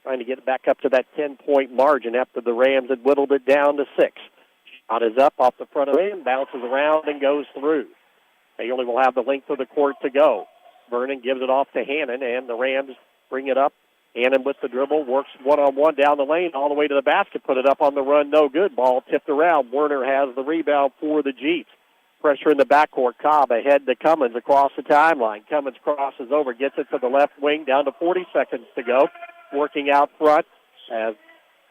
Trying to get back up to that 10-point margin after the Rams had whittled it down to 6. Shot is up off the front of the rim, bounces around and goes through. They only will have the length of the court to go. Vernon gives it off to Hannon, and the Rams bring it up. Hannon with the dribble, works one-on-one down the lane, all the way to the basket, put it up on the run, no good. Ball tipped around. Werner has the rebound for the Jeeps. Pressure in the backcourt. Cobb ahead to Cummins across the timeline. Cummins crosses over, gets it to the left wing, down to 40 seconds to go. Working out front as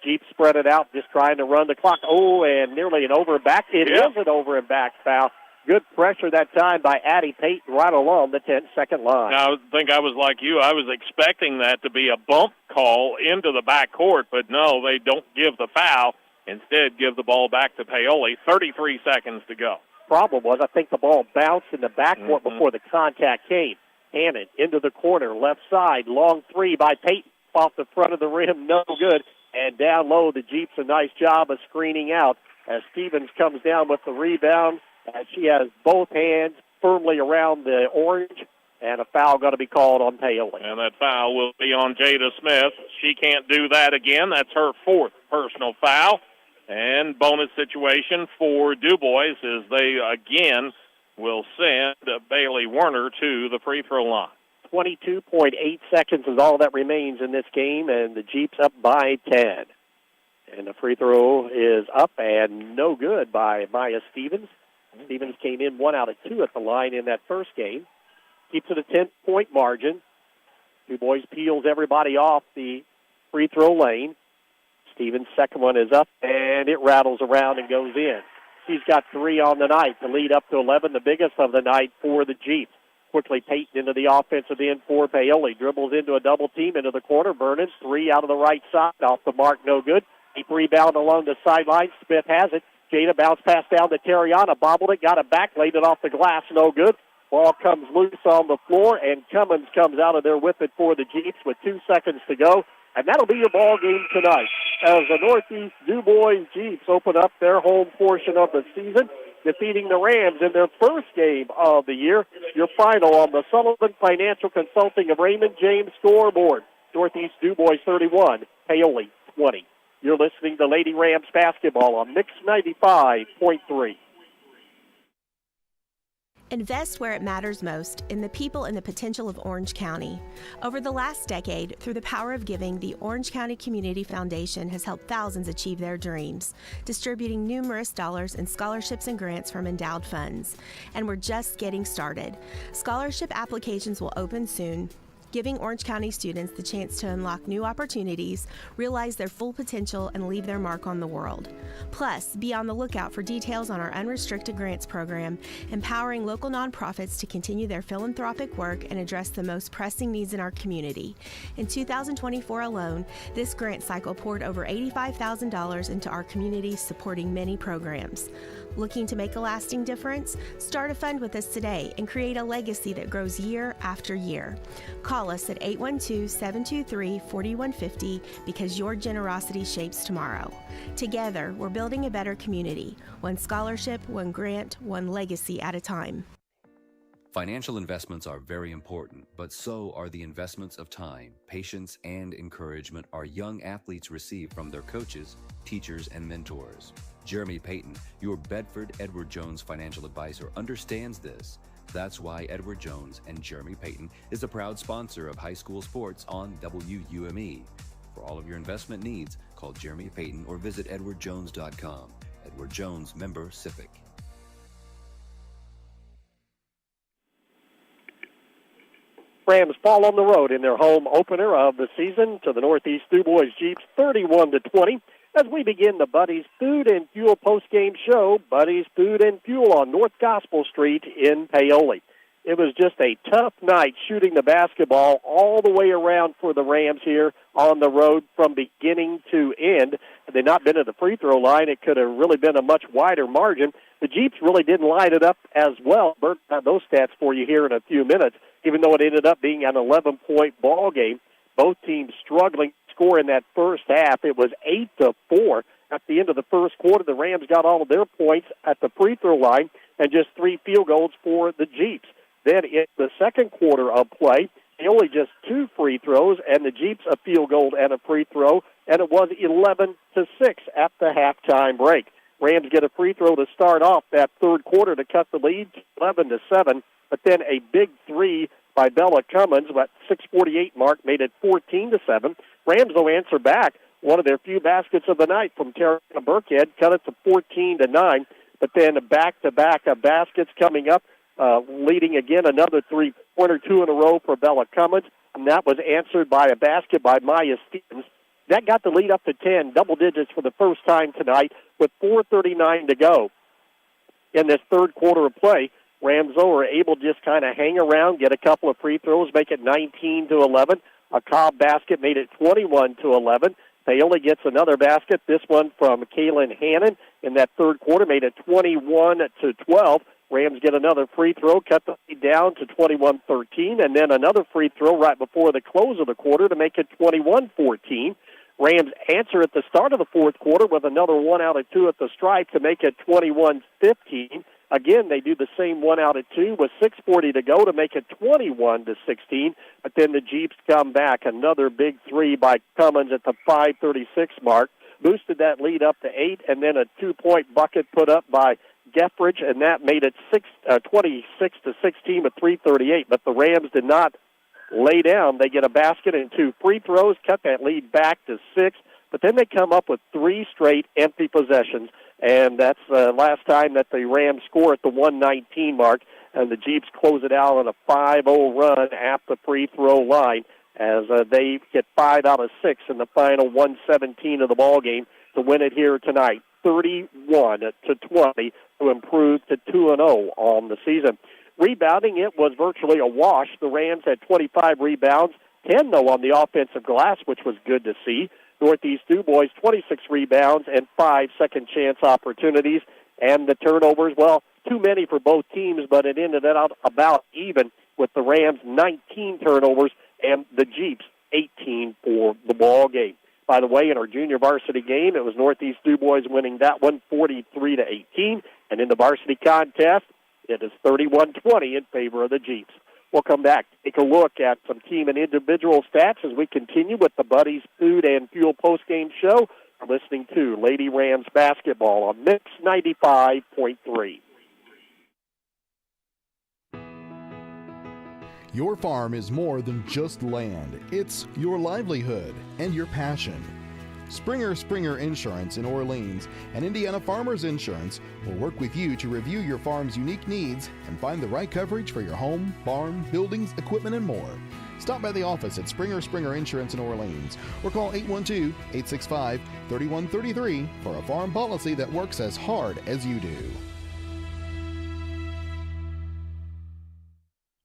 Jeeps spread it out, just trying to run the clock. Oh, and nearly an over and back. It is an over and back foul. Good pressure that time by Addie Payton right along the 10-second line.
Now, I think I was like you. I was expecting that to be a bump call into the backcourt, but no, they don't give the foul. Instead, give the ball back to Paoli. 33 seconds to go.
Problem was, I think the ball bounced in the backcourt before the contact came. Hannon into the corner, left side, long three by Payton off the front of the rim, no good. And down low, the Jeeps a nice job of screening out as Stevens comes down with the rebound. As she has both hands firmly around the orange, and a foul going to be called on Paoli.
And that foul will be on Jada Smith. She can't do that again. That's her fourth personal foul. And bonus situation for DuBois as they again will send Bailey Werner to the free throw line.
22.8 seconds is all that remains in this game, and the Jeeps up by 10. And the free throw is up and no good by Maya Stevens. Stevens came in 1 out of 2 at the line in that first game. Keeps it a 10-point margin. DuBois peels everybody off the free throw lane. Stevens' second one is up, and it rattles around and goes in. She's got 3 on the night to lead up to 11, the biggest of the night for the Jeeps. Quickly Payton into the offensive end for Paoli. Dribbles into a double team into the corner. Vernon, 3 out of the right side. Off the mark, no good. Deep rebound along the sideline. Smith has it. Jada bounce pass down to Terriana, bobbled it, got it back, laid it off the glass, no good. Ball comes loose on the floor, and Cummins comes out of there with it for the Jeeps with 2 seconds to go. And that'll be your ball game tonight as the Northeast DuBois Jeeps open up their home portion of the season, defeating the Rams in their first game of the year. Your final on the Sullivan Financial Consulting of Raymond James scoreboard. Northeast DuBois 31, Paoli 20. You're listening to Lady Rams basketball on Mix 95.3.
Invest where it matters most, in the people and the potential of Orange County. Over the last decade, through the power of giving, the Orange County Community Foundation has helped thousands achieve their dreams, distributing numerous dollars in scholarships and grants from endowed funds. And we're just getting started. Scholarship applications will open soon, giving Orange County students the chance to unlock new opportunities, realize their full potential, and leave their mark on the world. Plus, be on the lookout for details on our unrestricted grants program, empowering local nonprofits to continue their philanthropic work and address the most pressing needs in our community. In 2024 alone, this grant cycle poured over $85,000 into our community, supporting many programs. Looking to make a lasting difference? Start a fund with us today and create a legacy that grows year after year. Call us at 812-723-4150 because your generosity shapes tomorrow. Together, we're building a better community. One scholarship, one grant, one legacy at a time.
Financial investments are very important, but so are the investments of time, patience, and encouragement our young athletes receive from their coaches, teachers, and mentors. Jeremy Payton, your Bedford Edward Jones financial advisor, understands this. That's why Edward Jones and Jeremy Payton is a proud sponsor of high school sports on WUME. For all of your investment needs, call Jeremy Payton or visit edwardjones.com. Edward Jones, member SIPC.
Rams fall on the road in their home opener of the season to the Northeast DuBois Jeeps, 31-20. As we begin the Buddy's Food and Fuel postgame show, Buddy's Food and Fuel on North Gospel Street in Paoli. It was just a tough night shooting the basketball all the way around for the Rams here on the road from beginning to end. Had they not been at the free throw line, it could have really been a much wider margin. The Jeeps really didn't light it up as well. Bert got those stats for you here in a few minutes, even though it ended up being an 11-point ball game. Both teams struggling to score in that first half. It was 8-4 at the end of the first quarter. The Rams got all of their points at the free throw line and just 3 field goals for the Jeeps. Then in the second quarter of play, only just 2 free throws, and the Jeeps a field goal and a free throw, and it was 11-6 at the halftime break. Rams get a free throw to start off that third quarter to cut the lead 11-7, but then a big 3 by Bella Cummins, but 6:48 mark made it 14-7. Rams, though, answer back. One of their few baskets of the night from Tara Burkhead, cut it to 14-9. But then back-to-back baskets coming up, leading again another three-pointer, two in a row for Bella Cummins, and that was answered by a basket by Maya Stevens. That got the lead up to 10, double digits for the first time tonight with 4:39 to go. In this third quarter of play, Rams were able to just kind of hang around, get a couple of free throws, make it 19-11. A Cobb basket made it 21-11. Paoli gets another basket, this one from Kaylin Hannon in that third quarter, made it 21-12. Rams get another free throw, cut the lead down to 21-13, and then another free throw right before the close of the quarter to make it 21-14. Rams answer at the start of the fourth quarter with another 1 out of 2 at the stripe to make it 21-15. Again, they do the same 1 out of 2 with 6:40 to go to make it 21-16. But then the Jeeps come back. Another big three by Cummins at the 5:36 mark. Boosted that lead up to 8, and then a 2-point bucket put up by Geffridge, and that made it 26-16 with 3:38. But the Rams did not lay down. They get a basket and 2 free throws, cut that lead back to 6. But then they come up with 3 straight empty possessions, and that's the last time that the Rams score at the 1:19 mark, and the Jeeps close it out on a 5-0 run at the free throw line as they get 5 out of 6 in the final 1:17 of the ball game to win it here tonight, 31-20 to improve to 2-0 on the season. Rebounding, it was virtually a wash. The Rams had 25 rebounds, 10 though on the offensive glass, which was good to see. Northeast DuBois, 26 rebounds and 5 second-chance opportunities. And the turnovers, well, too many for both teams, but it ended up about even with the Rams 19 turnovers and the Jeeps 18 for the ball game. By the way, in our junior varsity game, it was Northeast DuBois winning that one 43-18. And in the varsity contest, it is 31-20 in favor of the Jeeps. We'll come back, take a look at some team and individual stats as we continue with the Buddies Food and Fuel postgame show. We're listening to Lady Rams basketball on Mix 95.3.
Your farm is more than just land. It's your livelihood and your passion. Springer Insurance in Orleans and Indiana Farmers Insurance will work with you to review your farm's unique needs and find the right coverage for your home, barn, buildings, equipment, and more. Stop by the office at Springer Insurance in Orleans or call 812-865-3133 for a farm policy that works as hard as you do.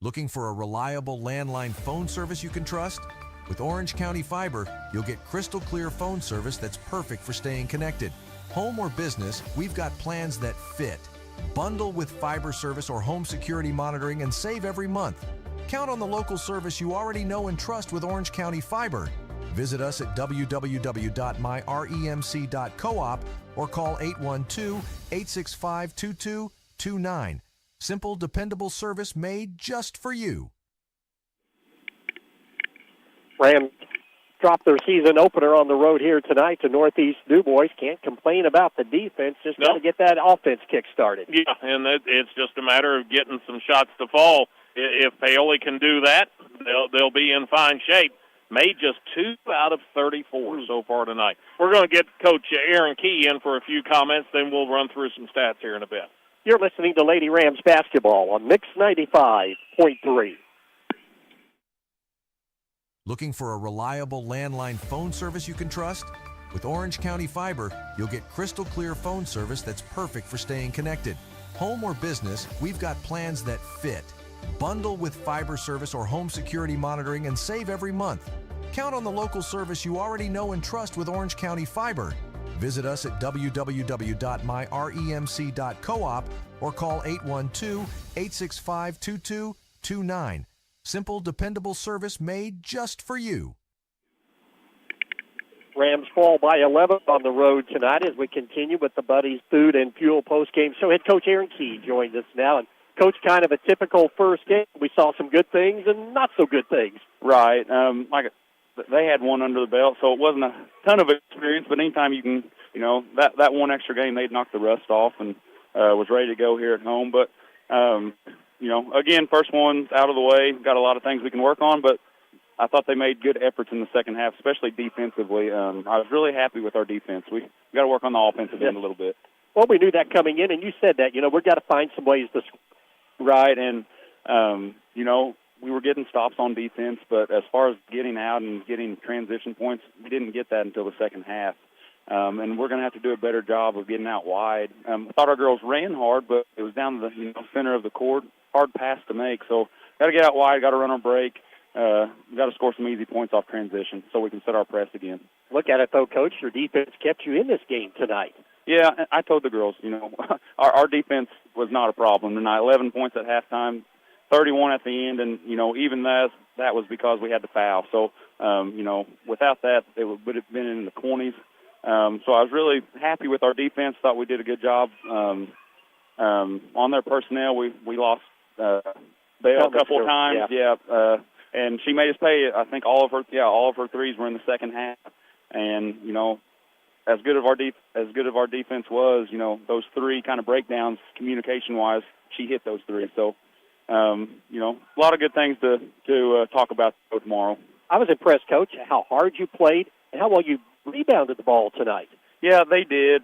Looking for a reliable landline phone service you can trust? With Orange County Fiber, you'll get crystal clear phone service that's perfect for staying connected. Home or business, we've got plans that fit. Bundle with fiber service or home security monitoring and save every month. Count on the local service you already know and trust with Orange County Fiber. Visit us at www.myremc.coop or call 812-865-2229. Simple, dependable service made just for you.
Rams dropped their season opener on the road here tonight to Northeast DuBois. Can't complain about the defense. Just got to get that offense kick-started.
Yeah, and it's just a matter of getting some shots to fall. If Paoli can do that, they'll be in fine shape. Made just 2 out of 34 so far tonight. We're going to get Coach Aaron Key in for a few comments, then we'll run through some stats here in a bit.
You're listening to Lady Rams basketball on Mix 95.3.
Looking for a reliable landline phone service you can trust? With Orange County Fiber, you'll get crystal clear phone service that's perfect for staying connected. Home or business, we've got plans that fit. Bundle with fiber service or home security monitoring and save every month. Count on the local service you already know and trust with Orange County Fiber. Visit us at www.myremc.coop or call 812-865-2229. Simple, dependable service made just for you.
Rams fall by 11 on the road tonight as we continue with the Buddies Food and Fuel postgame show. Head coach Aaron Key joins us now. And Coach, kind of a typical first game. We saw some good things and not so good things.
Right. They had one under the belt, so it wasn't a ton of experience, but anytime you can, that one extra game, they'd knocked the rust off and was ready to go here at home. But, again, first one's out of the way. Got a lot of things we can work on, but I thought they made good efforts in the second half, especially defensively. I was really happy with our defense. We got to work on the offensive end a little bit.
Well, we knew that coming in, and you said that, we've got to find some ways to score.
Right, and, we were getting stops on defense, but as far as getting out and getting transition points, we didn't get that until the second half. And we're going to have to do a better job of getting out wide. I thought our girls ran hard, but it was down to the center of the court, hard pass to make. So got to get out wide, got to run on break. Got to score some easy points off transition so we can set our press again.
Look at it, though, Coach. Your defense kept you in this game tonight.
Yeah, I told the girls, our defense was not a problem tonight. 11 points at halftime, 31 at the end, and, even that was because we had to foul. So, without that, it would have been in the 20s. So I was really happy with our defense. Thought we did a good job. On their personnel, we lost Bell a couple of times. Yeah. And she made us pay. I think all of her threes were in the second half. And as good of our defense was, those three kind of breakdowns communication-wise, she hit those three. So, a lot of good things to talk about tomorrow.
I was impressed, Coach, how hard you played and how well you rebounded the ball tonight.
Yeah, they did.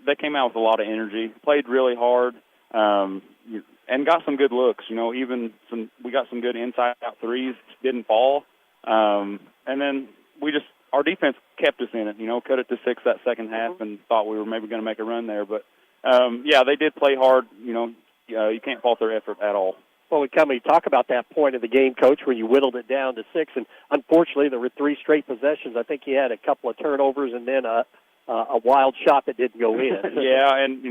They came out with a lot of energy, played really hard, and got some good looks. We got some good inside-out threes, didn't fall. And then our defense kept us in it, cut it to 6 that second half and thought we were maybe going to make a run there. But, they did play hard. You can't fault their effort at all.
Well, we talk about that point of the game, Coach, where you whittled it down to 6, and unfortunately there were 3 straight possessions. I think you had a couple of turnovers and then a wild shot that didn't go in.
Yeah, and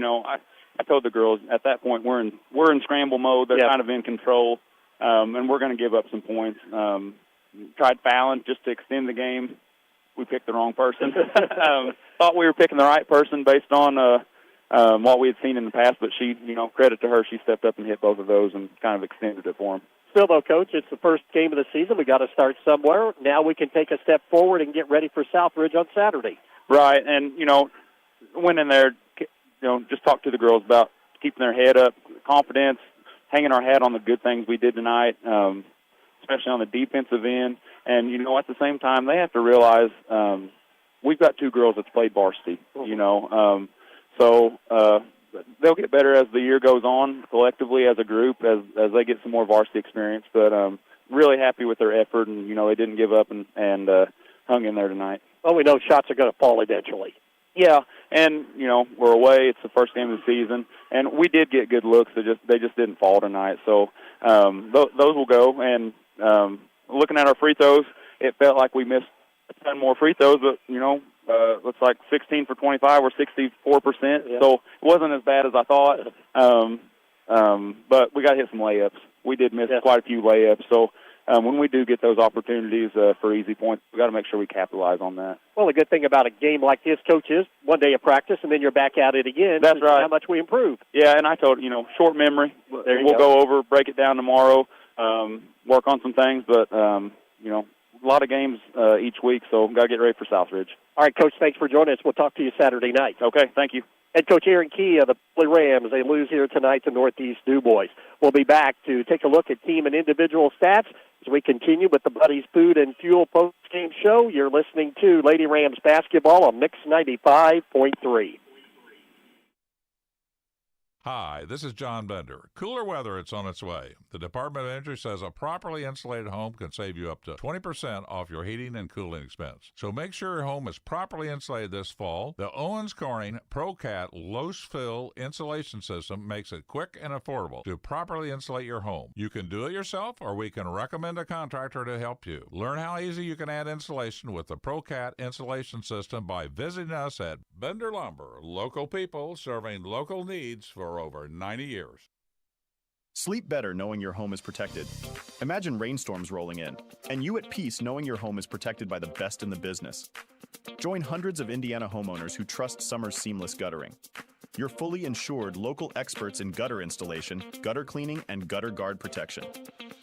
I told the girls at that point we're in scramble mode. They're kind of in control, and we're going to give up some points. Tried fouling just to extend the game. We picked the wrong person. Thought we were picking the right person based on what we had seen in the past, but she, credit to her, she stepped up and hit both of those and kind of extended it for them.
Still, though, Coach, it's the first game of the season. We got to start somewhere. Now we can take a step forward and get ready for Southridge on Saturday.
Right, and, went in there, just talked to the girls about keeping their head up, confidence, hanging our hat on the good things we did tonight, especially on the defensive end. And, at the same time, they have to realize we've got 2 girls that's played varsity, So they'll get better as the year goes on, collectively as a group, as they get some more varsity experience. But really happy with their effort, and, they didn't give up and hung in there tonight.
Well, we know shots are going to fall eventually.
Yeah, and, we're away. It's the first game of the season. And we did get good looks. They just didn't fall tonight. So those will go. And looking at our free throws, it felt like we missed a ton more free throws, but, looks like 16 for 25 or 64%. Yeah. So it wasn't as bad as I thought. But we got to hit some layups. We did miss quite a few layups. So when we do get those opportunities for easy points, we got to make sure we capitalize on that.
Well, the good thing about a game like this, Coach, is one day of practice and then you're back at it again.
That's right.
How much we improve.
Yeah, and I told short memory. We'll go over, break it down tomorrow, work on some things, but a lot of games each week, so got to get ready for Southridge.
All right, Coach, thanks for joining us. We'll talk to you Saturday night.
Okay, thank you.
Head Coach Aaron Key of the Paoli Rams, they lose here tonight to Northeast DuBois. We'll be back to take a look at team and individual stats as we continue with the Buddy's Food and Fuel post-game show. You're listening to Lady Rams basketball on Mix 95.3.
Hi, this is John Bender. Cooler weather, it's on its way. The Department of Energy says a properly insulated home can save you up to 20% off your heating and cooling expense. So make sure your home is properly insulated this fall. The Owens Corning ProCat Low-Fill Insulation System makes it quick and affordable to properly insulate your home. You can do it yourself, or we can recommend a contractor to help you. Learn how easy you can add insulation with the ProCat Insulation System by visiting us at Bender Lumber. Local people serving local needs for over 90 years.
Sleep better knowing your home is protected. Imagine rainstorms rolling in, and you at peace knowing your home is protected by the best in the business. Join hundreds of Indiana homeowners who trust Summers Seamless Guttering. Your fully insured local experts in gutter installation, gutter cleaning, and gutter guard protection.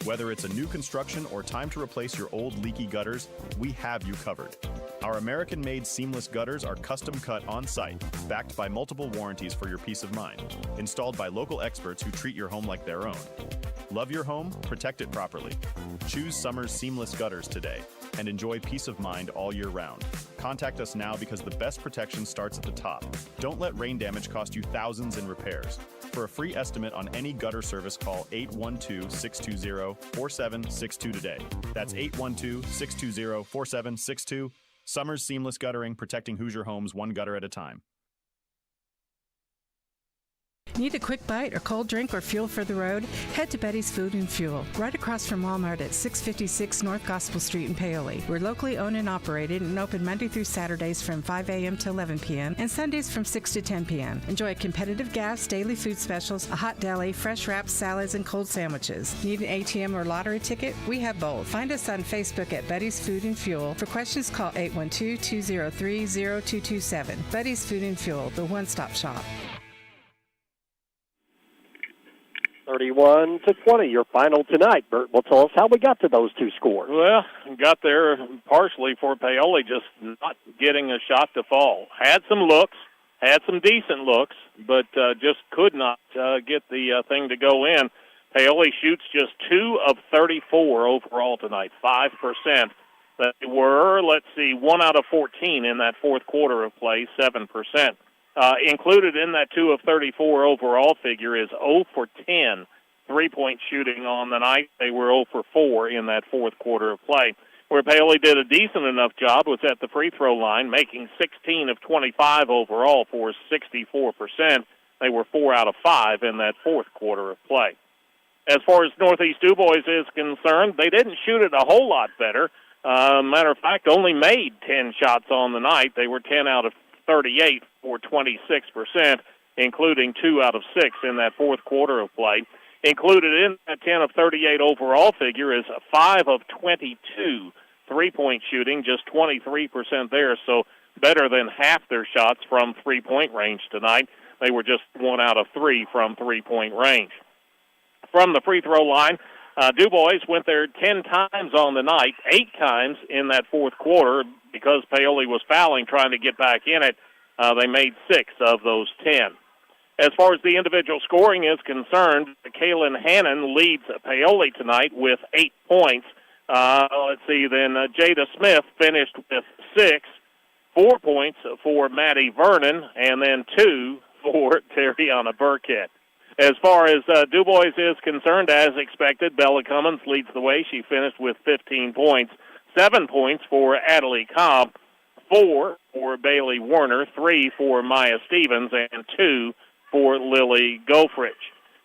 Whether it's a new construction or time to replace your old leaky gutters, we have you covered. Our American-made seamless gutters are custom cut on-site, backed by multiple warranties for your peace of mind, installed by local experts who treat your home like their own. Love your home? Protect it properly. Choose Summers Seamless Gutters today and enjoy peace of mind all year round. Contact us now because the best protection starts at the top. Don't let rain damage cost you thousands in repairs. For a free estimate on any gutter service, call 812-620-4762 today. That's 812-620-4762. Summers Seamless Guttering, protecting Hoosier homes one gutter at a time.
Need a quick bite or cold drink or fuel for the road? Head to Betty's Food and Fuel, right across from Walmart at 656 North Gospel Street in Paoli. We're locally owned and operated and open Monday through Saturdays from 5 a.m. to 11 p.m. and Sundays from 6 to 10 p.m. Enjoy competitive gas, daily food specials, a hot deli, fresh wraps, salads, and cold sandwiches. Need an ATM or lottery ticket? We have both. Find us on Facebook at Betty's Food and Fuel. For questions, call 812-203-0227. Betty's Food and Fuel, the one-stop shop.
31-20, your final tonight. Bert will tell us how we got to those two scores.
Well, got there partially for Paoli just not getting a shot to fall. Had some looks, had some decent looks, but just could not get the thing to go in. Paoli shoots just 2 of 34 overall tonight, 5%. They were, 1 out of 14 in that fourth quarter of play, 7%. Included in that 2 of 34 overall figure is 0 for 10 three-point shooting on the night. They were 0 for 4 in that fourth quarter of play. Where Paoli did a decent enough job was at the free throw line, making 16 of 25 overall for 64%. They were 4 out of 5 in that fourth quarter of play. As far as Northeast DuBois is concerned, they didn't shoot it a whole lot better. Matter of fact, only made 10 shots on the night. They were 10 out of 38 for 26%, including 2 out of 6 in that fourth quarter of play. Included in that 10 of 38 overall figure is 5 of 22 three-point shooting, just 23% there, so better than half their shots from three-point range tonight. They were just 1 out of 3 from three-point range. From the free throw line, DuBois went there 10 times on the night, 8 times in that fourth quarter. Because Paoli was fouling trying to get back in it, they made 6 of those 10. As far as the individual scoring is concerned, Kaylin Hannon leads Paoli tonight with 8 points. Then Jada Smith finished with 6, 4 points for Maddie Vernon, and then 2 for Terriana Burkett. As far as DuBois is concerned, as expected, Bella Cummins leads the way. She finished with 15 points. 7 points for Adelie Cobb, 4 for Bailey Warner, 3 for Maya Stevens, and 2 for Lily Gofrich.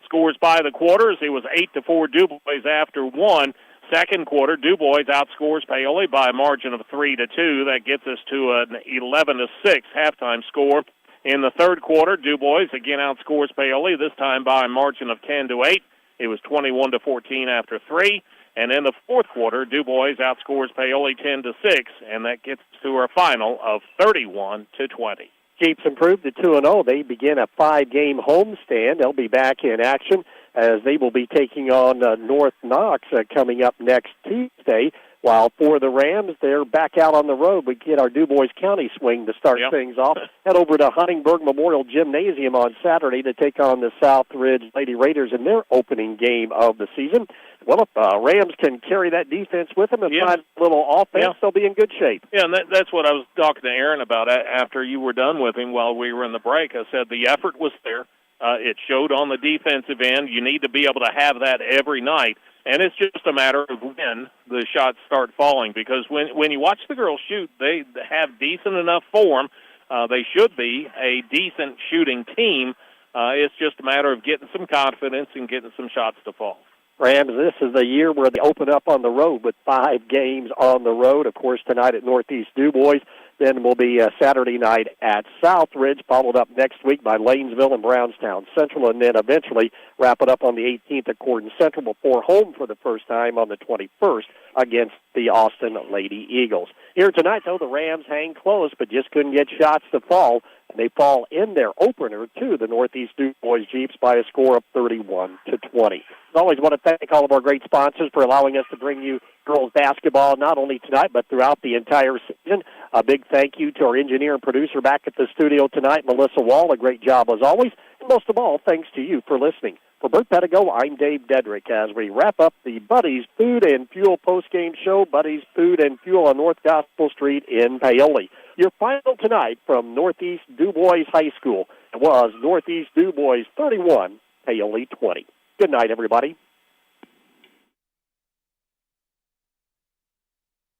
Scores by the quarters, it was 8-4 DuBois after 1. Second quarter, DuBois outscores Paoli by a margin of 3-2. That gets us to an 11-6 halftime score. In the third quarter, DuBois again outscores Paoli, this time by a margin of 10-8. It was 21-14 after 3. And in the fourth quarter, DuBois outscores Paoli 10-6, and that gets to our final of 31-20.
Jeeps improved to 2-0. They begin a 5-game homestand. They'll be back in action as they will be taking on North Knox coming up next Tuesday. While for the Rams, they're back out on the road. We get our DuBois County swing to start things off. Head over to Huntingburg Memorial Gymnasium on Saturday to take on the Southridge Lady Raiders in their opening game of the season. Well, if Rams can carry that defense with them and find a little offense, they'll be in good shape.
Yeah, and that's what I was talking to Aaron about after you were done with him while we were in the break. I said the effort was there. It showed on the defensive end. You need to be able to have that every night. And it's just a matter of when the shots start falling, because when you watch the girls shoot, they have decent enough form. They should be a decent shooting team. It's just a matter of getting some confidence and getting some shots to fall.
Rams, this is the year where they open up on the road with 5 games on the road. Of course, tonight at Northeast DuBois. Then will be Saturday night at Southridge, followed up next week by Lanesville and Brownstown Central, and then eventually wrap it up on the 18th at Gordon Central before home for the first time on the 21st against the Austin Lady Eagles. Here tonight, though, the Rams hang close, but just couldn't get shots to fall. And they fall in their opener to the Northeast DuBois Jeeps by a score of 31-20. As always, want to thank all of our great sponsors for allowing us to bring you girls basketball not only tonight but throughout the entire season. A big thank you to our engineer and producer back at the studio tonight, Melissa Wall. A great job as always. And most of all, thanks to you for listening. For Bert Pedigo, I'm Dave Dedrick as we wrap up the Buddy's Food and Fuel postgame show, Buddy's Food and Fuel on North Gospel Street in Paoli. Your final tonight from Northeast DuBois High School. It was Northeast DuBois 31, Paoli 20. Good night, everybody.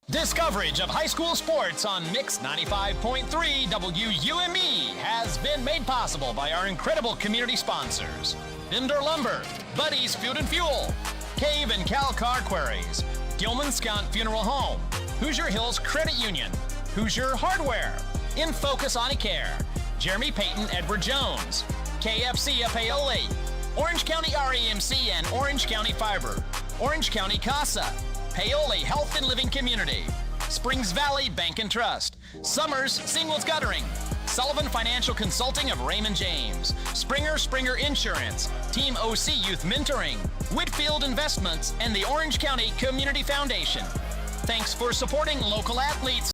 This coverage of high school sports on Mix 95.3 WUME has been made possible by our incredible community sponsors. Binder Lumber, Buddy's Food and Fuel, Cave and Cal Car Quarries, Gilman Scott Funeral Home, Hoosier Hills Credit Union, Hoosier Hardware, In Focus Eye Care, Jeremy Payton Edward Jones, KFC of Paoli, Orange County REMC and Orange County Fiber, Orange County CASA, Paoli Health and Living Community, Springs Valley Bank and Trust, Summers Singles Guttering, Sullivan Financial Consulting of Raymond James, Springer Insurance, Team OC Youth Mentoring, Whitfield Investments, and the Orange County Community Foundation. Thanks for supporting local athletes.